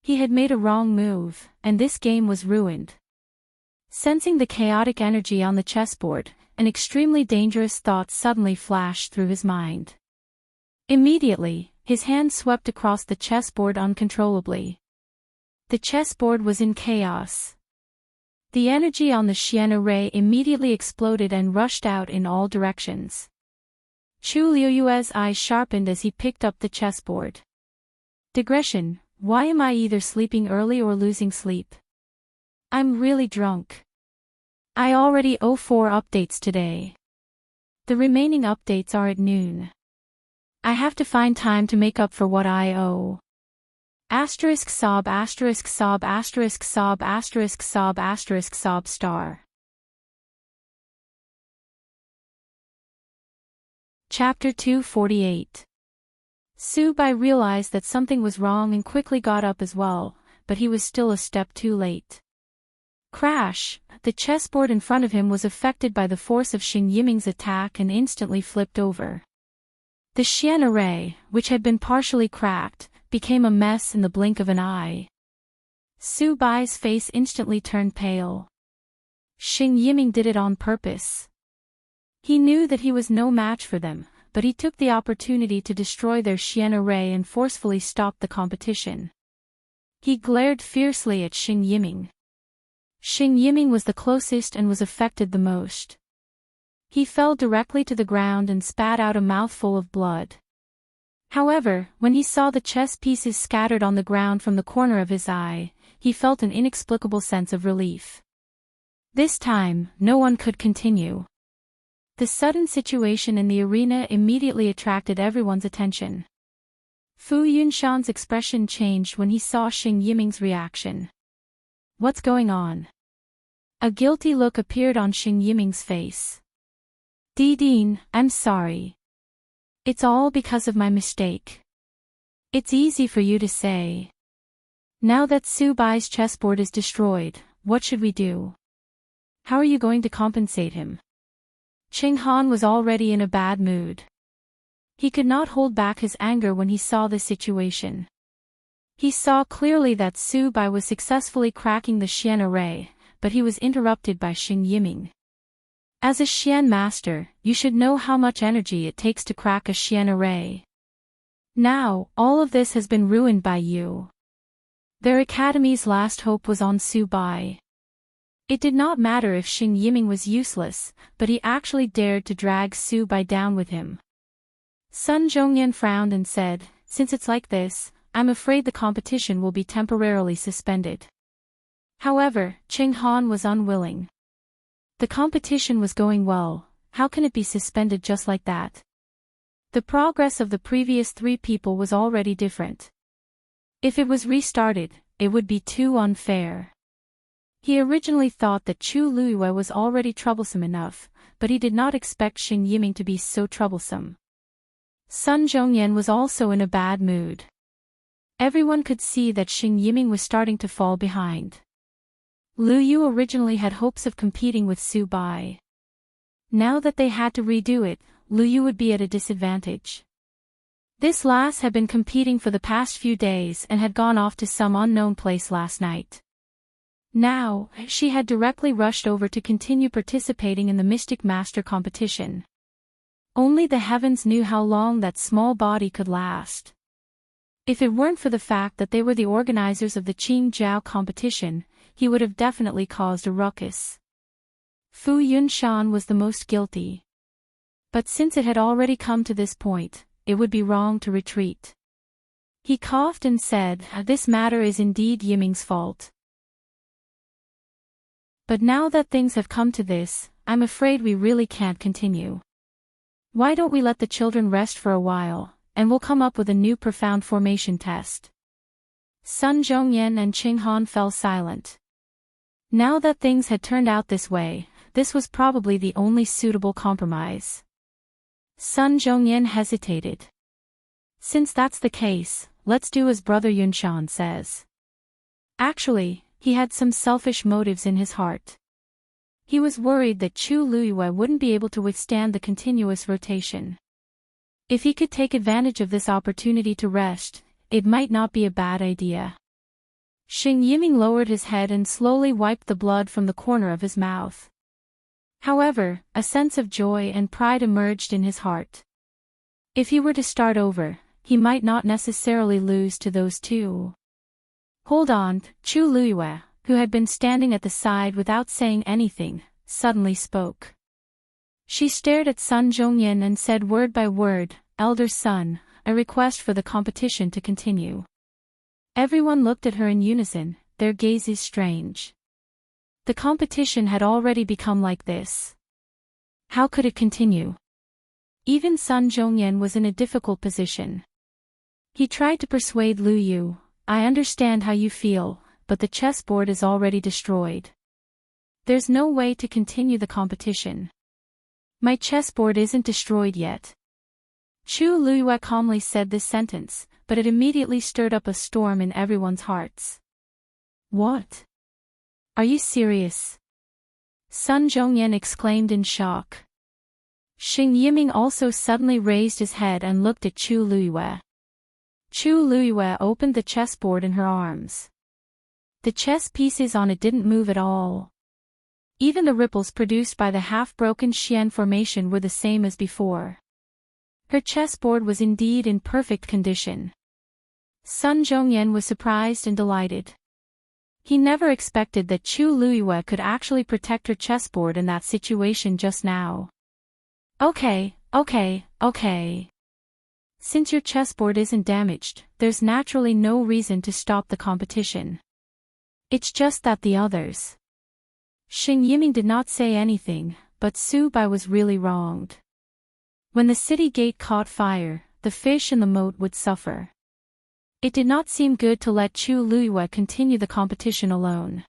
He had made a wrong move, and this game was ruined. Sensing the chaotic energy on the chessboard, an extremely dangerous thought suddenly flashed through his mind. Immediately, his hand swept across the chessboard uncontrollably. The chessboard was in chaos. The energy on the Xian array immediately exploded and rushed out in all directions. Chu Liuyue's eyes sharpened as he picked up the chessboard. Digression: why am I either sleeping early or losing sleep? I'm really drunk. I already owe 4 updates today. The remaining updates are at noon. I have to find time to make up for what I owe. Asterisk sob asterisk sob asterisk sob asterisk sob asterisk sob star. Chapter 248. Subai realized that something was wrong and quickly got up as well, but he was still a step too late. Crash! The chessboard in front of him was affected by the force of Xing Yiming's attack and instantly flipped over. The Xian array, which had been partially cracked, became a mess in the blink of an eye. Subai's face instantly turned pale. Xing Yiming did it on purpose. He knew that he was no match for them, but he took the opportunity to destroy their Xian array and forcefully stopped the competition. He glared fiercely at Xing Yiming. Xing Yiming was the closest and was affected the most. He fell directly to the ground and spat out a mouthful of blood. However, when he saw the chess pieces scattered on the ground from the corner of his eye, he felt an inexplicable sense of relief. This time, no one could continue. The sudden situation in the arena immediately attracted everyone's attention. Fu Yunshan's expression changed when he saw Xing Yiming's reaction. What's going on? A guilty look appeared on Xing Yiming's face. Didin, I'm sorry. It's all because of my mistake. It's easy for you to say. Now that Subai's chessboard is destroyed, what should we do? How are you going to compensate him? Qing Han was already in a bad mood. He could not hold back his anger when he saw the situation. He saw clearly that Subai was successfully cracking the Xian array, but he was interrupted by Xing Yiming. As a Xian master, you should know how much energy it takes to crack a Xian array. Now, all of this has been ruined by you. Their academy's last hope was on Subai. It did not matter if Xing Yiming was useless, but he actually dared to drag Subai down with him. Sun Zhongyan frowned and said, since it's like this, I'm afraid the competition will be temporarily suspended. However, Qing Han was unwilling. The competition was going well, how can it be suspended just like that? The progress of the previous 3 people was already different. If it was restarted, it would be too unfair. He originally thought that Chu Luiyue was already troublesome enough, but he did not expect Xing Yiming to be so troublesome. Sun Zhongyan was also in a bad mood. Everyone could see that Xing Yiming was starting to fall behind. Lu Yu originally had hopes of competing with Subai. Now that they had to redo it, Lu Yu would be at a disadvantage. This lass had been competing for the past few days and had gone off to some unknown place last night. Now, she had directly rushed over to continue participating in the Mystic Master competition. Only the heavens knew how long that small body could last. If it weren't for the fact that they were the organizers of the Qingjiao competition, he would have definitely caused a ruckus. Fu Yunshan was the most guilty. But since it had already come to this point, it would be wrong to retreat. He coughed and said, this matter is indeed Yiming's fault. But now that things have come to this, I'm afraid we really can't continue. Why don't we let the children rest for a while, and we'll come up with a new profound formation test. Sun Zhongyan and Qing Han fell silent. Now that things had turned out this way, this was probably the only suitable compromise. Sun Zhongyan hesitated. Since that's the case, let's do as Brother Yunshan says. Actually, he had some selfish motives in his heart. He was worried that Chu Luiyue wouldn't be able to withstand the continuous rotation. If he could take advantage of this opportunity to rest, it might not be a bad idea. Xing Yiming lowered his head and slowly wiped the blood from the corner of his mouth. However, a sense of joy and pride emerged in his heart. If he were to start over, he might not necessarily lose to those 2. Hold on, Chu Luiyue, who had been standing at the side without saying anything, suddenly spoke. She stared at Sun Zhongyan and said word by word, Elder Sun, a request for the competition to continue. Everyone looked at her in unison, their gazes strange. The competition had already become like this. How could it continue? Even Sun Zhongyan was in a difficult position. He tried to persuade Lu Yu, I understand how you feel, but the chessboard is already destroyed. There's no way to continue the competition. My chessboard isn't destroyed yet. Chu Luyue calmly said this sentence, but it immediately stirred up a storm in everyone's hearts. What? Are you serious? Sun Zhongyan exclaimed in shock. Xing Yiming also suddenly raised his head and looked at Chu Luyue. Chu Luyue opened the chessboard in her arms. The chess pieces on it didn't move at all. Even the ripples produced by the half-broken Xian formation were the same as before. Her chessboard was indeed in perfect condition. Sun Zhongyan was surprised and delighted. He never expected that Chu Luyue could actually protect her chessboard in that situation just now. Okay. Since your chessboard isn't damaged, there's naturally no reason to stop the competition. It's just that the others. Xing Yiming did not say anything, but Su Bai was really wronged. When the city gate caught fire, the fish in the moat would suffer. It did not seem good to let Chu Luyue continue the competition alone.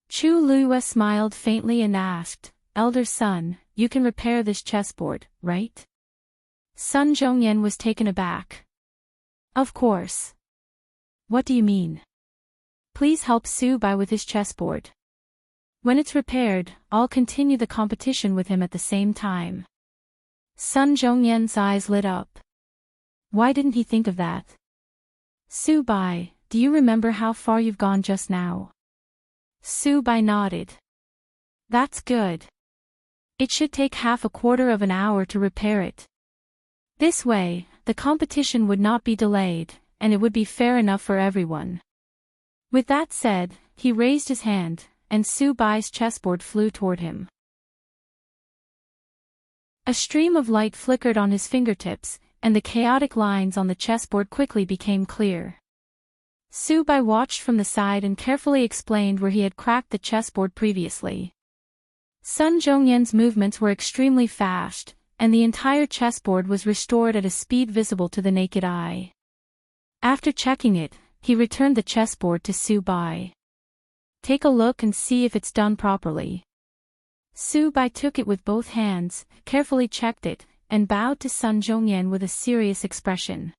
Chu Luyue smiled faintly and asked, Elder son, you can repair this chessboard, right? Sun Zhongyan was taken aback. Of course. What do you mean? Please help Su Bai with his chessboard. When it's repaired, I'll continue the competition with him at the same time. Sun Zhongyan's eyes lit up. Why didn't he think of that? Su Bai, do you remember how far you've gone just now? Su Bai nodded. That's good. It should take half a quarter of an hour to repair it. This way, the competition would not be delayed, and it would be fair enough for everyone. With that said, he raised his hand, and Su Bai's chessboard flew toward him. A stream of light flickered on his fingertips, and the chaotic lines on the chessboard quickly became clear. Su Bai watched from the side and carefully explained where he had cracked the chessboard previously. Sun Zhongyan's movements were extremely fast, and the entire chessboard was restored at a speed visible to the naked eye. After checking it, he returned the chessboard to Su Bai. Take a look and see if it's done properly. Su Bai took it with both hands, carefully checked it, and bowed to Sun Zhongyan with a serious expression.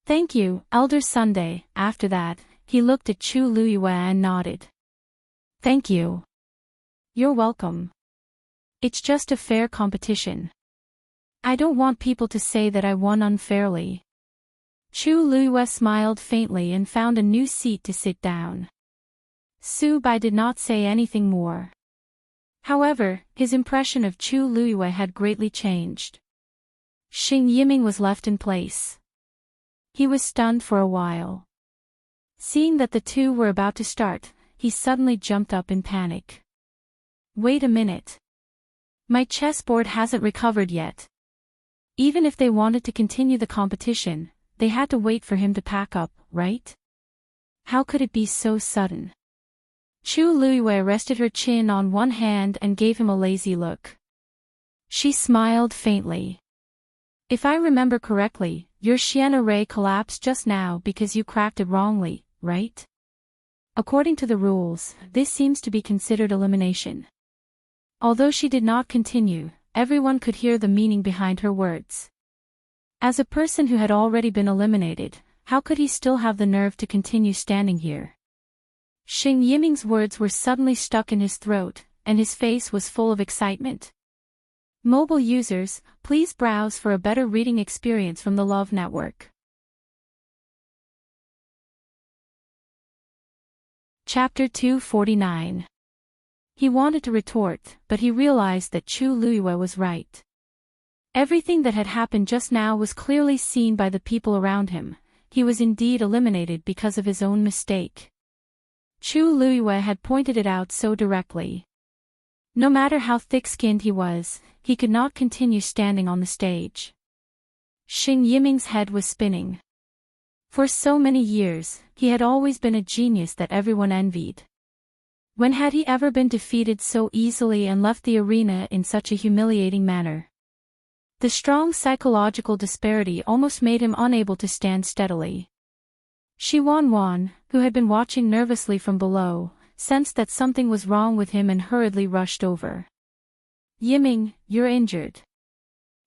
Thank you, Elder Sunday. After that, he looked at Chu Luyue and nodded. Thank you. You're welcome. It's just a fair competition. I don't want people to say that I won unfairly. Chu Luyue smiled faintly and found a new seat to sit down. Su Bai did not say anything more. However, his impression of Chu Luyue had greatly changed. Xing Yiming was left in place. He was stunned for a while. Seeing that the two were about to start, he suddenly jumped up in panic. Wait a minute. My chessboard hasn't recovered yet. Even if they wanted to continue the competition, they had to wait for him to pack up, right? How could it be so sudden? Chu Luyue rested her chin on one hand and gave him a lazy look. She smiled faintly. If I remember correctly, your Xian array collapsed just now because you cracked it wrongly, right? According to the rules, this seems to be considered elimination. Although she did not continue, everyone could hear the meaning behind her words. As a person who had already been eliminated, how could he still have the nerve to continue standing here? Xing Yiming's words were suddenly stuck in his throat, and his face was full of excitement. Mobile users, please browse for a better reading experience from the Love Network. Chapter 249. He wanted to retort, but he realized that Chu Luyue was right. Everything that had happened just now was clearly seen by the people around him. He was indeed eliminated because of his own mistake. Chu Luyue had pointed it out so directly. No matter how thick-skinned he was, he could not continue standing on the stage. Xing Yiming's head was spinning. For so many years, he had always been a genius that everyone envied. When had he ever been defeated so easily and left the arena in such a humiliating manner? The strong psychological disparity almost made him unable to stand steadily. Shi Wanwan, who had been watching nervously from below, sensed that something was wrong with him and hurriedly rushed over. Yiming, you're injured.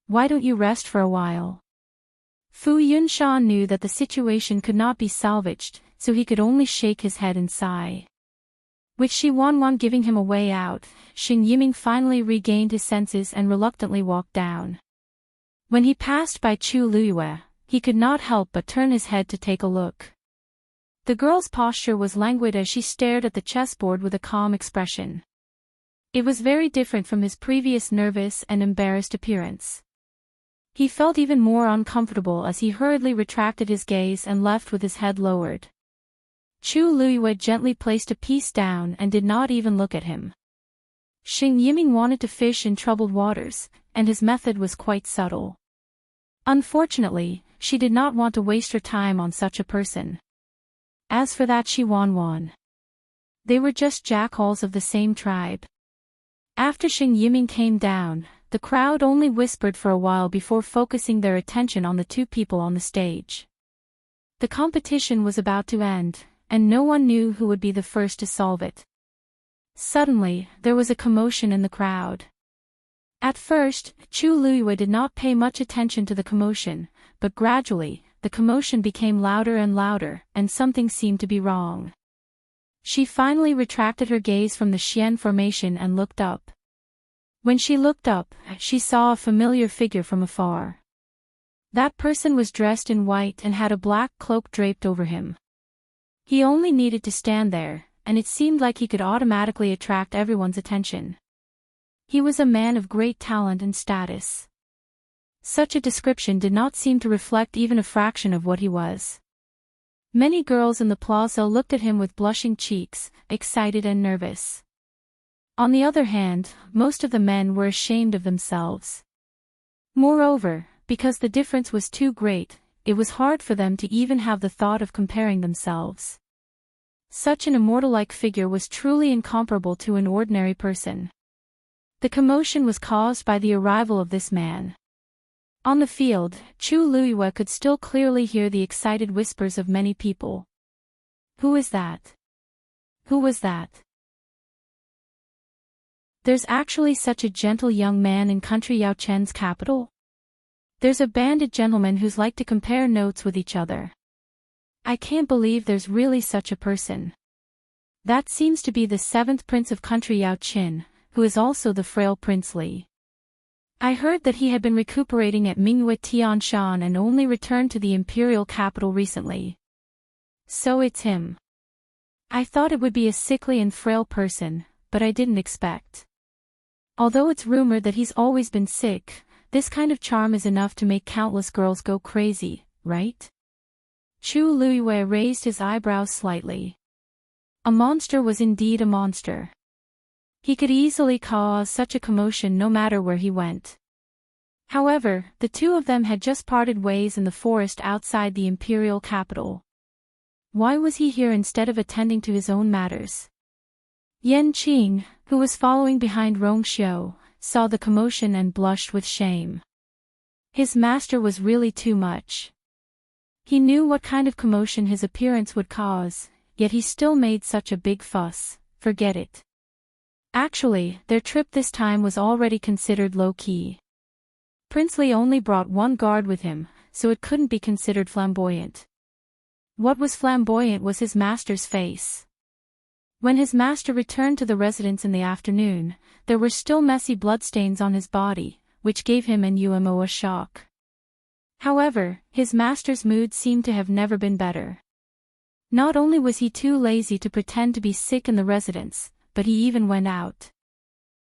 Why don't you rest for a while? Fu Yunshan knew that the situation could not be salvaged, so he could only shake his head and sigh. With Shi Wanwan giving him a way out, Xing Yiming finally regained his senses and reluctantly walked down. When he passed by Chu Luyue, he could not help but turn his head to take a look. The girl's posture was languid as she stared at the chessboard with a calm expression. It was very different from his previous nervous and embarrassed appearance. He felt even more uncomfortable as he hurriedly retracted his gaze and left with his head lowered. Chu Luyue gently placed a piece down and did not even look at him. Xing Yiming wanted to fish in troubled waters, and his method was quite subtle. Unfortunately, she did not want to waste her time on such a person. As for that Shi Wanwan, they were just jackals of the same tribe. After Xing Yiming came down, the crowd only whispered for a while before focusing their attention on the two people on the stage. The competition was about to end, and no one knew who would be the first to solve it. Suddenly, there was a commotion in the crowd. At first, Chu Luyue did not pay much attention to the commotion, but gradually, the commotion became louder and louder, and something seemed to be wrong. She finally retracted her gaze from the Xian formation and looked up. When she looked up, she saw a familiar figure from afar. That person was dressed in white and had a black cloak draped over him. He only needed to stand there, and it seemed like he could automatically attract everyone's attention. He was a man of great talent and status. Such a description did not seem to reflect even a fraction of what he was. Many girls in the plaza looked at him with blushing cheeks, excited and nervous. On the other hand, most of the men were ashamed of themselves. Moreover, because the difference was too great, it was hard for them to even have the thought of comparing themselves. Such an immortal-like figure was truly incomparable to an ordinary person. The commotion was caused by the arrival of this man. On the field, Chu Luyue could still clearly hear the excited whispers of many people. Who is that? Who was that? There's actually such a gentle young man in country Yao Chen's capital? There's a banded gentleman who's like to compare notes with each other. I can't believe there's really such a person. That seems to be the 7th prince of country Yao Chen, who is also the frail Prince Li. I heard that he had been recuperating at Mingyue Tianshan and only returned to the Imperial capital recently. So it's him. I thought it would be a sickly and frail person, but I didn't expect. Although it's rumored that he's always been sick, this kind of charm is enough to make countless girls go crazy, right? Chu Luyue raised his eyebrows slightly. A monster was indeed a monster. He could easily cause such a commotion no matter where he went. However, the two of them had just parted ways in the forest outside the Imperial capital. Why was he here instead of attending to his own matters? Yan Qing, who was following behind Rong Xiu, saw the commotion and blushed with shame. His master was really too much. He knew what kind of commotion his appearance would cause, yet he still made such a big fuss. Forget it. Actually, their trip this time was already considered low-key. Prince Li only brought one guard with him, so it couldn't be considered flamboyant. What was flamboyant was his master's face. When his master returned to the residence in the afternoon, there were still messy bloodstains on his body, which gave him and Umo a shock. However, his master's mood seemed to have never been better. Not only was he too lazy to pretend to be sick in the residence, but he even went out.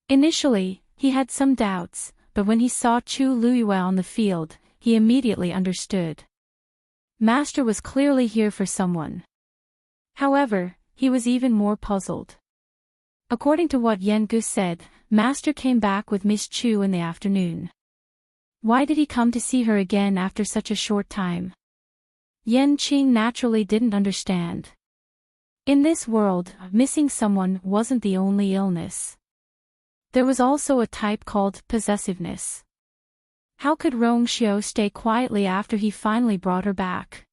Initially, he had some doubts, but when he saw Chu Luyue on the field, he immediately understood. Master was clearly here for someone. However, he was even more puzzled. According to what Yan Gu said, Master came back with Miss Chu in the afternoon. Why did he come to see her again after such a short time? Yan Qing naturally didn't understand. In this world, missing someone wasn't the only illness. There was also a type called possessiveness. How could Rongxiu stay quietly after he finally brought her back?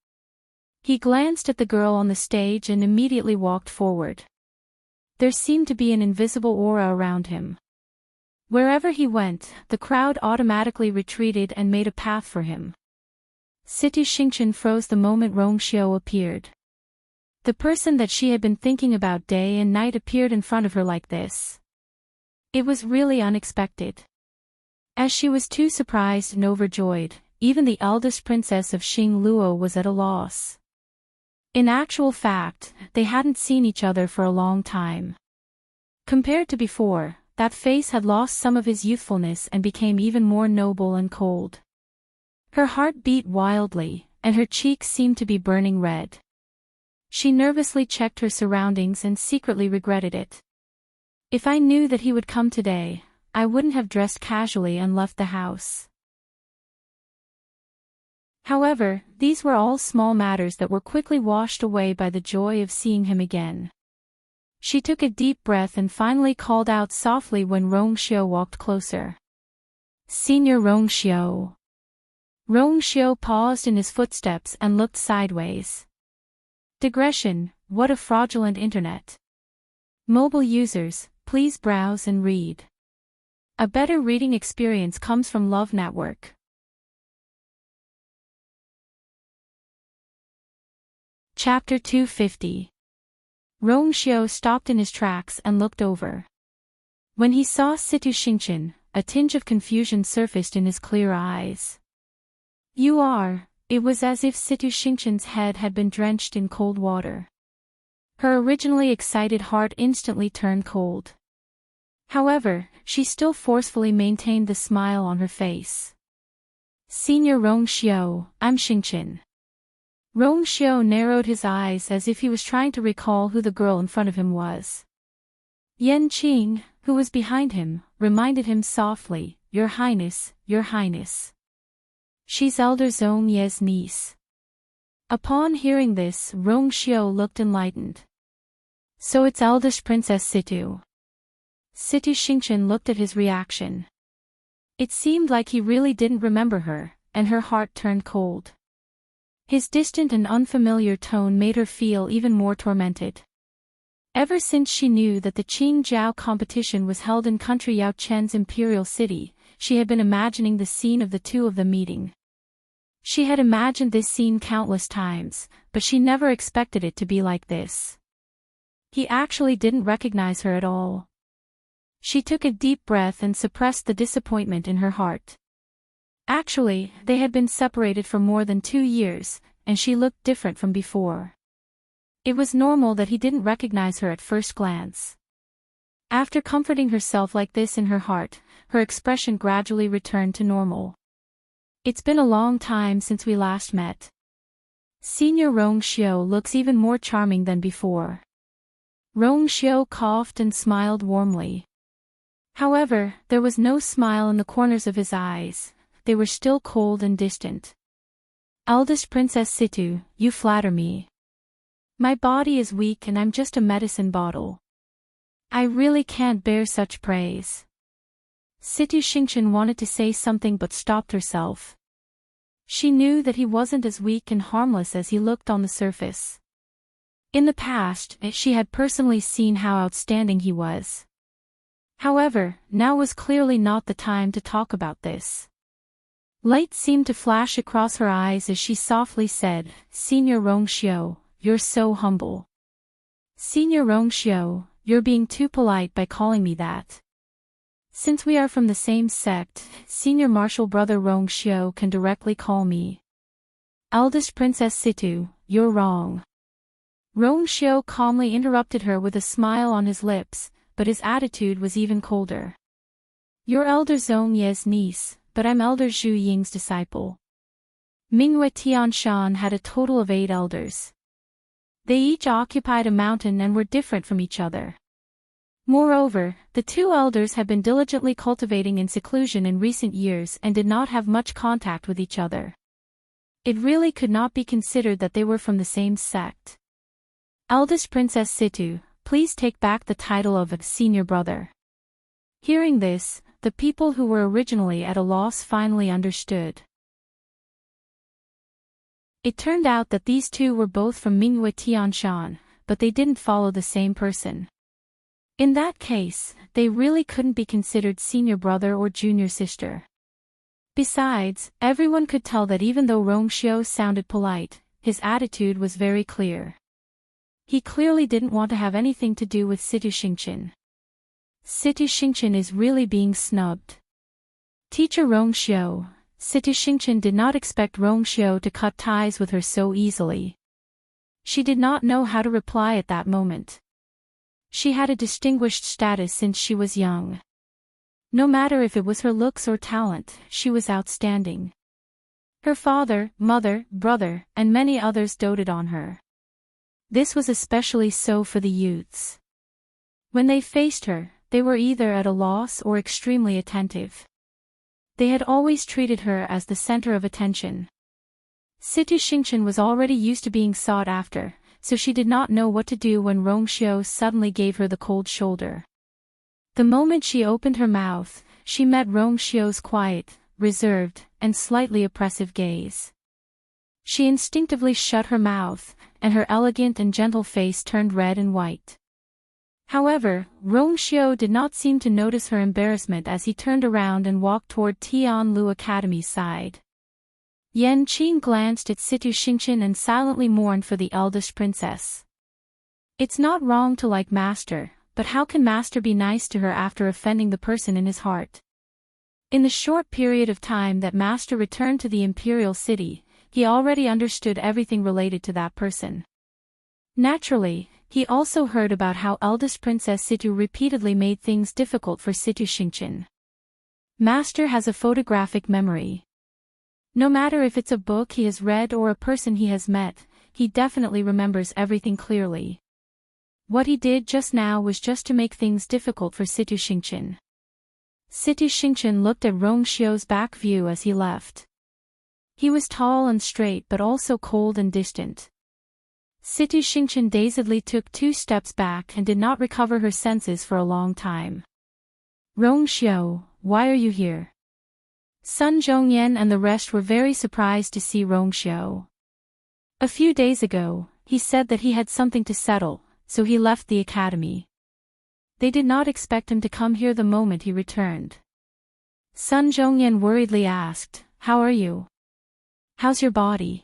He glanced at the girl on the stage and immediately walked forward. There seemed to be an invisible aura around him. Wherever he went, the crowd automatically retreated and made a path for him. Situ Xingchen froze the moment Rongxiu appeared. The person that she had been thinking about day and night appeared in front of her like this. It was really unexpected. As she was too surprised and overjoyed, even the eldest princess of Xing Luo was at a loss. In actual fact, they hadn't seen each other for a long time. Compared to before, that face had lost some of his youthfulness and became even more noble and cold. Her heart beat wildly, and her cheeks seemed to be burning red. She nervously checked her surroundings and secretly regretted it. If I knew that he would come today, I wouldn't have dressed casually and left the house. However, these were all small matters that were quickly washed away by the joy of seeing him again. She took a deep breath and finally called out softly when Rongxiu walked closer. "Senior Rongxiu." Rongxiu paused in his footsteps and looked sideways. Digression: what a fraudulent internet. Mobile users, please browse and read. A better reading experience comes from Love Network. Chapter 250. Rongxiu stopped in his tracks and looked over. When he saw Situ Xingchen, a tinge of confusion surfaced in his clear eyes. "You are..." It was as if Situ Xingchen's head had been drenched in cold water. Her originally excited heart instantly turned cold. However, she still forcefully maintained the smile on her face. "Senior Rongxiu, I'm Xingchen." Rongxiu narrowed his eyes as if he was trying to recall who the girl in front of him was. Yan Qing, who was behind him, reminded him softly, "Your Highness, Your Highness. She's Elder Zhong Ye's niece." Upon hearing this, Rongxiu looked enlightened. "So it's eldest Princess Situ." Situ Xingchen looked at his reaction. It seemed like he really didn't remember her, and her heart turned cold. His distant and unfamiliar tone made her feel even more tormented. Ever since she knew that the Qingjiao competition was held in country Yao Chen's Imperial city, she had been imagining the scene of the two of them meeting. She had imagined this scene countless times, but she never expected it to be like this. He actually didn't recognize her at all. She took a deep breath and suppressed the disappointment in her heart. Actually, they had been separated for more than 2 years, and she looked different from before. It was normal that he didn't recognize her at first glance. After comforting herself like this in her heart, her expression gradually returned to normal. "It's been a long time since we last met. Senior Rongxiu looks even more charming than before." Rongxiu coughed and smiled warmly. However, there was no smile in the corners of his eyes. They were still cold and distant. "Eldest Princess Situ, you flatter me. My body is weak and I'm just a medicine bottle. I really can't bear such praise." Situ Xingchen wanted to say something but stopped herself. She knew that he wasn't as weak and harmless as he looked on the surface. In the past, she had personally seen how outstanding he was. However, now was clearly not the time to talk about this. Light seemed to flash across her eyes as she softly said, "Senior Rongxiu, you're so humble. Senior Rongxiu, you're being too polite by calling me that. Since we are from the same sect, Senior Martial Brother Rongxiu can directly call me. Eldest Princess Situ, you're wrong." Rongxiu calmly interrupted her with a smile on his lips, but his attitude was even colder. "You're Elder Zhong Ye's niece, but I'm Elder Zhu Ying's disciple. Mingyue Tianshan had a total of 8 elders. They each occupied a mountain and were different from each other. Moreover, the 2 elders had been diligently cultivating in seclusion in recent years and did not have much contact with each other. It really could not be considered that they were from the same sect. Eldest Princess Situ, please take back the title of a senior brother. Hearing this, the people who were originally at a loss finally understood. It turned out that these two were both from Mingyue Tianshan, but they didn't follow the same person. In that case, they really couldn't be considered senior brother or junior sister. Besides, everyone could tell that even though Rongxiu sounded polite, his attitude was very clear. He clearly didn't want to have anything to do with Situ Xingqian. Situ Xingqian is really being snubbed. Teacher Rongxiu, Situ Xingqian did not expect Rongxiu to cut ties with her so easily. She did not know how to reply at that moment. She had a distinguished status since she was young. No matter if it was her looks or talent, she was outstanding. Her father, mother, brother, and many others doted on her. This was especially so for the youths. When they faced her, they were either at a loss or extremely attentive. They had always treated her as the center of attention. Situ Xingqian was already used to being sought after, so she did not know what to do when Rongxiu suddenly gave her the cold shoulder. The moment she opened her mouth, she met Rongxiu's quiet, reserved, and slightly oppressive gaze. She instinctively shut her mouth, and her elegant and gentle face turned red and white. However, Rongxiu did not seem to notice her embarrassment as he turned around and walked toward Tianlu Academy's side. Yan Qing glanced at Situ Xingqian and silently mourned for the eldest princess. It's not wrong to like Master, but how can Master be nice to her after offending the person in his heart? In the short period of time that Master returned to the Imperial city, he already understood everything related to that person. Naturally, he also heard about how eldest Princess Situ repeatedly made things difficult for Situ Xingqian. Master has a photographic memory. No matter if it's a book he has read or a person he has met, he definitely remembers everything clearly. What he did just now was just to make things difficult for Situ Xingqian. Situ Xingqian looked at Rongxiu's back view as he left. He was tall and straight but also cold and distant. Situ Xingqian dazedly took 2 steps back and did not recover her senses for a long time. Rongxiu, why are you here? Sun Zhongyan and the rest were very surprised to see Rongxiu. A few days ago, he said that he had something to settle, so he left the academy. They did not expect him to come here the moment he returned. Sun Zhongyan worriedly asked, "How are you? How's your body?"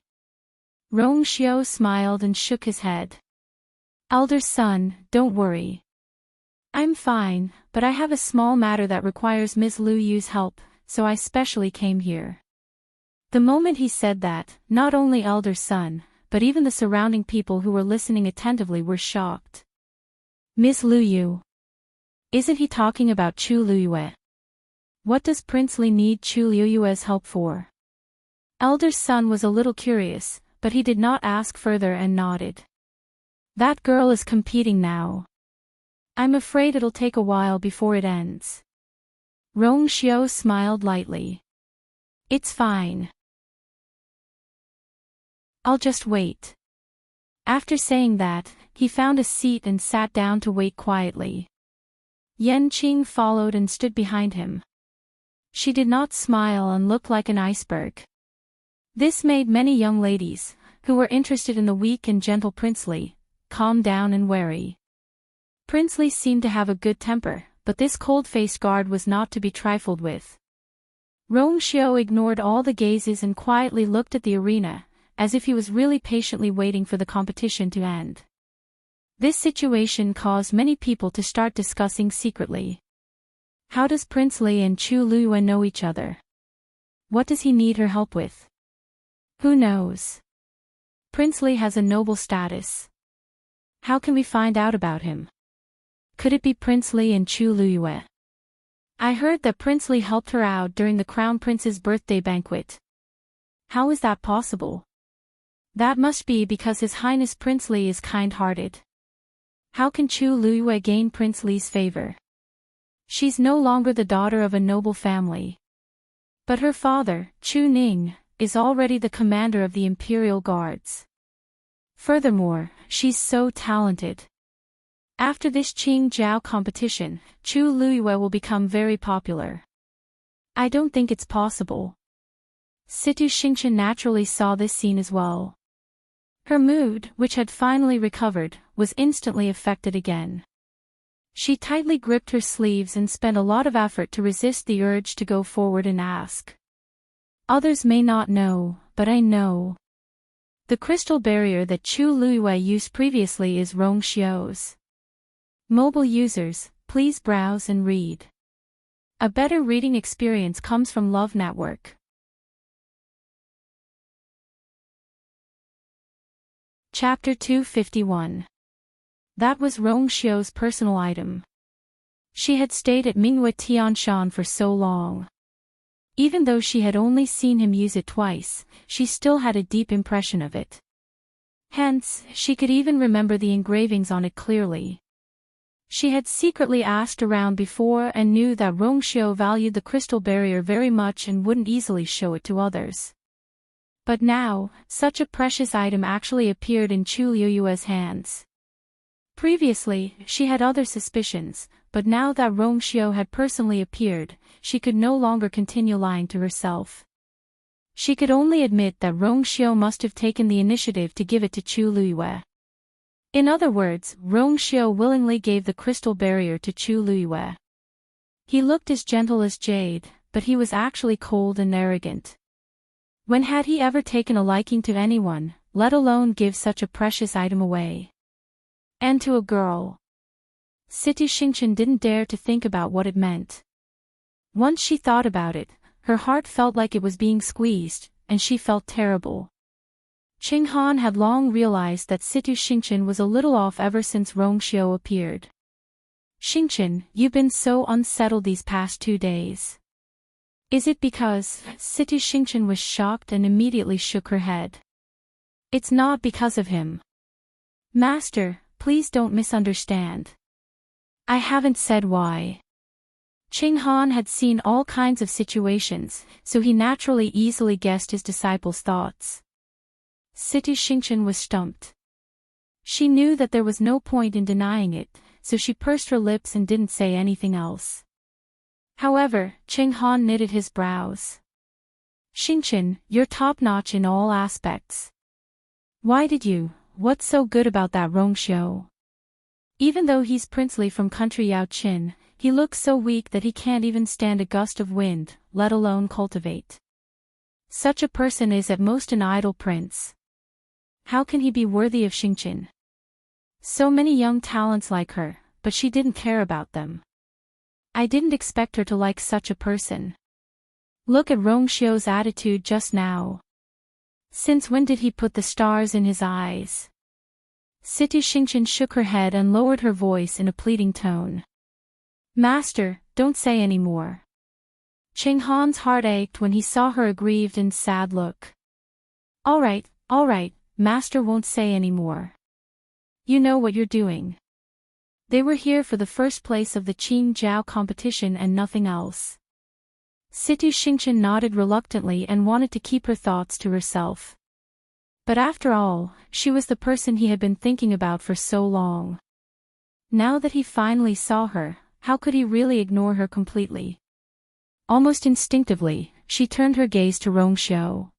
Rongxiu smiled and shook his head. "Elder son, don't worry. I'm fine, but I have a small matter that requires Ms. Lu Yu's help, so I specially came here." The moment he said that, not only elder son, but even the surrounding people who were listening attentively were shocked. Miss Lu Yu? Isn't he talking about Chu Luyue? What does Prince Li need Chu Luyue's help for? Elder son was a little curious, but he did not ask further and nodded. That girl is competing now. I'm afraid it'll take a while before it ends. Rongxiu smiled lightly. It's fine. I'll just wait. After saying that, he found a seat and sat down to wait quietly. Yan Qing followed and stood behind him. She did not smile and looked like an iceberg. This made many young ladies, who were interested in the weak and gentle Prince Li, calm down and wary. Prince Li seemed to have a good temper, but this cold-faced guard was not to be trifled with. Rongxiu ignored all the gazes and quietly looked at the arena, as if he was really patiently waiting for the competition to end. This situation caused many people to start discussing secretly. How does Prince Li and Chu Luyue know each other? What does he need her help with? Who knows? Prince Li has a noble status. How can we find out about him? Could it be Prince Li and Chu Luyue? I heard that Prince Li helped her out during the Crown Prince's birthday banquet. How is that possible? That must be because His Highness Prince Li is kind-hearted. How can Chu Luyue gain Prince Li's favor? She's no longer the daughter of a noble family. But her father, Chu Ning, is already the commander of the Imperial Guards. Furthermore, she's so talented. After this Qing Jiao competition, Chu Luiyue will become very popular. I don't think it's possible. Situ Xingchen naturally saw this scene as well. Her mood, which had finally recovered, was instantly affected again. She tightly gripped her sleeves and spent a lot of effort to resist the urge to go forward and ask. Others may not know, but I know. The crystal barrier that Chu Luiyue used previously is Rong Xiu's. Mobile users, please browse and read. A better reading experience comes from Love Network. Chapter 251. That was Rong Xiu's personal item. She had stayed at Mingyue Tianshan for so long. Even though she had only seen him use it twice, she still had a deep impression of it. Hence, she could even remember the engravings on it clearly. She had secretly asked around before and knew that Rong Xiu valued the crystal barrier very much and wouldn't easily show it to others. But now, such a precious item actually appeared in Chu Luiyue's hands. Previously, she had other suspicions, but now that Rong Xiu had personally appeared, she could no longer continue lying to herself. She could only admit that Rong Xiu must have taken the initiative to give it to Chu Luiyue. In other words, Rong Xiu willingly gave the crystal barrier to Chu Luiyue. He looked as gentle as jade, but he was actually cold and arrogant. When had he ever taken a liking to anyone, let alone give such a precious item away? And to a girl. Situ Xingchen didn't dare to think about what it meant. Once she thought about it, her heart felt like it was being squeezed, and she felt terrible. Qing Han had long realized that Situ Xingchen was a little off ever since Rong Xiu appeared. Xingchen, you've been so unsettled these past 2 days. Is it because? Situ Xingchen was shocked and immediately shook her head. It's not because of him. Master, please don't misunderstand. I haven't said why. Qing Han had seen all kinds of situations, so he naturally easily guessed his disciple's thoughts. Situ Xingchen was stumped. She knew that there was no point in denying it, so she pursed her lips and didn't say anything else. However, Qing Han knitted his brows. Xingchen, you're top-notch in all aspects. Why did you? What's so good about that Rong Xiu? Even though he's princely from country Yaoqin, he looks so weak that he can't even stand a gust of wind, let alone cultivate. Such a person is at most an idle prince. How can he be worthy of Xingchen? So many young talents like her, but she didn't care about them. I didn't expect her to like such a person. Look at Rong Xiu's attitude just now. Since when did he put the stars in his eyes? Situ Xingchen shook her head and lowered her voice in a pleading tone. Master, don't say any more. Qing Han's heart ached when he saw her aggrieved and sad look. All right, Master won't say any more. You know what you're doing. They were here for the first place of the Qing Jiao competition and nothing else. Situ Xingchen nodded reluctantly and wanted to keep her thoughts to herself. But after all, she was the person he had been thinking about for so long. Now that he finally saw her, how could he really ignore her completely? Almost instinctively, she turned her gaze to Rong Xiu.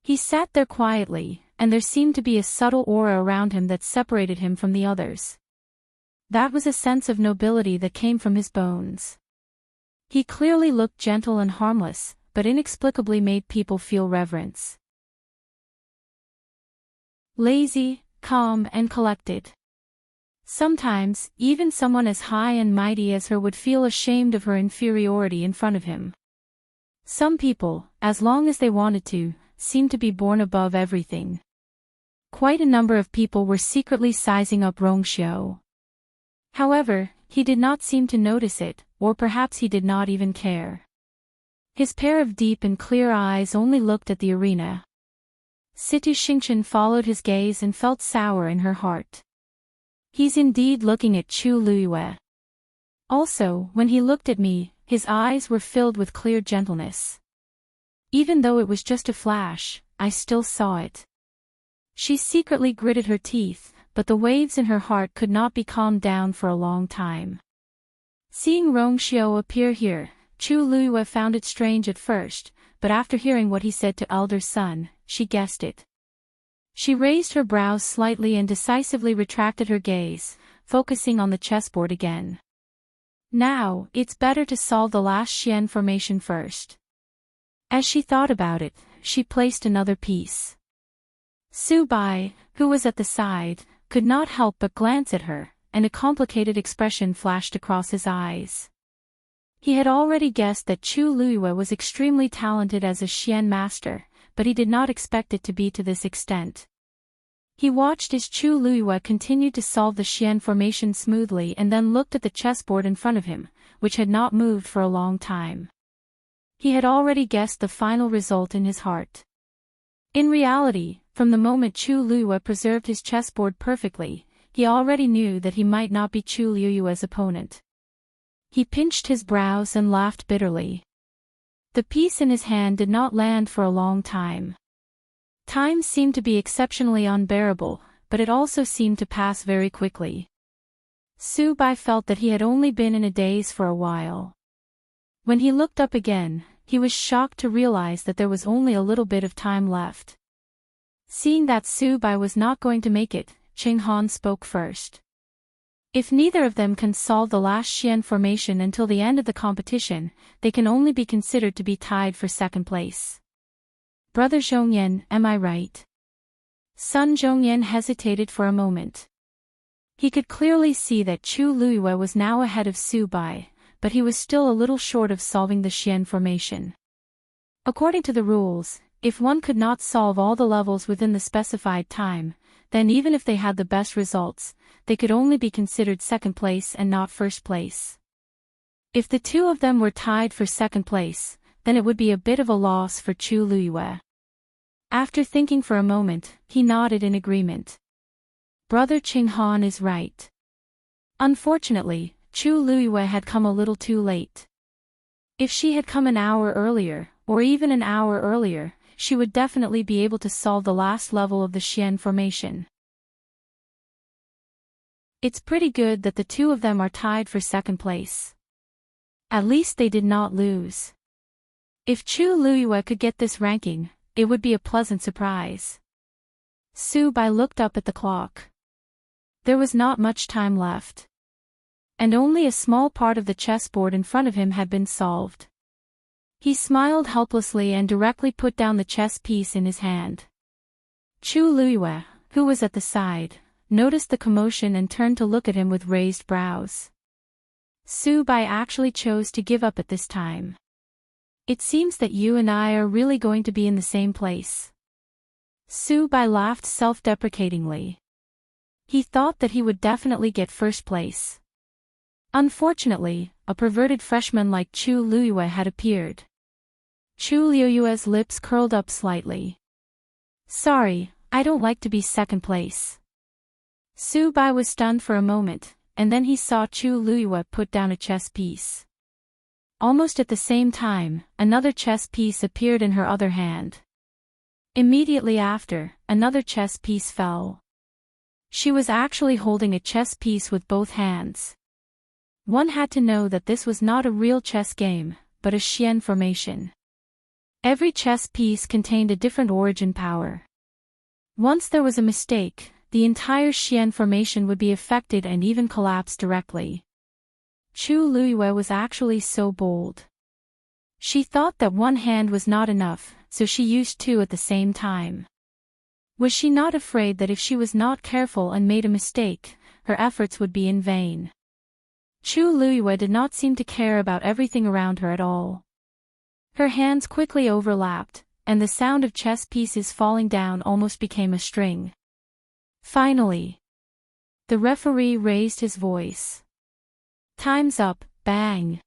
He sat there quietly, and there seemed to be a subtle aura around him that separated him from the others. That was a sense of nobility that came from his bones. He clearly looked gentle and harmless, but inexplicably made people feel reverence. Lazy, calm and collected. Sometimes, even someone as high and mighty as her would feel ashamed of her inferiority in front of him. Some people, as long as they wanted to, seemed to be born above everything. Quite a number of people were secretly sizing up Rong Xiu. However, he did not seem to notice it, or perhaps he did not even care. His pair of deep and clear eyes only looked at the arena. Situ Xingchen followed his gaze and felt sour in her heart. He's indeed looking at Chu Luiyue. Also, when he looked at me, his eyes were filled with clear gentleness. Even though it was just a flash, I still saw it. She secretly gritted her teeth, but the waves in her heart could not be calmed down for a long time. Seeing Rongxiu appear here, Chu Luiyue found it strange at first, but after hearing what he said to elder son, she guessed it. She raised her brows slightly and decisively retracted her gaze, focusing on the chessboard again. Now, it's better to solve the last Xian formation first. As she thought about it, she placed another piece. Su Bai, who was at the side, could not help but glance at her, and a complicated expression flashed across his eyes. He had already guessed that Chu Luiyue was extremely talented as a Xian master, but he did not expect it to be to this extent. He watched as Chu Luiyue continued to solve the Xian formation smoothly and then looked at the chessboard in front of him, which had not moved for a long time. He had already guessed the final result in his heart. In reality, from the moment Chu Luiyue preserved his chessboard perfectly, he already knew that he might not be Chu Luiyue's opponent. He pinched his brows and laughed bitterly. The piece in his hand did not land for a long time. Time seemed to be exceptionally unbearable, but it also seemed to pass very quickly. Su Bai felt that he had only been in a daze for a while. When he looked up again, he was shocked to realize that there was only a little bit of time left. Seeing that Su Bai was not going to make it, Qing Han spoke first. If neither of them can solve the last Xian formation until the end of the competition, they can only be considered to be tied for second place. Brother Zhongyan, am I right? Son Zhongyan hesitated for a moment. He could clearly see that Chu Luiyue was now ahead of Su Bai, but he was still a little short of solving the Xian formation. According to the rules, if one could not solve all the levels within the specified time, then even if they had the best results, they could only be considered second place and not first place. If the two of them were tied for second place, then it would be a bit of a loss for Chu Luiyue. After thinking for a moment, he nodded in agreement. Brother Qing Han is right. Unfortunately, Chu Luiyue had come a little too late. If she had come an hour earlier, or even an hour earlier, she would definitely be able to solve the last level of the Xian formation. It's pretty good that the two of them are tied for second place. At least they did not lose. If Chu Luiyue could get this ranking, it would be a pleasant surprise. Su Bai looked up at the clock. There was not much time left. And only a small part of the chessboard in front of him had been solved. He smiled helplessly and directly put down the chess piece in his hand. Chu Luiyue, who was at the side, noticed the commotion and turned to look at him with raised brows. Su Bai actually chose to give up at this time. It seems that you and I are really going to be in the same place. Su Bai laughed self-deprecatingly. He thought that he would definitely get first place. Unfortunately, a perverted freshman like Chu Luiyue had appeared. Chu Luiyue's lips curled up slightly. Sorry, I don't like to be second place. Su Bai was stunned for a moment, and then he saw Chu Luiyue put down a chess piece. Almost at the same time, another chess piece appeared in her other hand. Immediately after, another chess piece fell. She was actually holding a chess piece with both hands. One had to know that this was not a real chess game, but a Xian formation. Every chess piece contained a different origin power. Once there was a mistake, the entire Xian formation would be affected and even collapse directly. Chu Luiyue was actually so bold. She thought that one hand was not enough, so she used two at the same time. Was she not afraid that if she was not careful and made a mistake, her efforts would be in vain? Chu Luiyue did not seem to care about everything around her at all. Her hands quickly overlapped, and the sound of chess pieces falling down almost became a string. Finally, the referee raised his voice. Time's up, bang.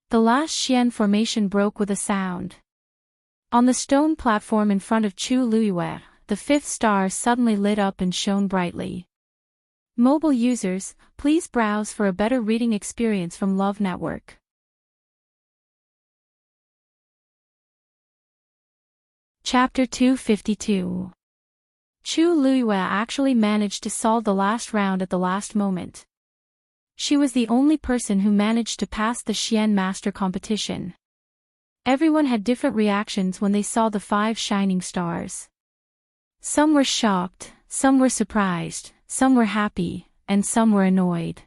The last Xian formation broke with a sound. On the stone platform in front of Chu Luiyue, the fifth star suddenly lit up and shone brightly. Mobile users, please browse for a better reading experience from Love Network. Chapter 252. Chu Luiyue actually managed to solve the last round at the last moment. She was the only person who managed to pass the Xian Master competition. Everyone had different reactions when they saw the 5 shining stars. Some were shocked, some were surprised, some were happy, and some were annoyed.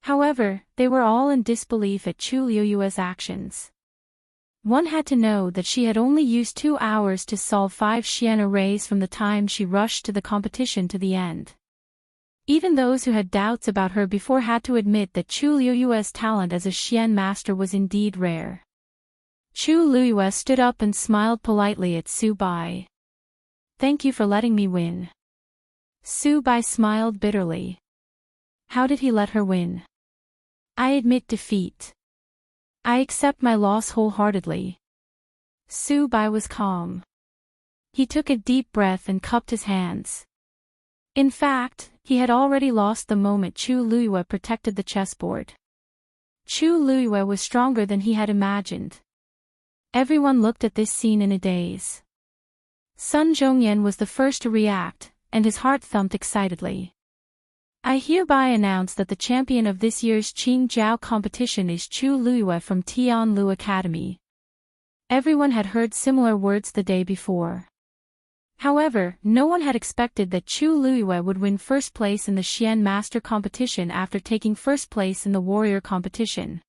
However, they were all in disbelief at Chu Luiyue's actions. One had to know that she had only used 2 hours to solve 5 Xian arrays from the time she rushed to the competition to the end. Even those who had doubts about her before had to admit that Chu Luiyue's talent as a Xian master was indeed rare. Chu Luiyue stood up and smiled politely at Su Bai. "Thank you for letting me win." Su Bai smiled bitterly. How did he let her win? "I admit defeat. I accept my loss wholeheartedly." Su Bai was calm. He took a deep breath and cupped his hands. In fact, he had already lost the moment Chu Luiyue protected the chessboard. Chu Luiyue was stronger than he had imagined. Everyone looked at this scene in a daze. Sun Zhongyan was the first to react, and his heart thumped excitedly. "I hereby announce that the champion of this year's Qing Jiao competition is Chu Luiyue from Tianlu Academy." Everyone had heard similar words the day before. However, no one had expected that Chu Luiyue would win first place in the Xian Master competition after taking first place in the warrior competition.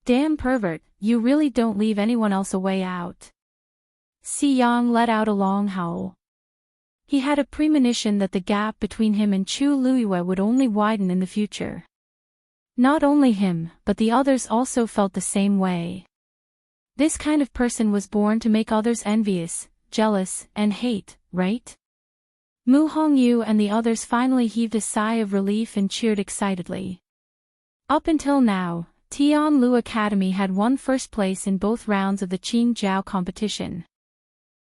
"Damn pervert, you really don't leave anyone else a way out." Si Yang let out a long howl. He had a premonition that the gap between him and Chu Luiyue would only widen in the future. Not only him, but the others also felt the same way. This kind of person was born to make others envious, jealous, and hate, right? Mu Hongyu and the others finally heaved a sigh of relief and cheered excitedly. Up until now, Tianlu Academy had won first place in both rounds of the Qing Jiao competition.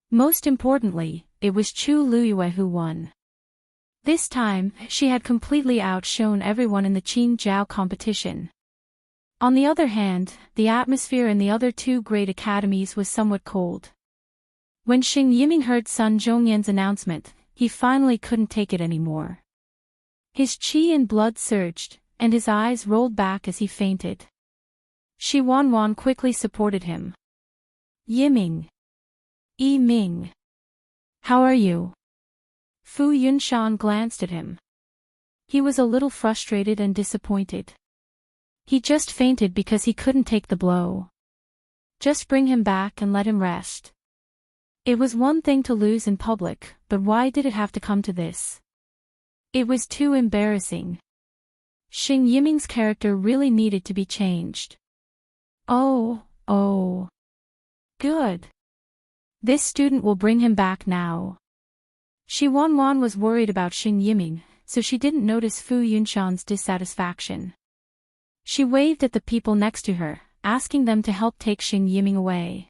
Most importantly, it was Chu Luiyue who won. This time, she had completely outshone everyone in the Qing Jiao competition. On the other hand, the atmosphere in the other 2 great academies was somewhat cold. When Xing Yiming heard Sun Zhongyan's announcement, he finally couldn't take it anymore. His qi and blood surged, and his eyes rolled back as he fainted. Shi Wanwan quickly supported him. "Yiming. Yi Ming. How are you?" Fu Yunshan glanced at him. He was a little frustrated and disappointed. He just fainted because he couldn't take the blow. Just bring him back and let him rest. It was one thing to lose in public, but why did it have to come to this? It was too embarrassing. Xing Yiming's character really needed to be changed. Oh. Good. This student will bring him back now. Shi Wanwan was worried about Xing Yiming, so she didn't notice Fu Yunshan's dissatisfaction. She waved at the people next to her, asking them to help take Xing Yiming away.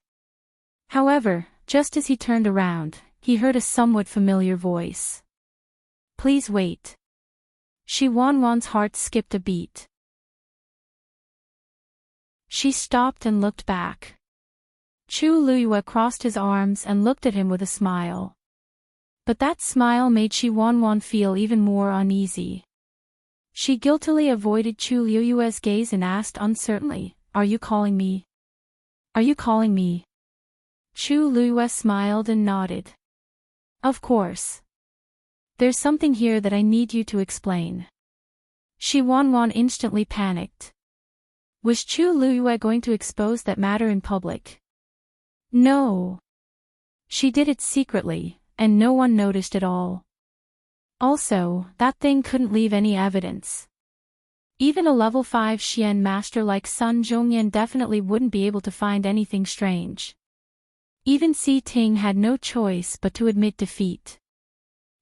However, just as he turned around, he heard a somewhat familiar voice. "Please wait." Shi Wanwan's heart skipped a beat. She stopped and looked back. Chu Luiyue crossed his arms and looked at him with a smile. But that smile made Shi Wanwan feel even more uneasy. She guiltily avoided Chu Luiyue's gaze and asked uncertainly, "Are you calling me? Are you calling me?" Chu Luiyue smiled and nodded. "Of course. There's something here that I need you to explain." Shi Wanwan instantly panicked. Was Chu Luiyue going to expose that matter in public? No. She did it secretly, and no one noticed at all. Also, that thing couldn't leave any evidence. Even a level 5 Xian master like Sun Zhongyan definitely wouldn't be able to find anything strange. Even Si Ting had no choice but to admit defeat.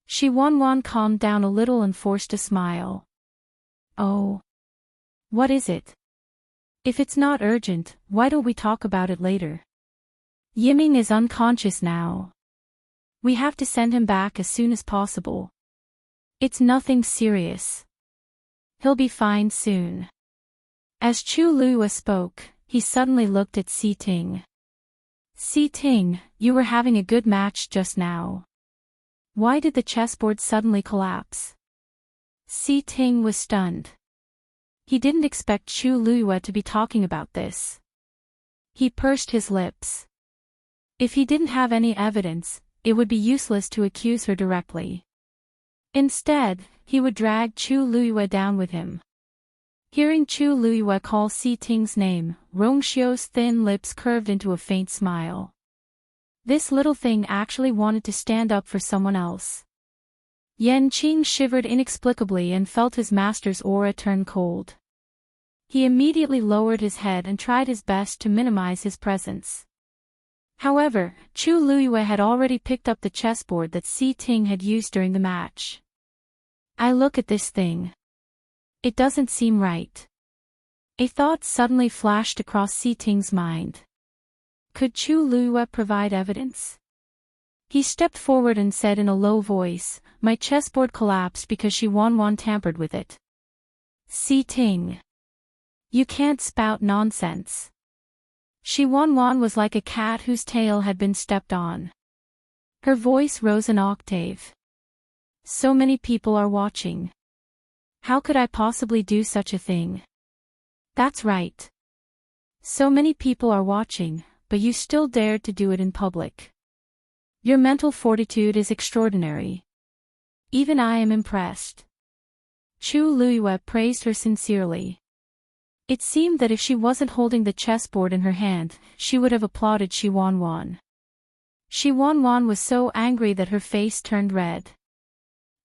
Shi Wanwan calmed down a little and forced a smile. "Oh. What is it? If it's not urgent, why don't we talk about it later? Yiming is unconscious now. We have to send him back as soon as possible. It's nothing serious. He'll be fine soon." As Chu Luiyue spoke, he suddenly looked at Si Ting. "Si Ting, you were having a good match just now. Why did the chessboard suddenly collapse? Si Ting was stunned. He didn't expect Chu Luiyue to be talking about this. He pursed his lips. If he didn't have any evidence, it would be useless to accuse her directly. Instead, he would drag Chu Luiyue down with him. Hearing Chu Luiyue call Si Ting's name, Rongxiu's thin lips curved into a faint smile. This little thing actually wanted to stand up for someone else. Yan Qing shivered inexplicably and felt his master's aura turn cold. He immediately lowered his head and tried his best to minimize his presence. However, Chu Luiyue had already picked up the chessboard that Si Ting had used during the match. I look at this thing. It doesn't seem right. A thought suddenly flashed across Si Ting's mind. Could Chu Luiyue provide evidence? He stepped forward and said in a low voice, "My chessboard collapsed because Shi Wanwan tampered with it." Si Ting. You can't spout nonsense. Shi Wanwan was like a cat whose tail had been stepped on. Her voice rose an octave. So many people are watching. How could I possibly do such a thing? That's right. So many people are watching, but you still dared to do it in public. Your mental fortitude is extraordinary. Even I am impressed. Chu Luiyue praised her sincerely. It seemed that if she wasn't holding the chessboard in her hand, she would have applauded Shi Wanwan. Shi Wanwan was so angry that her face turned red.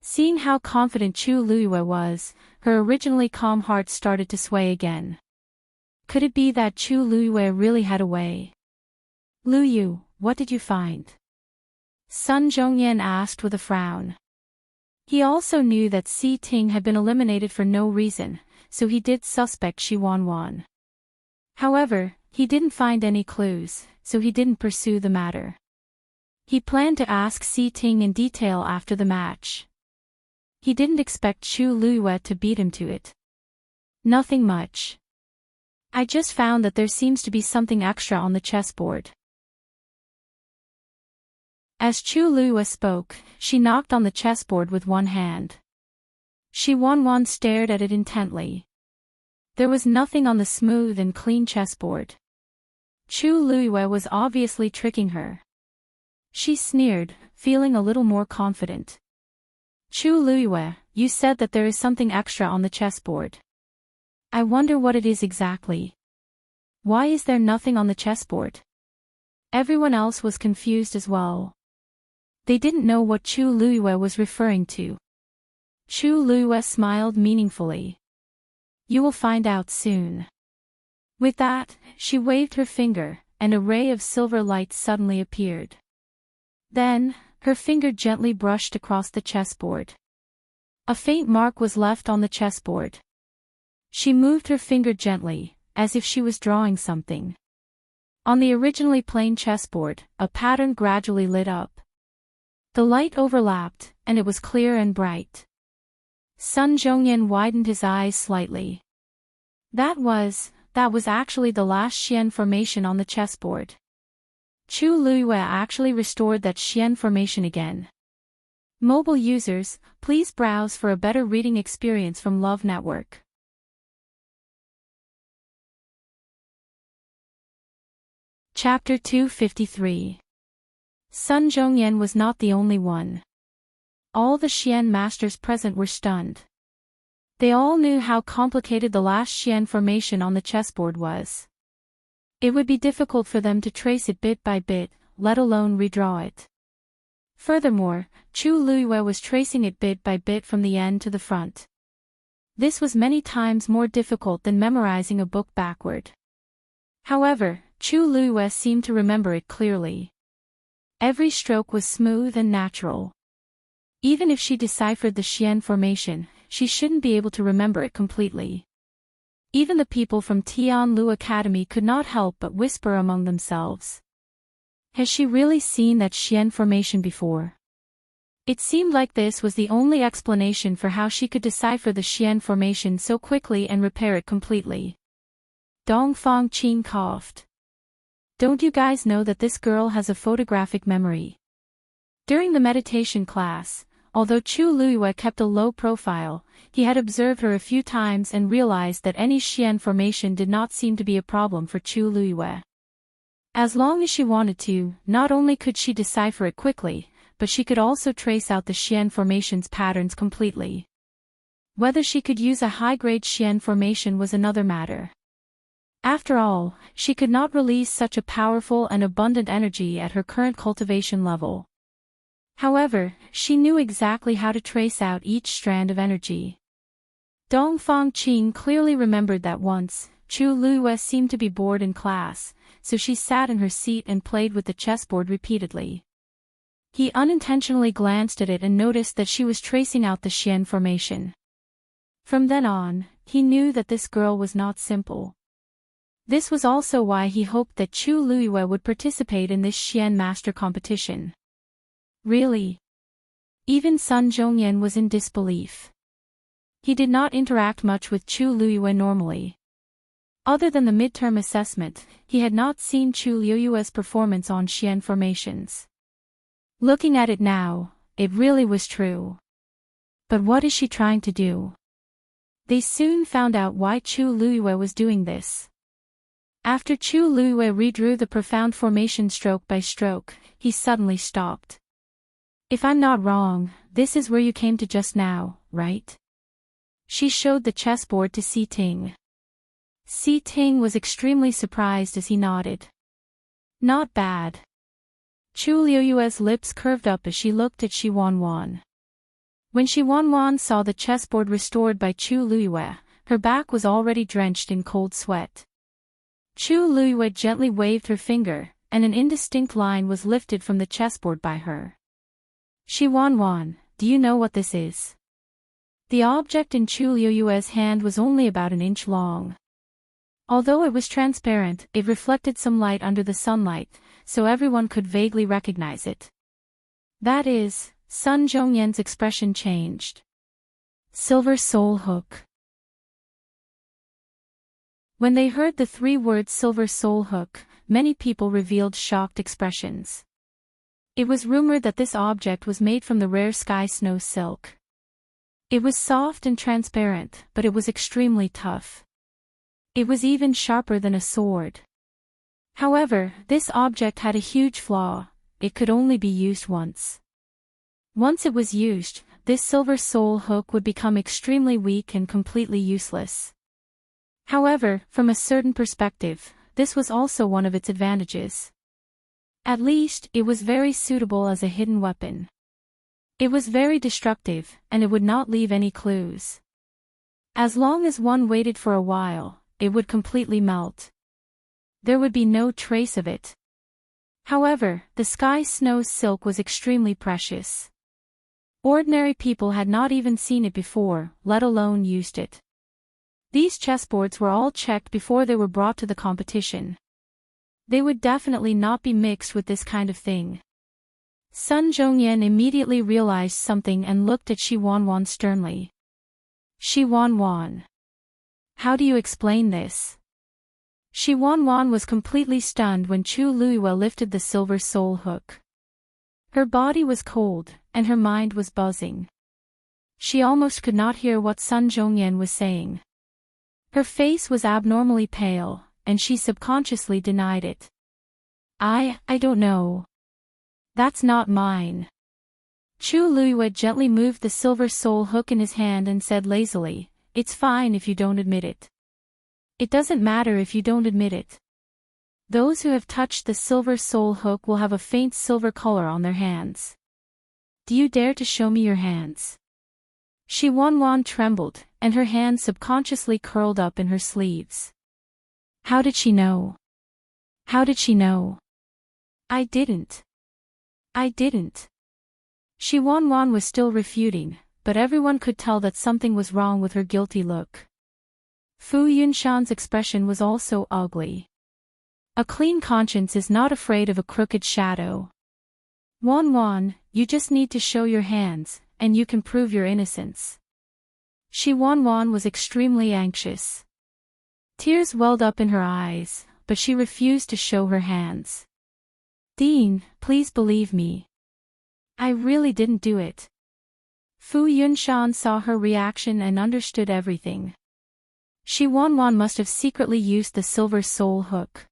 Seeing how confident Chu Luiyue was, her originally calm heart started to sway again. Could it be that Chu Luiyue really had a way? Luyu, what did you find? Sun Zhongyan asked with a frown. He also knew that Si Ting had been eliminated for no reason, so he did suspect Shi Wanwan. However, he didn't find any clues, so he didn't pursue the matter. He planned to ask Si Ting in detail after the match. He didn't expect Chu Luiyue to beat him to it. Nothing much. I just found that there seems to be something extra on the chessboard. As Chu Luiyue spoke, she knocked on the chessboard with one hand. Shi Wanwan stared at it intently. There was nothing on the smooth and clean chessboard. Chu Luiyue was obviously tricking her. She sneered, feeling a little more confident. Chu Luiyue, you said that there is something extra on the chessboard. I wonder what it is exactly. Why is there nothing on the chessboard? Everyone else was confused as well. They didn't know what Chu Luiyue was referring to. Chu Luiyue smiled meaningfully. You will find out soon. With that, she waved her finger, and a ray of silver light suddenly appeared. Then, her finger gently brushed across the chessboard. A faint mark was left on the chessboard. She moved her finger gently, as if she was drawing something. On the originally plain chessboard, a pattern gradually lit up. The light overlapped, and it was clear and bright. Sun Zhongyan widened his eyes slightly. That was actually the last Xian formation on the chessboard. Chu Luiyue actually restored that Xian formation again. Mobile users, please browse for a better reading experience from Love Network. Chapter 253. Sun Zhongyan was not the only one. All the Xian masters present were stunned. They all knew how complicated the last Xian formation on the chessboard was. It would be difficult for them to trace it bit by bit, let alone redraw it. Furthermore, Chu Luiyue was tracing it bit by bit from the end to the front. This was many times more difficult than memorizing a book backward. However, Chu Luiyue seemed to remember it clearly. Every stroke was smooth and natural. Even if she deciphered the Xian formation, she shouldn't be able to remember it completely. Even the people from Tianlu Academy could not help but whisper among themselves. Has she really seen that Xian formation before? It seemed like this was the only explanation for how she could decipher the Xian formation so quickly and repair it completely. Dongfang Qin coughed. Don't you guys know that this girl has a photographic memory? During the meditation class, although Chu Luiyue kept a low profile, he had observed her a few times and realized that any Xian formation did not seem to be a problem for Chu Luiyue. As long as she wanted to, not only could she decipher it quickly, but she could also trace out the Xian formation's patterns completely. Whether she could use a high-grade Xian formation was another matter. After all, she could not release such a powerful and abundant energy at her current cultivation level. However, she knew exactly how to trace out each strand of energy. Dongfang Qing clearly remembered that once, Chu Luiyue seemed to be bored in class, so she sat in her seat and played with the chessboard repeatedly. He unintentionally glanced at it and noticed that she was tracing out the Xian formation. From then on, he knew that this girl was not simple. This was also why he hoped that Chu Luiyue would participate in this Xian master competition. Really? Even Sun Zhongyan was in disbelief. He did not interact much with Chu Luiyue normally. Other than the midterm assessment, he had not seen Chu Luiyue's performance on Xian formations. Looking at it now, it really was true. But what is she trying to do? They soon found out why Chu Luiyue was doing this. After Chu Luiyue redrew the profound formation stroke by stroke, he suddenly stopped. If I'm not wrong, this is where you came to just now, right? She showed the chessboard to Si Ting. Si Ting was extremely surprised as he nodded. Not bad. Chu Luiyue's lips curved up as she looked at Shi Wanwan. When Shi Wanwan saw the chessboard restored by Chu Luiyue, her back was already drenched in cold sweat. Chu Luiyue gently waved her finger, and an indistinct line was lifted from the chessboard by her. Shi Wanwan, do you know what this is? The object in Chu Luiyue's hand was only about an inch long. Although it was transparent, it reflected some light under the sunlight, so everyone could vaguely recognize it. That is, Sun Zhongyan's expression changed. Silver Soul Hook. When they heard the three words Silver Soul Hook, many people revealed shocked expressions. It was rumored that this object was made from the rare sky snow silk. It was soft and transparent, but it was extremely tough. It was even sharper than a sword. However, this object had a huge flaw: it could only be used once. Once it was used, this silver soul hook would become extremely weak and completely useless. However, from a certain perspective, this was also one of its advantages. At least, it was very suitable as a hidden weapon. It was very destructive, and it would not leave any clues. As long as one waited for a while, it would completely melt. There would be no trace of it. However, the sky snow silk was extremely precious. Ordinary people had not even seen it before, let alone used it. These chessboards were all checked before they were brought to the competition. They would definitely not be mixed with this kind of thing. Sun Zhongyan immediately realized something and looked at Shi Wanwan sternly. Shi Wanwan. How do you explain this? Shi Wanwan was completely stunned when Chu Luiyue lifted the silver soul hook. Her body was cold, and her mind was buzzing. She almost could not hear what Sun Zhongyan was saying. Her face was abnormally pale, and she subconsciously denied it. I don't know. That's not mine. Chu Luiyue gently moved the silver soul hook in his hand and said lazily, "It's fine if you don't admit it. It doesn't matter if you don't admit it. Those who have touched the silver soul hook will have a faint silver color on their hands. Do you dare to show me your hands?" Shi Wanwan trembled, and her hands subconsciously curled up in her sleeves. How did she know? How did she know? I didn't. Shi Wanwan was still refuting, but everyone could tell that something was wrong with her guilty look. Fu Yunshan's expression was also ugly. A clean conscience is not afraid of a crooked shadow. Wanwan, you just need to show your hands, and you can prove your innocence. Shi Wanwan was extremely anxious. Tears welled up in her eyes, but she refused to show her hands. Dean, please believe me. I really didn't do it. Fu Yunshan saw her reaction and understood everything. Shi Wanwan must have secretly used the silver soul hook.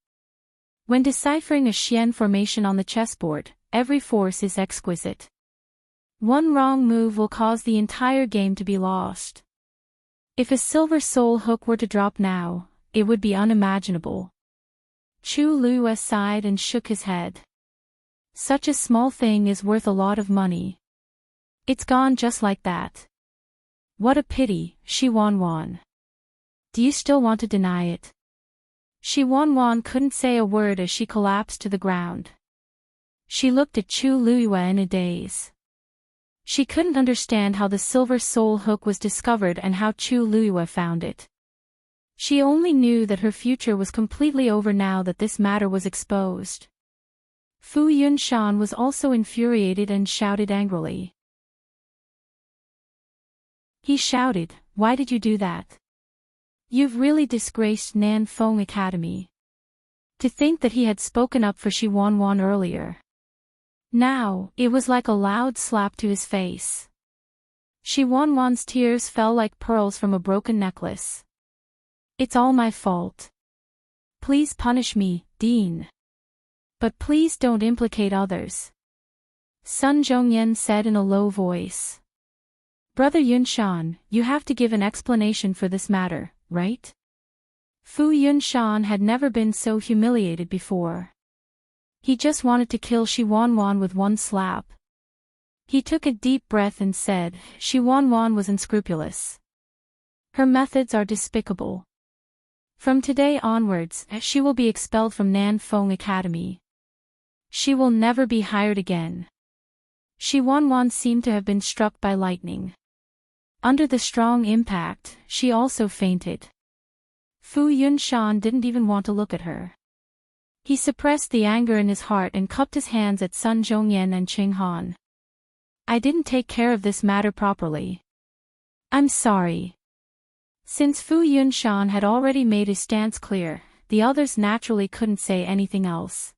When deciphering a Xian formation on the chessboard, every force is exquisite. One wrong move will cause the entire game to be lost. If a silver soul hook were to drop now, it would be unimaginable. Chu Lua sighed and shook his head. Such a small thing is worth a lot of money. It's gone just like that. What a pity, Shi Wanwan. Do you still want to deny it? Shi Wanwan couldn't say a word as she collapsed to the ground. She looked at Chu Lua in a daze. She couldn't understand how the silver soul hook was discovered and how Chu Lua found it. She only knew that her future was completely over now that this matter was exposed. Fu Yunshan was also infuriated and shouted angrily. He shouted, "Why did you do that? You've really disgraced Nan Feng Academy." To think that he had spoken up for Shi Wanwan earlier. Now, it was like a loud slap to his face. Shi Wanwan's tears fell like pearls from a broken necklace. It's all my fault. Please punish me, Dean. But please don't implicate others. Sun Zhongyan said in a low voice. Brother Yunshan, you have to give an explanation for this matter, right? Fu Yunshan had never been so humiliated before. He just wanted to kill Shi Wanwan with one slap. He took a deep breath and said, Shi Wanwan was unscrupulous. Her methods are despicable. From today onwards, she will be expelled from Nan Feng Academy. She will never be hired again. Shi Wanwan seemed to have been struck by lightning. Under the strong impact, she also fainted. Fu Yunshan didn't even want to look at her. He suppressed the anger in his heart and cupped his hands at Sun Zhongyan and Qing Han. I didn't take care of this matter properly. I'm sorry. Since Fu Yunshan had already made his stance clear, the others naturally couldn't say anything else.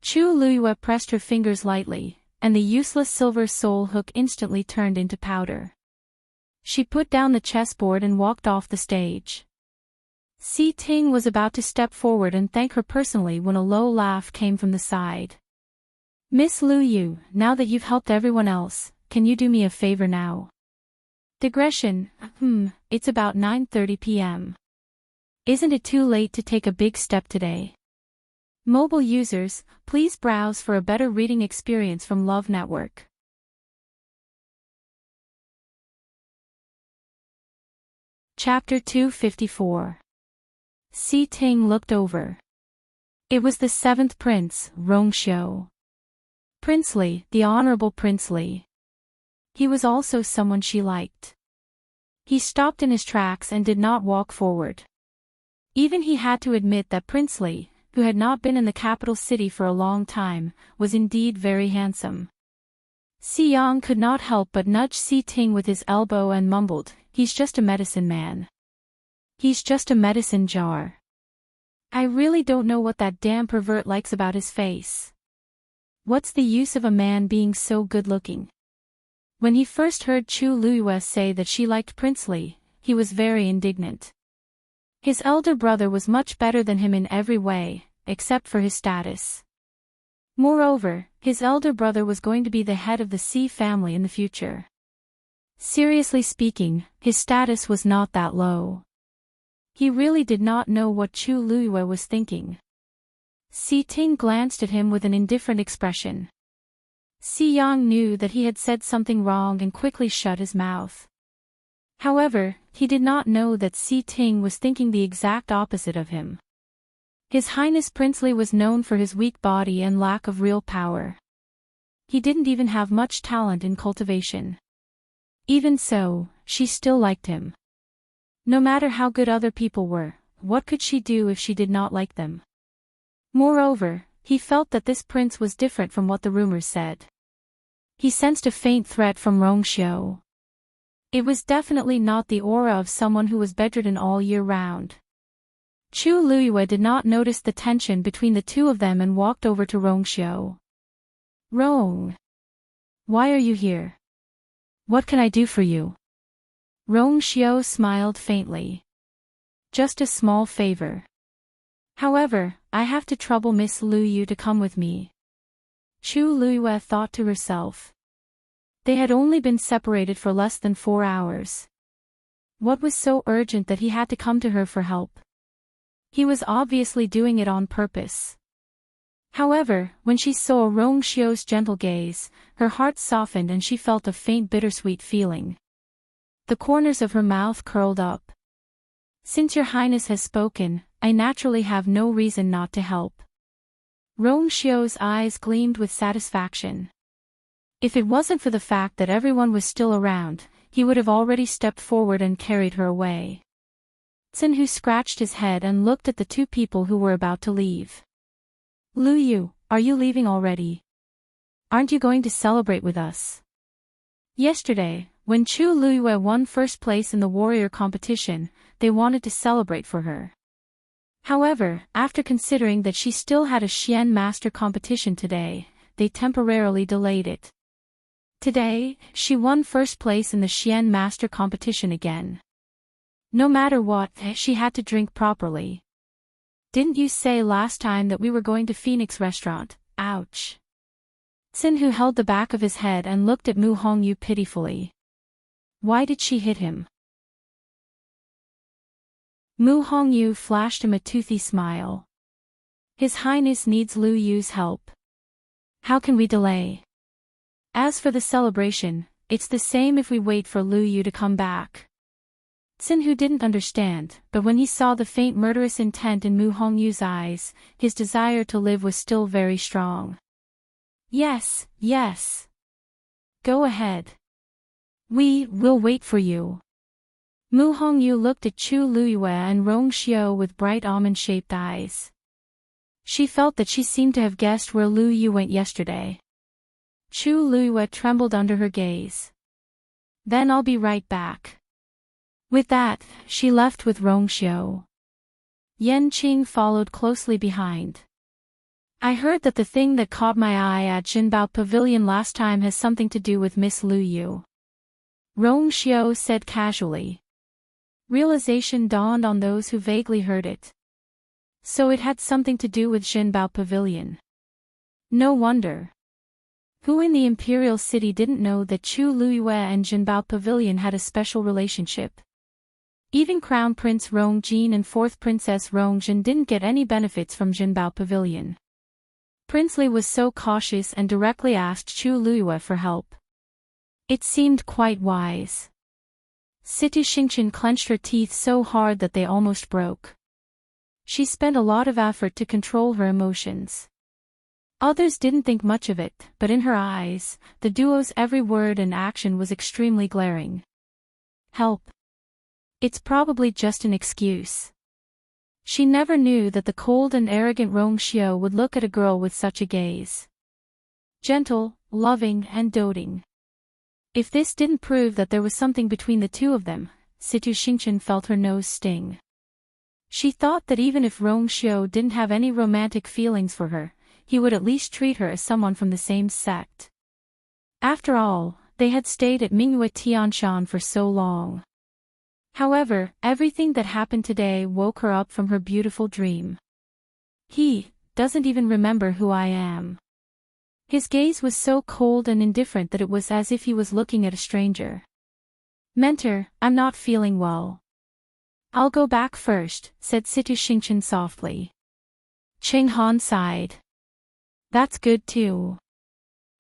Chu Lua pressed her fingers lightly, and the useless silver soul hook instantly turned into powder. She put down the chessboard and walked off the stage. Si Ting was about to step forward and thank her personally when a low laugh came from the side. Miss Lu Yu, now that you've helped everyone else, can you do me a favor now? Digression, it's about 9:30 p.m. Isn't it too late to take a big step today? Mobile users, please browse for a better reading experience from Love Network. Chapter 254. Si Ting looked over. It was the seventh prince, Rongxiu. Prince Li, the Honorable Prince Li. He was also someone she liked. He stopped in his tracks and did not walk forward. Even he had to admit that Prince Li, who had not been in the capital city for a long time, was indeed very handsome. Si Yang could not help but nudge Si Ting with his elbow and mumbled, "He's just a medicine man. He's just a medicine jar. I really don't know what that damn pervert likes about his face. What's the use of a man being so good-looking?" When he first heard Chu Lua say that she liked Prince Li, he was very indignant. His elder brother was much better than him in every way, except for his status. Moreover, his elder brother was going to be the head of the Si family in the future. Seriously speaking, his status was not that low. He really did not know what Chu Lua was thinking. Si Ting glanced at him with an indifferent expression. Si Yang knew that he had said something wrong and quickly shut his mouth. However, he did not know that Si Ting was thinking the exact opposite of him. His Highness Prince Li was known for his weak body and lack of real power. He didn't even have much talent in cultivation. Even so, she still liked him. No matter how good other people were, what could she do if she did not like them? Moreover, he felt that this prince was different from what the rumors said. He sensed a faint threat from Rongxiu. It was definitely not the aura of someone who was bedridden all year round. Chu Lua did not notice the tension between the two of them and walked over to Rongxiu. "Rong. Why are you here? What can I do for you? Rong Xiao smiled faintly. Just a small favor. However, I have to trouble Miss Lu Yu to come with me. Chu Luiyue thought to herself. They had only been separated for less than 4 hours. What was so urgent that he had to come to her for help? He was obviously doing it on purpose. However, when she saw Rong Xiao's gentle gaze, her heart softened and she felt a faint bittersweet feeling. The corners of her mouth curled up. Since your highness has spoken, I naturally have no reason not to help. Rong Xiao's eyes gleamed with satisfaction. If it wasn't for the fact that everyone was still around, he would have already stepped forward and carried her away. Xin Hu scratched his head and looked at the two people who were about to leave. Lu Yu, are you leaving already? Aren't you going to celebrate with us? Yesterday, when Chu Luiyue won first place in the warrior competition, they wanted to celebrate for her. However, after considering that she still had a Xian Master competition today, they temporarily delayed it. Today, she won first place in the Xian Master competition again. No matter what, she had to drink properly. Didn't you say last time that we were going to Phoenix restaurant? Ouch. Xin Hu held the back of his head and looked at Mu Hongyu pitifully. Why did she hit him? Mu Hongyu flashed him a toothy smile. His Highness needs Lu Yu's help. How can we delay? As for the celebration, it's the same if we wait for Lu Yu to come back. Xin Hu didn't understand, but when he saw the faint murderous intent in Mu Hongyu's eyes, his desire to live was still very strong. Yes, yes. Go ahead. We will wait for you. Mu Hongyu looked at Chu Luiyue and Rong Xiao with bright almond-shaped eyes. She felt that she seemed to have guessed where Lu Yu went yesterday. Chu Luiyue trembled under her gaze. Then I'll be right back. With that, she left with Rong Xiao. Yan Qing followed closely behind. I heard that the thing that caught my eye at Jinbao Pavilion last time has something to do with Miss Lu Yu. Rong Xiao said casually. Realization dawned on those who vaguely heard it. So it had something to do with Jinbao Pavilion. No wonder. Who in the Imperial City didn't know that Chu Luiyue and Jinbao Pavilion had a special relationship? Even Crown Prince Rong Jin and 4th Princess Rong Jin didn't get any benefits from Jinbao Pavilion. Prince Li was so cautious and directly asked Chu Luiyue for help. It seemed quite wise. Situ Xingqian clenched her teeth so hard that they almost broke. She spent a lot of effort to control her emotions. Others didn't think much of it, but in her eyes, the duo's every word and action was extremely glaring. Help. It's probably just an excuse. She never knew that the cold and arrogant Rong Xiao would look at a girl with such a gaze. Gentle, loving and doting. If this didn't prove that there was something between the two of them, Situ Xingqian felt her nose sting. She thought that even if Rong Xiao didn't have any romantic feelings for her, he would at least treat her as someone from the same sect. After all, they had stayed at Mingyue Tianshan for so long. However, everything that happened today woke her up from her beautiful dream. He doesn't even remember who I am. His gaze was so cold and indifferent that it was as if he was looking at a stranger. Mentor, I'm not feeling well. I'll go back first, said Situ Xingqian softly. Cheng Han sighed. That's good too.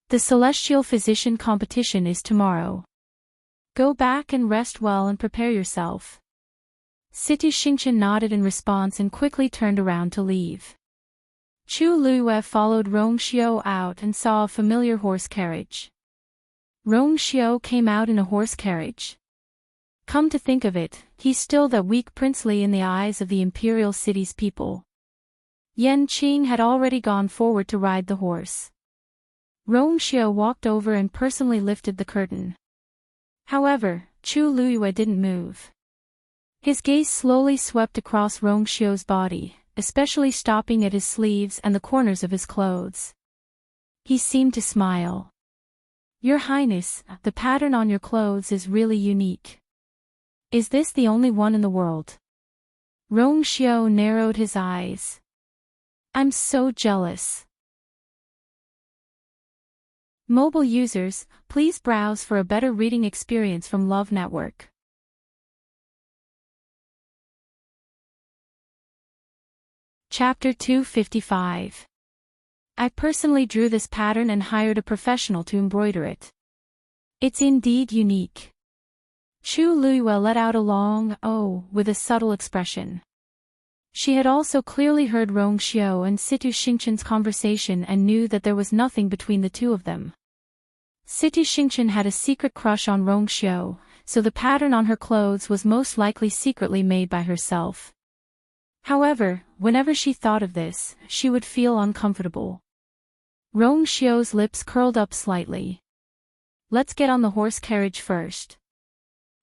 The Celestial Physician competition is tomorrow. Go back and rest well and prepare yourself. Situ Xingqian nodded in response and quickly turned around to leave. Chu Luiyue followed Rong Xiao out and saw a familiar horse carriage. Rong Xiao came out in a horse carriage. Come to think of it, he's still that weak Prince Li in the eyes of the Imperial City's people. Yan Qing had already gone forward to ride the horse. Rong Xiao walked over and personally lifted the curtain. However, Chu Luiyue didn't move. His gaze slowly swept across Rong Xiao's body, especially stopping at his sleeves and the corners of his clothes. He seemed to smile. Your Highness, the pattern on your clothes is really unique. Is this the only one in the world? Rongxiu narrowed his eyes. I'm so jealous. Mobile users, please browse for a better reading experience from Love Network. Chapter 255. I personally drew this pattern and hired a professional to embroider it. It's indeed unique. Chu Luiyue let out a long "oh" with a subtle expression. She had also clearly heard Rongxiu and Situ Xingchen's conversation and knew that there was nothing between the two of them. Situ Xingchen had a secret crush on Rongxiu, so the pattern on her clothes was most likely secretly made by herself. However, whenever she thought of this, she would feel uncomfortable. Rongxiu's lips curled up slightly. Let's get on the horse carriage first.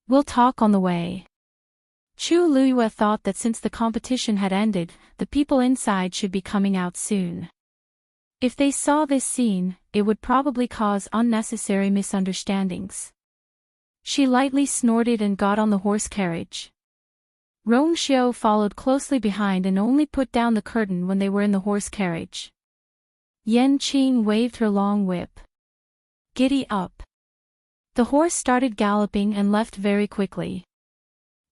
We'll talk on the way. Chu Luiyue thought that since the competition had ended, the people inside should be coming out soon. If they saw this scene, it would probably cause unnecessary misunderstandings. She lightly snorted and got on the horse carriage. Rongxiu followed closely behind and only put down the curtain when they were in the horse carriage. Yan Qing waved her long whip. Giddy up. The horse started galloping and left very quickly.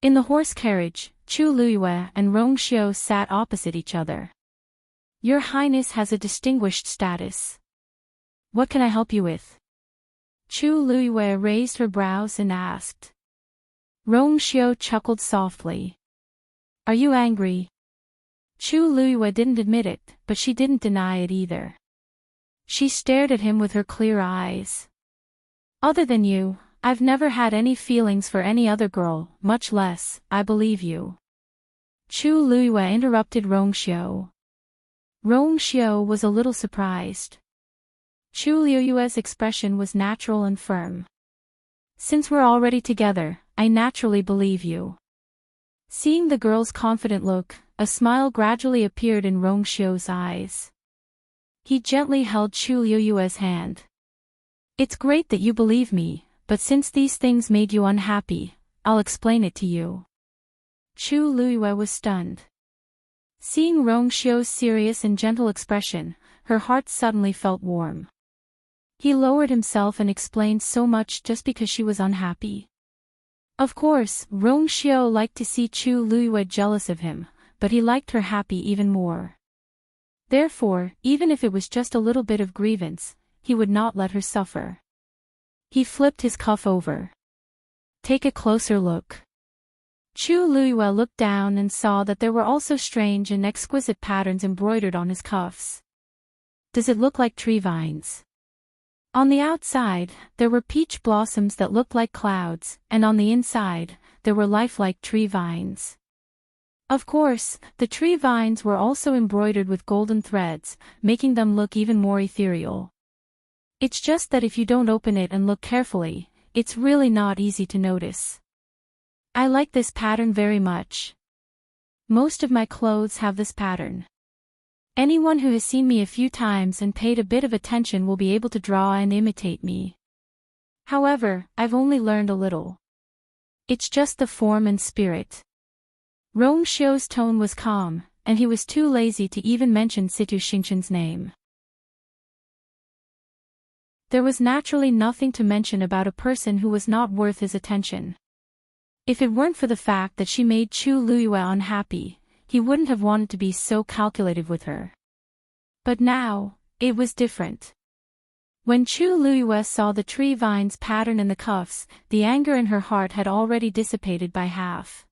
In the horse carriage, Chu Luiyue and Rongxiu sat opposite each other. Your Highness has a distinguished status. What can I help you with? Chu Luiyue raised her brows and asked. Rongxiu chuckled softly. Are you angry? Chu Luiyue didn't admit it, but she didn't deny it either. She stared at him with her clear eyes. Other than you, I've never had any feelings for any other girl, much less, I believe you. Chu Luiyue interrupted Rongxiu. Rongxiu was a little surprised. Chu Luiyue's expression was natural and firm. Since we're already together, I naturally believe you. Seeing the girl's confident look, a smile gradually appeared in Rongxiu's eyes. He gently held Chu Luiyue's hand. It's great that you believe me, but since these things made you unhappy, I'll explain it to you. Chu Luiyue was stunned. Seeing Rongxiu's serious and gentle expression, her heart suddenly felt warm. He lowered himself and explained so much just because she was unhappy. Of course, Rongxiu liked to see Chu Luiyue jealous of him, but he liked her happy even more. Therefore, even if it was just a little bit of grievance, he would not let her suffer. He flipped his cuff over. Take a closer look. Chu Luiyue looked down and saw that there were also strange and exquisite patterns embroidered on his cuffs. Does it look like tree vines? On the outside, there were peach blossoms that looked like clouds, and on the inside, there were lifelike tree vines. Of course, the tree vines were also embroidered with golden threads, making them look even more ethereal. It's just that if you don't open it and look carefully, it's really not easy to notice. I like this pattern very much. Most of my clothes have this pattern. Anyone who has seen me a few times and paid a bit of attention will be able to draw and imitate me. However, I've only learned a little. It's just the form and spirit. Rongxiu's tone was calm, and he was too lazy to even mention Situ Xingchen's name. There was naturally nothing to mention about a person who was not worth his attention. If it weren't for the fact that she made Chu Luiyue unhappy, he wouldn't have wanted to be so calculative with her. But now, it was different. When Chu Luiyue saw the tree vines pattern in the cuffs, the anger in her heart had already dissipated by half.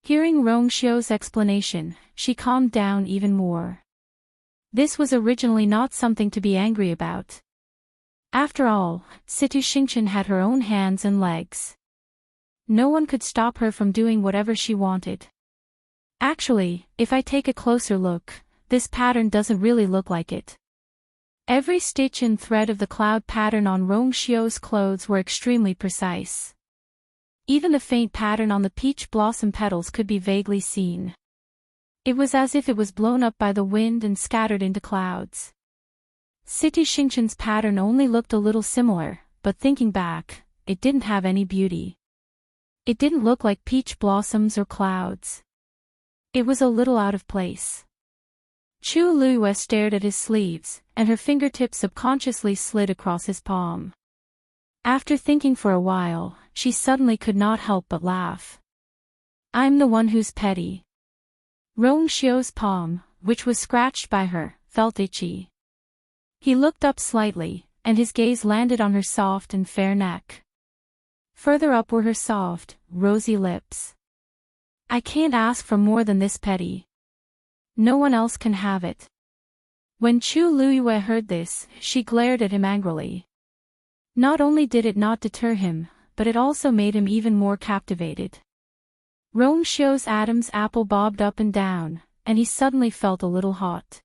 Hearing Rongxiu's explanation, she calmed down even more. This was originally not something to be angry about. After all, Situ Xingchen had her own hands and legs. No one could stop her from doing whatever she wanted. Actually, if I take a closer look, this pattern doesn't really look like it. Every stitch and thread of the cloud pattern on Rongxiu's clothes were extremely precise. Even the faint pattern on the peach blossom petals could be vaguely seen. It was as if it was blown up by the wind and scattered into clouds. City Shinchan's pattern only looked a little similar, but thinking back, it didn't have any beauty. It didn't look like peach blossoms or clouds. It was a little out of place. Chu Luiyue stared at his sleeves, and her fingertips subconsciously slid across his palm. After thinking for a while, she suddenly could not help but laugh. I'm the one who's petty. Rong Xiu's palm, which was scratched by her, felt itchy. He looked up slightly, and his gaze landed on her soft and fair neck. Further up were her soft, rosy lips. I can't ask for more than this, petty. No one else can have it. When Chu Luiyue heard this, she glared at him angrily. Not only did it not deter him, but it also made him even more captivated. Rong Xiu's Adam's apple bobbed up and down, and he suddenly felt a little hot.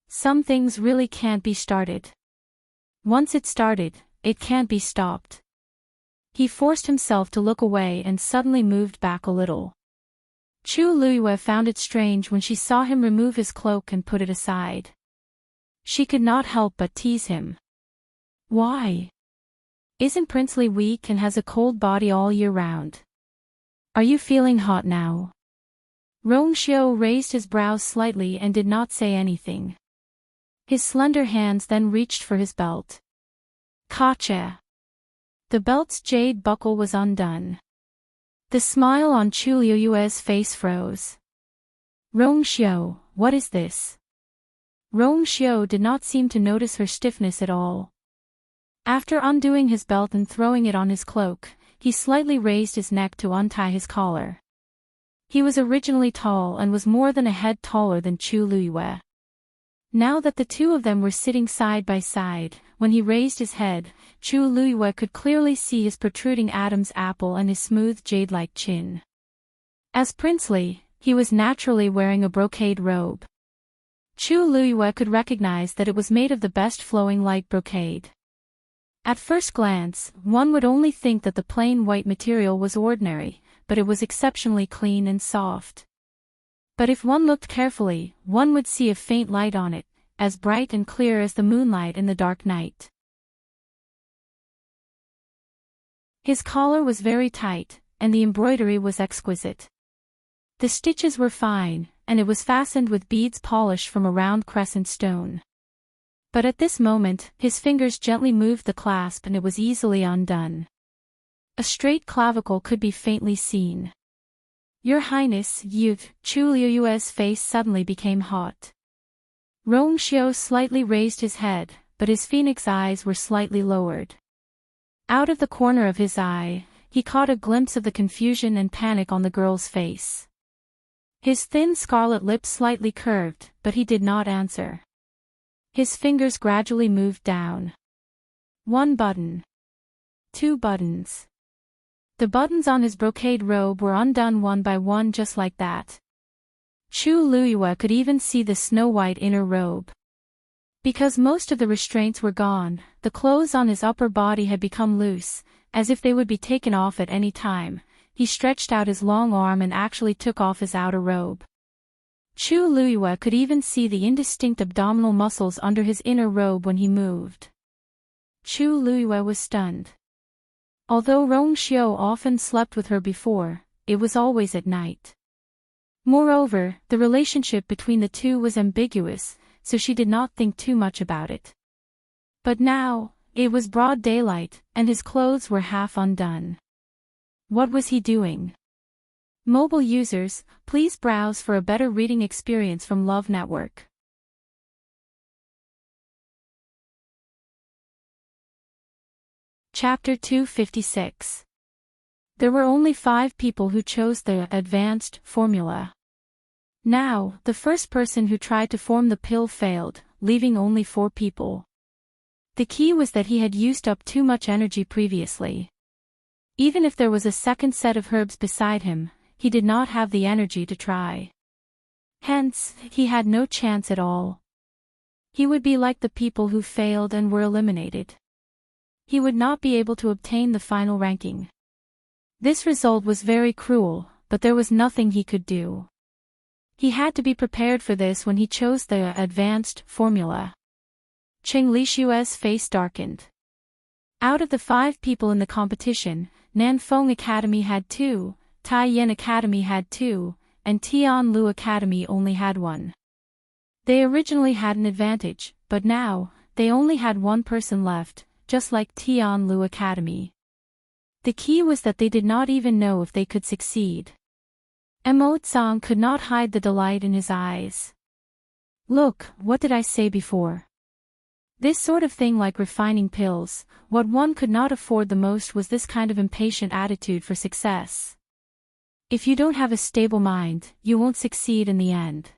Some things really can't be started. Once it's started, it can't be stopped. He forced himself to look away and suddenly moved back a little. Chu Luiyue found it strange when she saw him remove his cloak and put it aside. She could not help but tease him. Why? Isn't Princely weak and has a cold body all year round? Are you feeling hot now? Rong Xiu raised his brows slightly and did not say anything. His slender hands then reached for his belt. Gotcha! The belt's jade buckle was undone. The smile on Chu Luiyue's face froze. Rong Xiu, what is this? Rong Xiu did not seem to notice her stiffness at all. After undoing his belt and throwing it on his cloak, he slightly raised his neck to untie his collar. He was originally tall and was more than a head taller than Chu Luiyue. Now that the two of them were sitting side by side, when he raised his head, Chu Luiyue could clearly see his protruding Adam's apple and his smooth jade-like chin. As princely, he was naturally wearing a brocade robe. Chu Luiyue could recognize that it was made of the best flowing light brocade. At first glance, one would only think that the plain white material was ordinary, but it was exceptionally clean and soft. But if one looked carefully, one would see a faint light on it, as bright and clear as the moonlight in the dark night. His collar was very tight, and the embroidery was exquisite. The stitches were fine, and it was fastened with beads polished from a round crescent stone. But at this moment, his fingers gently moved the clasp and it was easily undone. A straight clavicle could be faintly seen. Your Highness, youth, Chu Luiyue's face suddenly became hot. Rong Xiu slightly raised his head, but his phoenix eyes were slightly lowered. Out of the corner of his eye, he caught a glimpse of the confusion and panic on the girl's face. His thin scarlet lips slightly curved, but he did not answer. His fingers gradually moved down. 1 button. 2 buttons. The buttons on his brocade robe were undone one by one just like that. Chu Luiyue could even see the snow-white inner robe. Because most of the restraints were gone, the clothes on his upper body had become loose, as if they would be taken off at any time. He stretched out his long arm and actually took off his outer robe. Chu Luiyue could even see the indistinct abdominal muscles under his inner robe when he moved. Chu Luiyue was stunned. Although Rong Xiu often slept with her before, it was always at night. Moreover, the relationship between the two was ambiguous, so she did not think too much about it. But now, it was broad daylight, and his clothes were half undone. What was he doing? Mobile users, please browse for a better reading experience from Love Network. Chapter 256. There were only 5 people who chose the advanced formula. Now, the first person who tried to form the pill failed, leaving only 4 people. The key was that he had used up too much energy previously. Even if there was a second set of herbs beside him, he did not have the energy to try. Hence, he had no chance at all. He would be like the people who failed and were eliminated. He would not be able to obtain the final ranking. This result was very cruel, but there was nothing he could do. He had to be prepared for this when he chose the advanced formula. Qing Lishue's face darkened. Out of the 5 people in the competition, Nanfeng Academy had 2, Taiyan Academy had 2, and Tianlu Academy only had 1. They originally had an advantage, but now, they only had 1 person left, just like Tianlu Academy. The key was that they did not even know if they could succeed. Emotsang could not hide the delight in his eyes. Look, what did I say before? This sort of thing like refining pills, what one could not afford the most was this kind of impatient attitude for success. If you don't have a stable mind, you won't succeed in the end.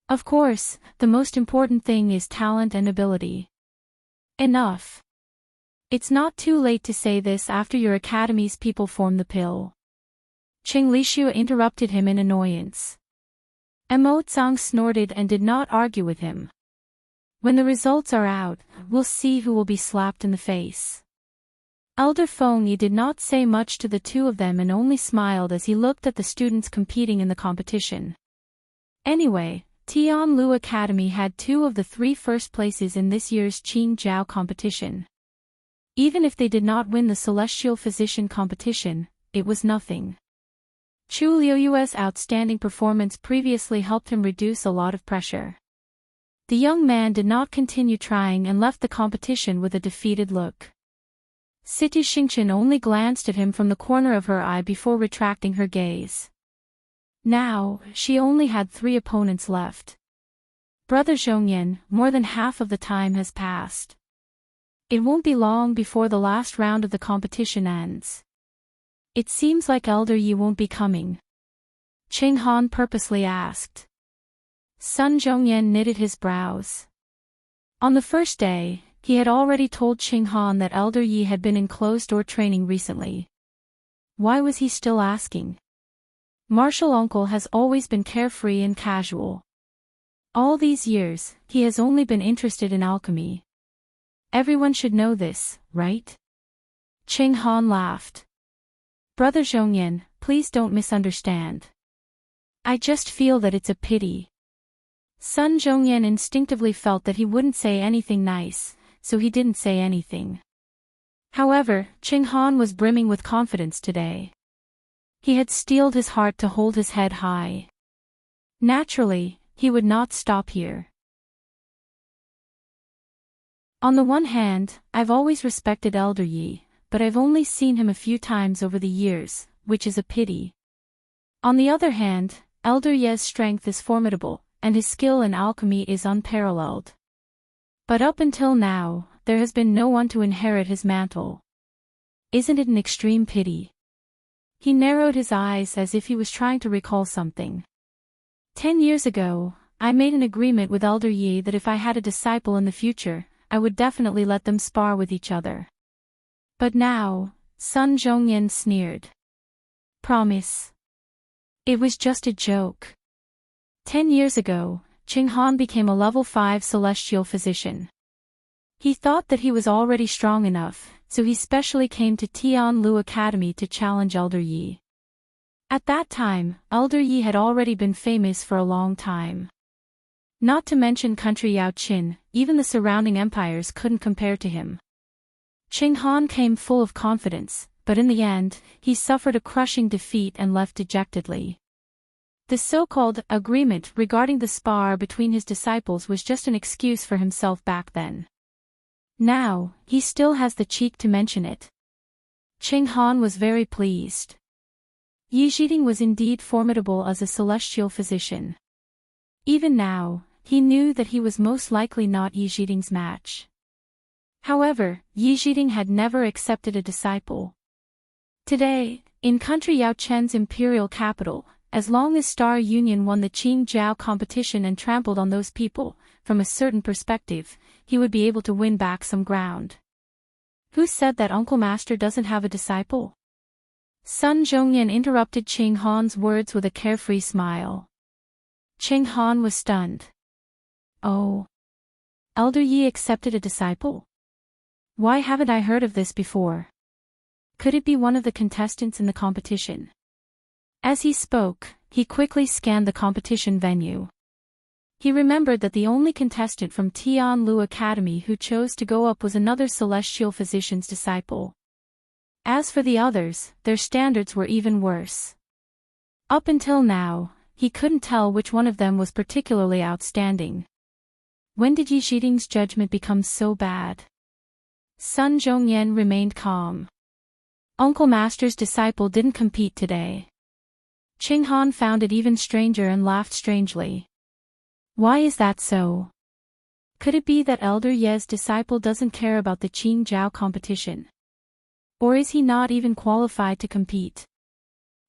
Of course, the most important thing is talent and ability. Enough. It's not too late to say this after your academy's people form the pill. Qing Lishu interrupted him in annoyance. Emotsang snorted and did not argue with him. When the results are out, we'll see who will be slapped in the face. Elder Feng Yi did not say much to the 2 of them and only smiled as he looked at the students competing in the competition. Anyway, Tianlu Academy had 2 of the 3 first places in this year's Qing Jiao competition. Even if they did not win the Celestial Physician competition, it was nothing. Chu Liuyue's outstanding performance previously helped him reduce a lot of pressure. The young man did not continue trying and left the competition with a defeated look. Situ Xingchen only glanced at him from the corner of her eye before retracting her gaze. Now, she only had 3 opponents left. Brother Zhongyan, more than half of the time has passed. It won't be long before the last round of the competition ends. It seems like Elder Yi won't be coming. Qing Han purposely asked. Sun Zhongyan knitted his brows. On the first day, he had already told Qing Han that Elder Yi had been in closed-door training recently. Why was he still asking? Martial Uncle has always been carefree and casual. All these years, he has only been interested in alchemy. Everyone should know this, right? Qing Han laughed. Brother Zhongyan, please don't misunderstand. I just feel that it's a pity. Sun Zhongyan instinctively felt that he wouldn't say anything nice, so he didn't say anything. However, Qing Han was brimming with confidence today. He had steeled his heart to hold his head high. Naturally, he would not stop here. On the one hand, I've always respected Elder Yi, but I've only seen him a few times over the years, which is a pity. On the other hand, Elder Yi's strength is formidable, and his skill in alchemy is unparalleled. But up until now, there has been no one to inherit his mantle. Isn't it an extreme pity? He narrowed his eyes as if he was trying to recall something. 10 years ago, I made an agreement with Elder Yi that if I had a disciple in the future, I would definitely let them spar with each other. But now, Sun Zhongyan sneered. Promise. It was just a joke. 10 years ago, Qing Han became a level 5 celestial physician. He thought that he was already strong enough, so he specially came to Tianlu Academy to challenge Elder Yi. At that time, Elder Yi had already been famous for a long time. Not to mention country Yao Qin, even the surrounding empires couldn't compare to him. Qing Han came full of confidence, but in the end, he suffered a crushing defeat and left dejectedly. The so-called agreement regarding the spar between his disciples was just an excuse for himself back then. Now, he still has the cheek to mention it. Qing Han was very pleased. Yi Zhiding was indeed formidable as a celestial physician. Even now, he knew that he was most likely not Yi Zhiding's match. However, Yi Zhiding had never accepted a disciple. Today, in country Yao Chen's imperial capital, as long as Star Union won the Qing Jiao competition and trampled on those people, from a certain perspective, he would be able to win back some ground. Who said that Uncle Master doesn't have a disciple? Sun Zhongyan interrupted Qing Han's words with a carefree smile. Qing Han was stunned. Oh. Elder Yi accepted a disciple? Why haven't I heard of this before? Could it be one of the contestants in the competition? As he spoke, he quickly scanned the competition venue. He remembered that the only contestant from Tianlu Academy who chose to go up was another celestial physician's disciple. As for the others, their standards were even worse. Up until now, he couldn't tell which one of them was particularly outstanding. When did Yi Xiting's judgment become so bad? Sun Zhongyan remained calm. Uncle Master's disciple didn't compete today. Qing Han found it even stranger and laughed strangely. Why is that so? Could it be that Elder Ye's disciple doesn't care about the Qing Jiao competition? Or is he not even qualified to compete?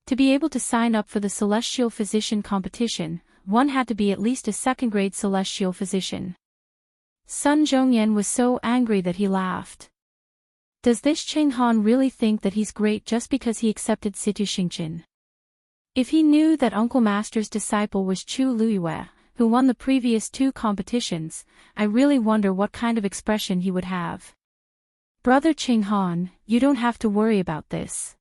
To be able to sign up for the Celestial Physician competition, one had to be at least a second-grade Celestial Physician. Sun Zhongyan was so angry that he laughed. Does this Qing Han really think that he's great just because he accepted Situ Xingqian? If he knew that Uncle Master's disciple was Chu Luiyue, who won the previous 2 competitions, I really wonder what kind of expression he would have. Brother Qing Han, you don't have to worry about this.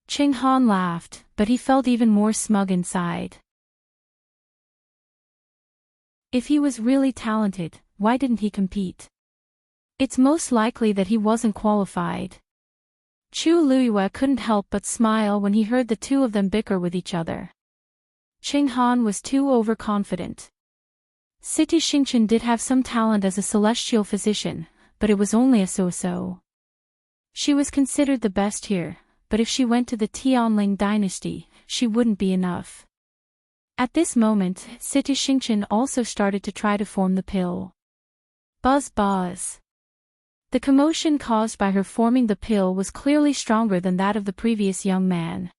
Qing Han laughed, but he felt even more smug inside. If he was really talented, why didn't he compete? It's most likely that he wasn't qualified. Chu Luiyue couldn't help but smile when he heard the two of them bicker with each other. Qing Han was too overconfident. Situ Xingqian did have some talent as a celestial physician, but it was only a so-so. She was considered the best here, but if she went to the Tianling dynasty, she wouldn't be enough. At this moment, Situ Xingqian also started to try to form the pill. Buzz buzz. The commotion caused by her forming the pill was clearly stronger than that of the previous young man.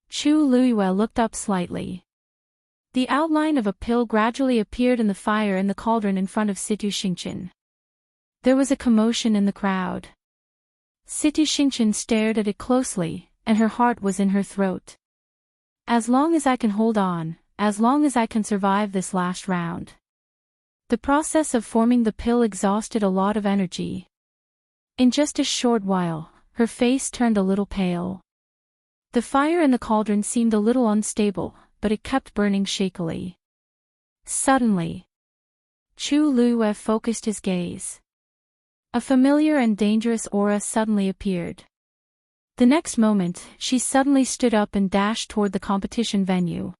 Chu Luiyue looked up slightly. The outline of a pill gradually appeared in the fire in the cauldron in front of Situ Xingqian. There was a commotion in the crowd. Situ Xingqian stared at it closely, and her heart was in her throat. As long as I can hold on, as long as I can survive this last round. The process of forming the pill exhausted a lot of energy. In just a short while, her face turned a little pale. The fire in the cauldron seemed a little unstable, but it kept burning shakily. Suddenly, Chu Luiyue focused his gaze. A familiar and dangerous aura suddenly appeared. The next moment, she suddenly stood up and dashed toward the competition venue.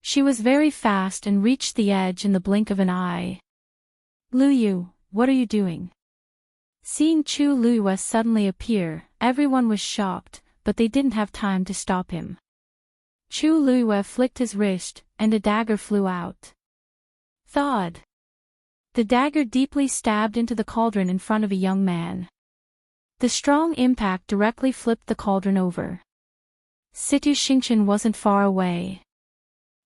She was very fast and reached the edge in the blink of an eye. Lu Yu, what are you doing? Seeing Chu Luiyue suddenly appear, everyone was shocked, but they didn't have time to stop him. Chu Luiyue flicked his wrist, and a dagger flew out. Thud. The dagger deeply stabbed into the cauldron in front of a young man. The strong impact directly flipped the cauldron over. Situ Xingqian wasn't far away.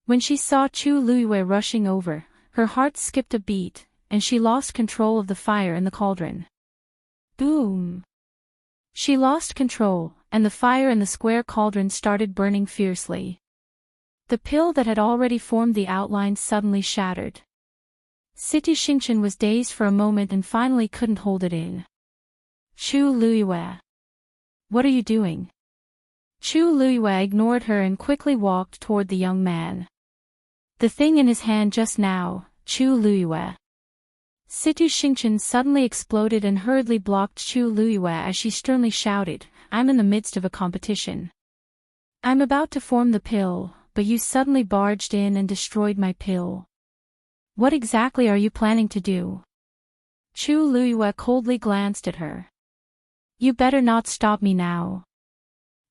When she saw Chu Luiyue rushing over, her heart skipped a beat, and she lost control of the fire in the cauldron. Boom! She lost control, and the fire in the square cauldron started burning fiercely. The pill that had already formed the outline suddenly shattered. Situ Xingqian was dazed for a moment and finally couldn't hold it in. Chu Luiyue. What are you doing? Chu Luiyue ignored her and quickly walked toward the young man. The thing in his hand just now, Chu Luiyue. Situ Xingqian suddenly exploded and hurriedly blocked Chu Luiyue as she sternly shouted, I'm in the midst of a competition. I'm about to form the pill, but you suddenly barged in and destroyed my pill. What exactly are you planning to do? Chu Luiyue coldly glanced at her. You better not stop me now.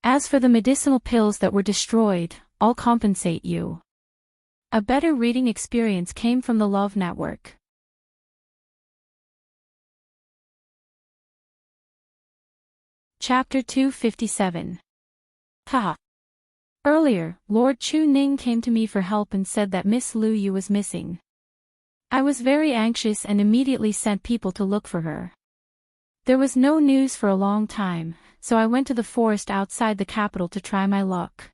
As for the medicinal pills that were destroyed, I'll compensate you. A better reading experience came from the Love Network. Chapter 257. Ha! Earlier, Lord Chu Ning came to me for help and said that Miss Lu Yu was missing. I was very anxious and immediately sent people to look for her. There was no news for a long time, so I went to the forest outside the capital to try my luck.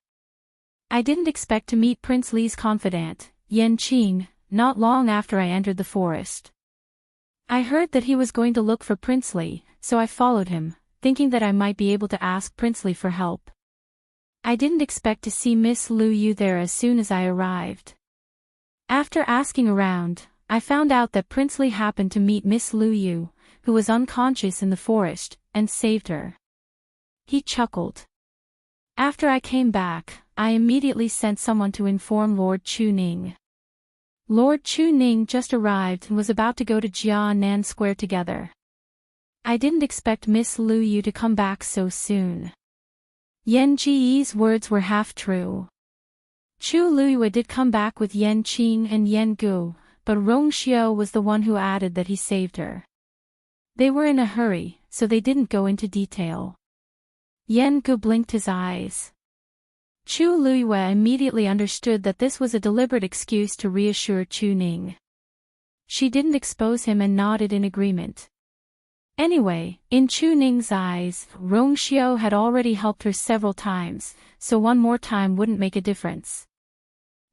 I didn't expect to meet Prince Li's confidant, Yan Qing, not long after I entered the forest. I heard that he was going to look for Prince Li, so I followed him, thinking that I might be able to ask Prince Li for help. I didn't expect to see Miss Lu Yu there as soon as I arrived. After asking around, I found out that Prince Li happened to meet Miss Lu Yu, who was unconscious in the forest, and saved her. He chuckled. After I came back, I immediately sent someone to inform Lord Chu Ning. Lord Chu Ning just arrived and was about to go to Jianan Square together. I didn't expect Miss Lu Yu to come back so soon. Yan Ji's words were half true. Chu Luyue did come back with Yan Qing and Yan Gu, but Rong Xiao was the one who added that he saved her. They were in a hurry, so they didn't go into detail. Yan Gu blinked his eyes. Chu Luyue immediately understood that this was a deliberate excuse to reassure Chu Ning. She didn't expose him and nodded in agreement. Anyway, in Chu Ning's eyes, Rong Xiao had already helped her several times, so one more time wouldn't make a difference.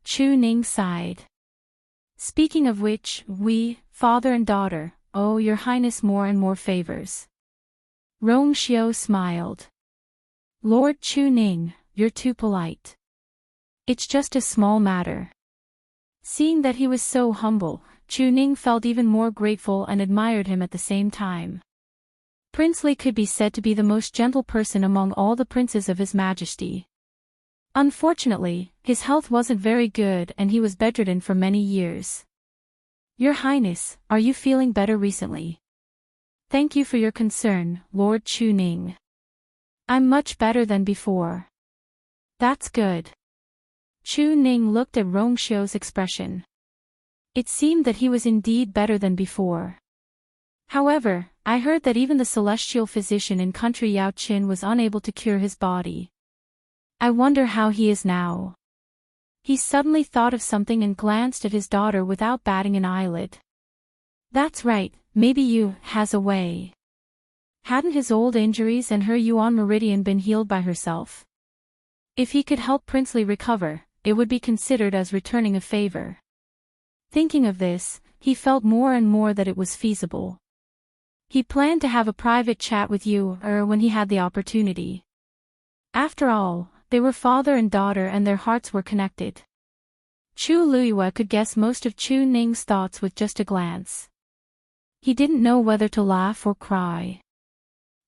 Chu Ning sighed. Speaking of which, we, father and daughter, owe your highness more and more favors. Rong Xiao smiled. Lord Chu Ning, you're too polite. It's just a small matter. Seeing that he was so humble, Chu Ning felt even more grateful and admired him at the same time. Prince Li could be said to be the most gentle person among all the princes of His Majesty. Unfortunately, his health wasn't very good and he was bedridden for many years. Your Highness, are you feeling better recently? Thank you for your concern, Lord Chu Ning. I'm much better than before. That's good. Chu Ning looked at Rong Xiao's expression. It seemed that he was indeed better than before. However, I heard that even the celestial physician in country Yao Qin was unable to cure his body. I wonder how he is now. He suddenly thought of something and glanced at his daughter without batting an eyelid. That's right, maybe Yu has a way. Hadn't his old injuries and her Yuan meridian been healed by herself? If he could help Prince Li recover, it would be considered as returning a favor. Thinking of this, he felt more and more that it was feasible. He planned to have a private chat with Yu when he had the opportunity. After all, they were father and daughter and their hearts were connected. Chu Luyue could guess most of Chu Ning's thoughts with just a glance. He didn't know whether to laugh or cry.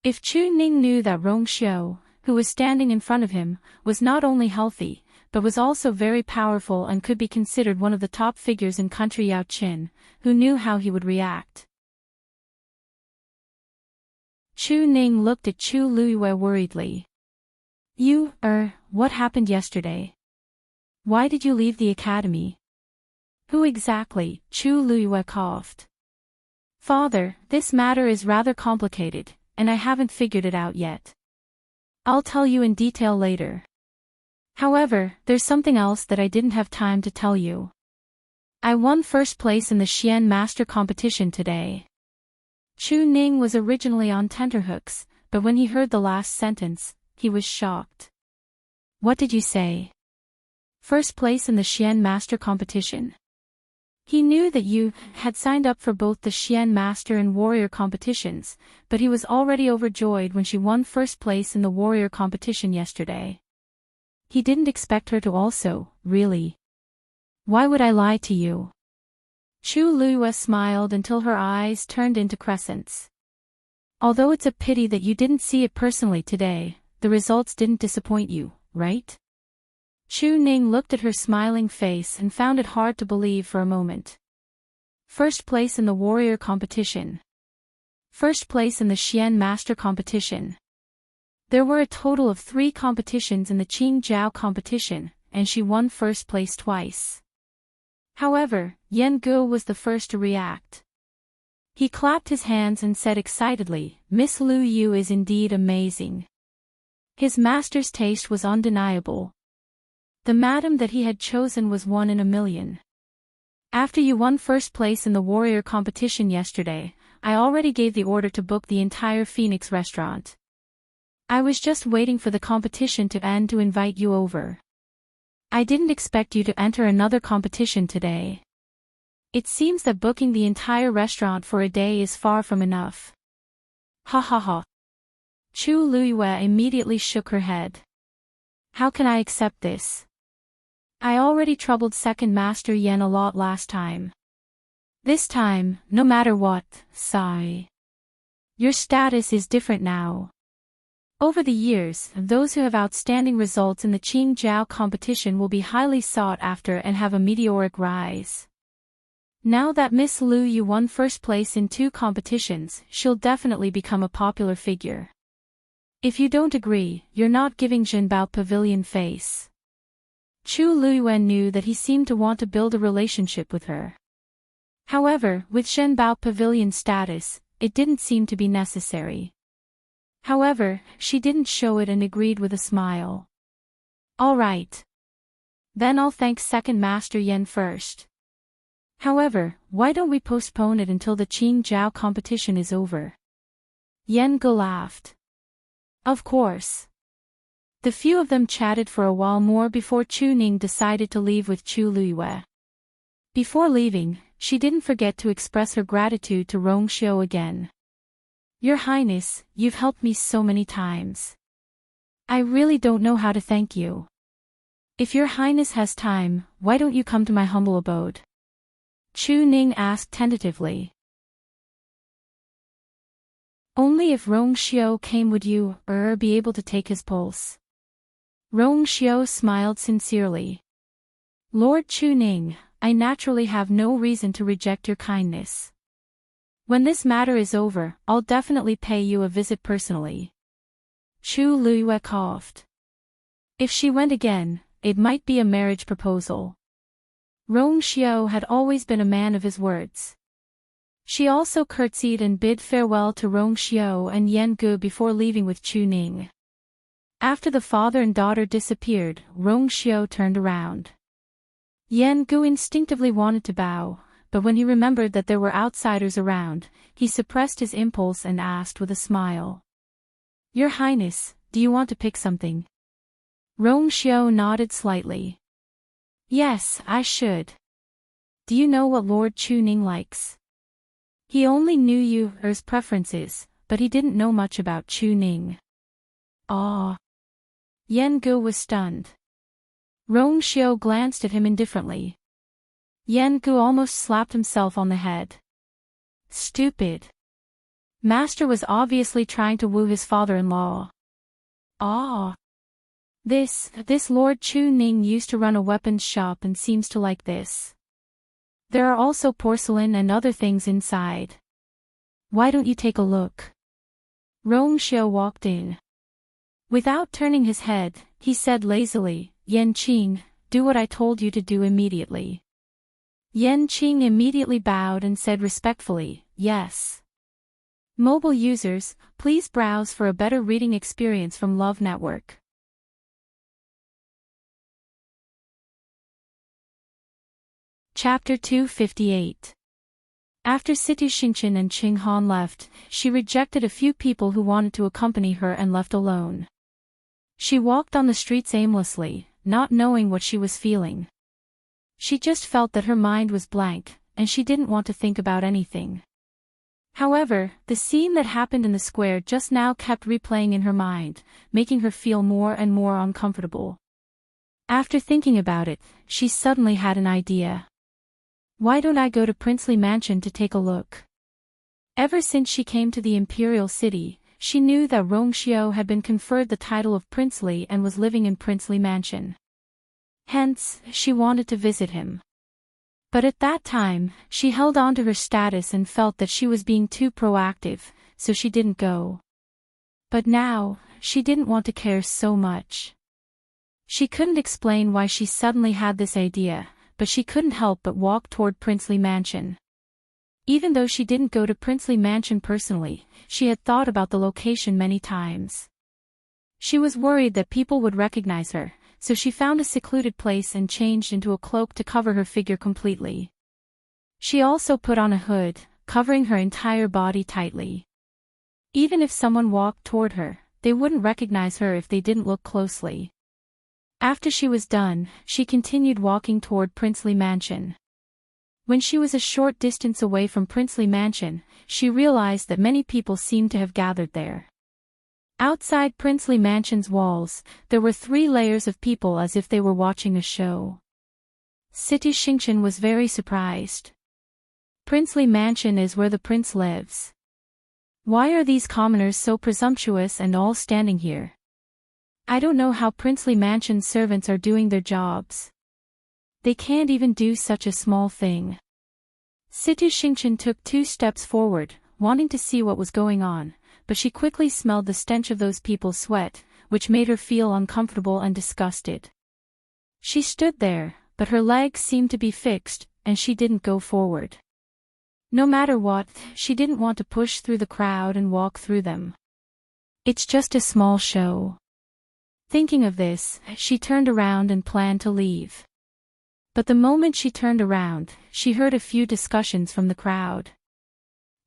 If Chu Ning knew that Rong Xiao, who was standing in front of him, was not only healthy, but was also very powerful and could be considered one of the top figures in country Yao Qin, who knew how he would react. Chu Ning looked at Chu Luyue worriedly. What happened yesterday? Why did you leave the academy? Who exactly? Chu Luyue coughed. Father, this matter is rather complicated, and I haven't figured it out yet. I'll tell you in detail later. However, there's something else that I didn't have time to tell you. I won first place in the Xian Master competition today. Chu Ning was originally on tenterhooks, but when he heard the last sentence, he was shocked. What did you say? First place in the Xian Master competition. He knew that Yu had signed up for both the Xian Master and Warrior competitions, but he was already overjoyed when she won first place in the Warrior competition yesterday. He didn't expect her to also, really. Why would I lie to you? Chu Luyue smiled until her eyes turned into crescents. Although it's a pity that you didn't see it personally today, the results didn't disappoint you, right? Chu Ning looked at her smiling face and found it hard to believe for a moment. First place in the Warrior competition. First place in the Xian Master competition. There were a total of 3 competitions in the Qingjiao competition, and she won first place twice. However, Yan Gu was the first to react. He clapped his hands and said excitedly, Miss Lu Yu is indeed amazing. His master's taste was undeniable. The madam that he had chosen was 1 in a million. After you won first place in the Warrior competition yesterday, I already gave the order to book the entire Phoenix restaurant. I was just waiting for the competition to end to invite you over. I didn't expect you to enter another competition today. It seems that booking the entire restaurant for a day is far from enough. Ha ha ha. Chu Luyue immediately shook her head. How can I accept this? I already troubled Second Master Yen a lot last time. This time, no matter what, sigh. Your status is different now. Over the years, those who have outstanding results in the Qingjiao competition will be highly sought after and have a meteoric rise. Now that Miss Liu Yu won first place in 2 competitions, she'll definitely become a popular figure. If you don't agree, you're not giving Zhenbao Pavilion face. Chu Luyuan knew that he seemed to want to build a relationship with her. However, with Zhenbao Pavilion's status, it didn't seem to be necessary. However, she didn't show it and agreed with a smile. All right. Then I'll thank Second Master Yen first. However, why don't we postpone it until the Qingjiao competition is over? Yen Ge laughed. Of course. The few of them chatted for a while more before Chu Ning decided to leave with Chu Luyue. Before leaving, she didn't forget to express her gratitude to Rong Xiu again. Your Highness, you've helped me so many times. I really don't know how to thank you. If your Highness has time, why don't you come to my humble abode? Chu Ning asked tentatively. Only if Rong Xiu came would you, be able to take his pulse. Rong Xiu smiled sincerely. Lord Chu Ning, I naturally have no reason to reject your kindness. When this matter is over, I'll definitely pay you a visit personally. Chu Luyue coughed. If she went again, it might be a marriage proposal. Rong Xiu had always been a man of his words. She also curtsied and bid farewell to Rong Xiu and Yen Ge before leaving with Chu Ning. After the father and daughter disappeared, Rong Xiu turned around. Yen Ge instinctively wanted to bow, but when he remembered that there were outsiders around, he suppressed his impulse and asked with a smile. Your Highness, do you want to pick something? Rong Xiu nodded slightly. Yes, I should. Do you know what Lord Chu Ning likes? He only knew Yu's preferences, but he didn't know much about Chu Ning. Ah. Yen Ge was stunned. Rong Xiu glanced at him indifferently. Yen Ge almost slapped himself on the head. Stupid. Master was obviously trying to woo his father-in-law. Ah. This Lord Chu Ning used to run a weapons shop and seems to like this. There are also porcelain and other things inside. Why don't you take a look? Rong Xiu walked in. Without turning his head, he said lazily, Yan Qing, do what I told you to do immediately. Yan Qing immediately bowed and said respectfully, yes. Mobile users, please browse for a better reading experience from Love Network. Chapter 258. After Situ Xingqian and Qing Han left, she rejected a few people who wanted to accompany her and left alone. She walked on the streets aimlessly, not knowing what she was feeling. She just felt that her mind was blank, and she didn't want to think about anything. However, the scene that happened in the square just now kept replaying in her mind, making her feel more and more uncomfortable. After thinking about it, she suddenly had an idea. Why don't I go to Princely Mansion to take a look? Ever since she came to the Imperial City, she knew that Rong Xiu had been conferred the title of Princely and was living in Princely Mansion. Hence, she wanted to visit him. But at that time, she held on to her status and felt that she was being too proactive, so she didn't go. But now, she didn't want to care so much. She couldn't explain why she suddenly had this idea, but she couldn't help but walk toward Princely Mansion. Even though she didn't go to Princely Mansion personally, she had thought about the location many times. She was worried that people would recognize her, so she found a secluded place and changed into a cloak to cover her figure completely. She also put on a hood, covering her entire body tightly. Even if someone walked toward her, they wouldn't recognize her if they didn't look closely. After she was done, she continued walking toward Princely Mansion. When she was a short distance away from Princely Mansion, she realized that many people seemed to have gathered there. Outside Princely Mansion's walls, there were 3 layers of people as if they were watching a show. City Xingqian was very surprised. Princely Mansion is where the prince lives. Why are these commoners so presumptuous and all standing here? I don't know how Princely Mansion's servants are doing their jobs. They can't even do such a small thing. City Xingqian took 2 steps forward, wanting to see what was going on, but she quickly smelled the stench of those people's sweat, which made her feel uncomfortable and disgusted. She stood there, but her legs seemed to be fixed, and she didn't go forward. No matter what, she didn't want to push through the crowd and walk through them. It's just a small show. Thinking of this, she turned around and planned to leave. But the moment she turned around, she heard a few discussions from the crowd.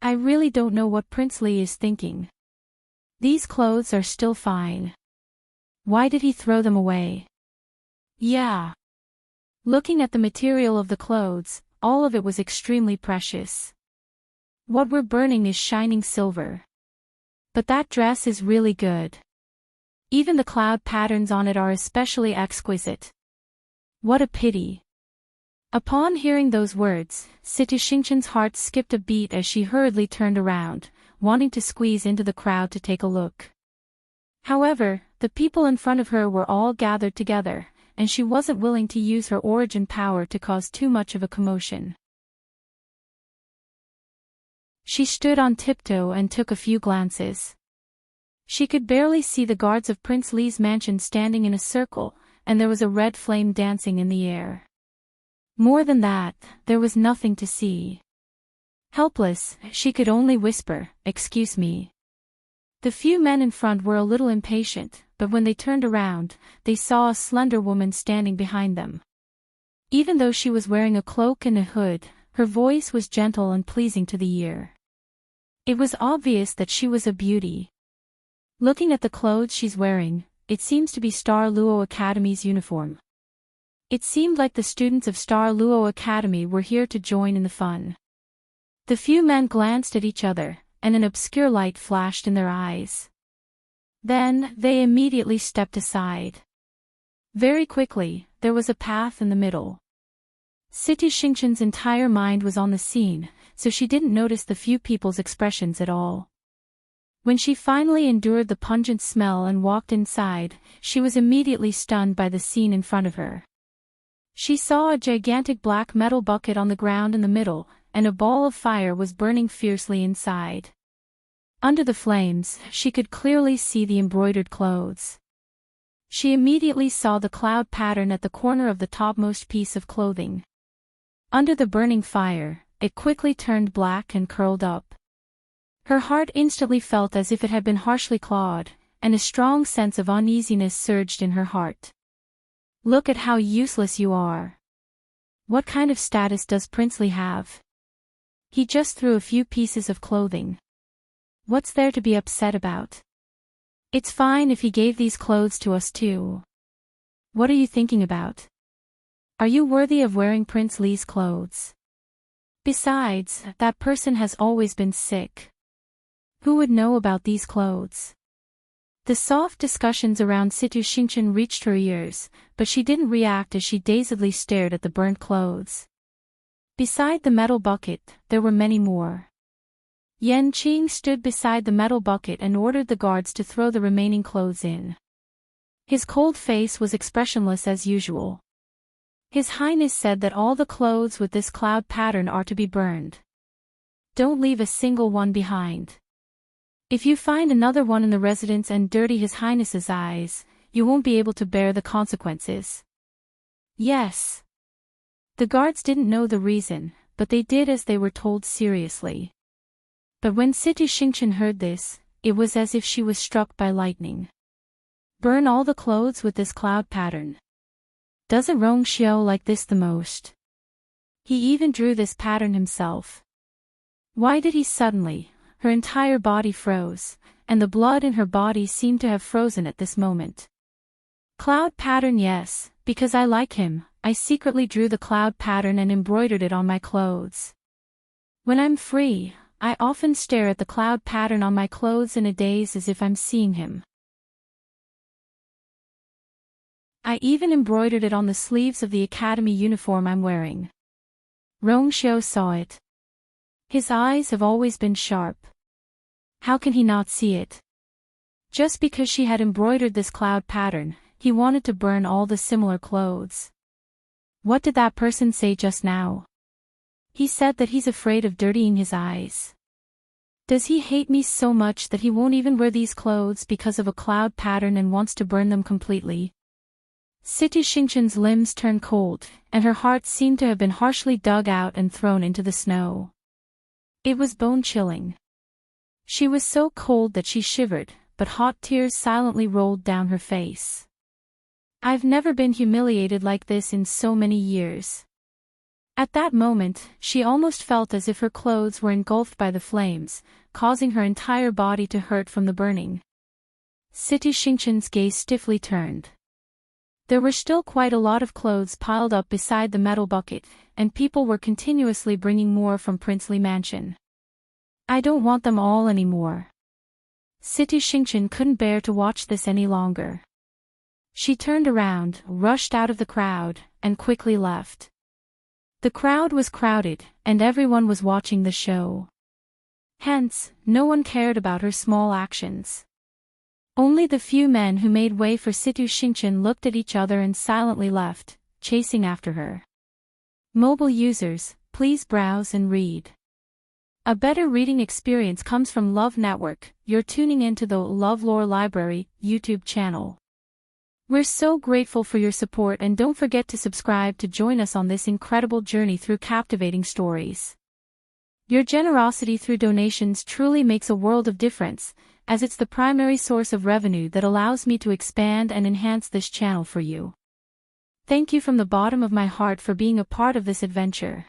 I really don't know what Prince Li is thinking. These clothes are still fine. Why did he throw them away? Yeah. Looking at the material of the clothes, all of it was extremely precious. What we're burning is shining silver. But that dress is really good. Even the cloud patterns on it are especially exquisite. What a pity. Upon hearing those words, City Xingqian's heart skipped a beat as she hurriedly turned around, wanting to squeeze into the crowd to take a look. However, the people in front of her were all gathered together, and she wasn't willing to use her origin power to cause too much of a commotion. She stood on tiptoe and took a few glances. She could barely see the guards of Prince Li's mansion standing in a circle, and there was a red flame dancing in the air. More than that, there was nothing to see. Helpless, she could only whisper, "Excuse me." The few men in front were a little impatient, but when they turned around, they saw a slender woman standing behind them. Even though she was wearing a cloak and a hood, her voice was gentle and pleasing to the ear. It was obvious that she was a beauty. Looking at the clothes she's wearing, it seems to be Star Luo Academy's uniform. It seemed like the students of Star Luo Academy were here to join in the fun. The few men glanced at each other, and an obscure light flashed in their eyes. Then, they immediately stepped aside. Very quickly, there was a path in the middle. City Xingqian's entire mind was on the scene, so she didn't notice the few people's expressions at all. When she finally endured the pungent smell and walked inside, she was immediately stunned by the scene in front of her. She saw a gigantic black metal bucket on the ground in the middle, and a ball of fire was burning fiercely inside. Under the flames, she could clearly see the embroidered clothes. She immediately saw the cloud pattern at the corner of the topmost piece of clothing. Under the burning fire, it quickly turned black and curled up. Her heart instantly felt as if it had been harshly clawed, and a strong sense of uneasiness surged in her heart. Look at how useless you are. What kind of status does Prince Li have? He just threw a few pieces of clothing. What's there to be upset about? It's fine if he gave these clothes to us too. What are you thinking about? Are you worthy of wearing Prince Li's clothes? Besides, that person has always been sick. Who would know about these clothes? The soft discussions around City Xingqian reached her ears, but she didn't react as she dazedly stared at the burnt clothes. Beside the metal bucket, there were many more. Yan Qing stood beside the metal bucket and ordered the guards to throw the remaining clothes in. His cold face was expressionless as usual. His Highness said that all the clothes with this cloud pattern are to be burned. Don't leave a single one behind. If you find another one in the residence and dirty His Highness's eyes, you won't be able to bear the consequences. Yes. The guards didn't know the reason, but they did as they were told seriously. But when City Xingqian heard this, it was as if she was struck by lightning. Burn all the clothes with this cloud pattern. Doesn't Rong Xiao like this the most? He even drew this pattern himself. Why did he suddenly? Her entire body froze, and the blood in her body seemed to have frozen at this moment. Cloud pattern, yes, because I like him. I secretly drew the cloud pattern and embroidered it on my clothes. When I'm free, I often stare at the cloud pattern on my clothes in a daze as if I'm seeing him. I even embroidered it on the sleeves of the academy uniform I'm wearing. Rongxiu saw it. His eyes have always been sharp. How can he not see it? Just because she had embroidered this cloud pattern, he wanted to burn all the similar clothes. What did that person say just now? He said that he's afraid of dirtying his eyes. Does he hate me so much that he won't even wear these clothes because of a cloud pattern and wants to burn them completely? Situ Xingqian's limbs turned cold, and her heart seemed to have been harshly dug out and thrown into the snow. It was bone-chilling. She was so cold that she shivered, but hot tears silently rolled down her face. I've never been humiliated like this in so many years. At that moment, she almost felt as if her clothes were engulfed by the flames, causing her entire body to hurt from the burning. Situ Xingqian's gaze stiffly turned. There were still quite a lot of clothes piled up beside the metal bucket, and people were continuously bringing more from Princely Mansion. I don't want them all anymore. Situ Xingqian couldn't bear to watch this any longer. She turned around, rushed out of the crowd, and quickly left. The crowd was crowded, and everyone was watching the show. Hence, no one cared about her small actions. Only the few men who made way for Situ Xingqian looked at each other and silently left, chasing after her. Mobile users, please browse and read. A better reading experience comes from Love Network. You're tuning into the LoveLore Library YouTube channel. We're so grateful for your support, and don't forget to subscribe to join us on this incredible journey through captivating stories. Your generosity through donations truly makes a world of difference, as it's the primary source of revenue that allows me to expand and enhance this channel for you. Thank you from the bottom of my heart for being a part of this adventure.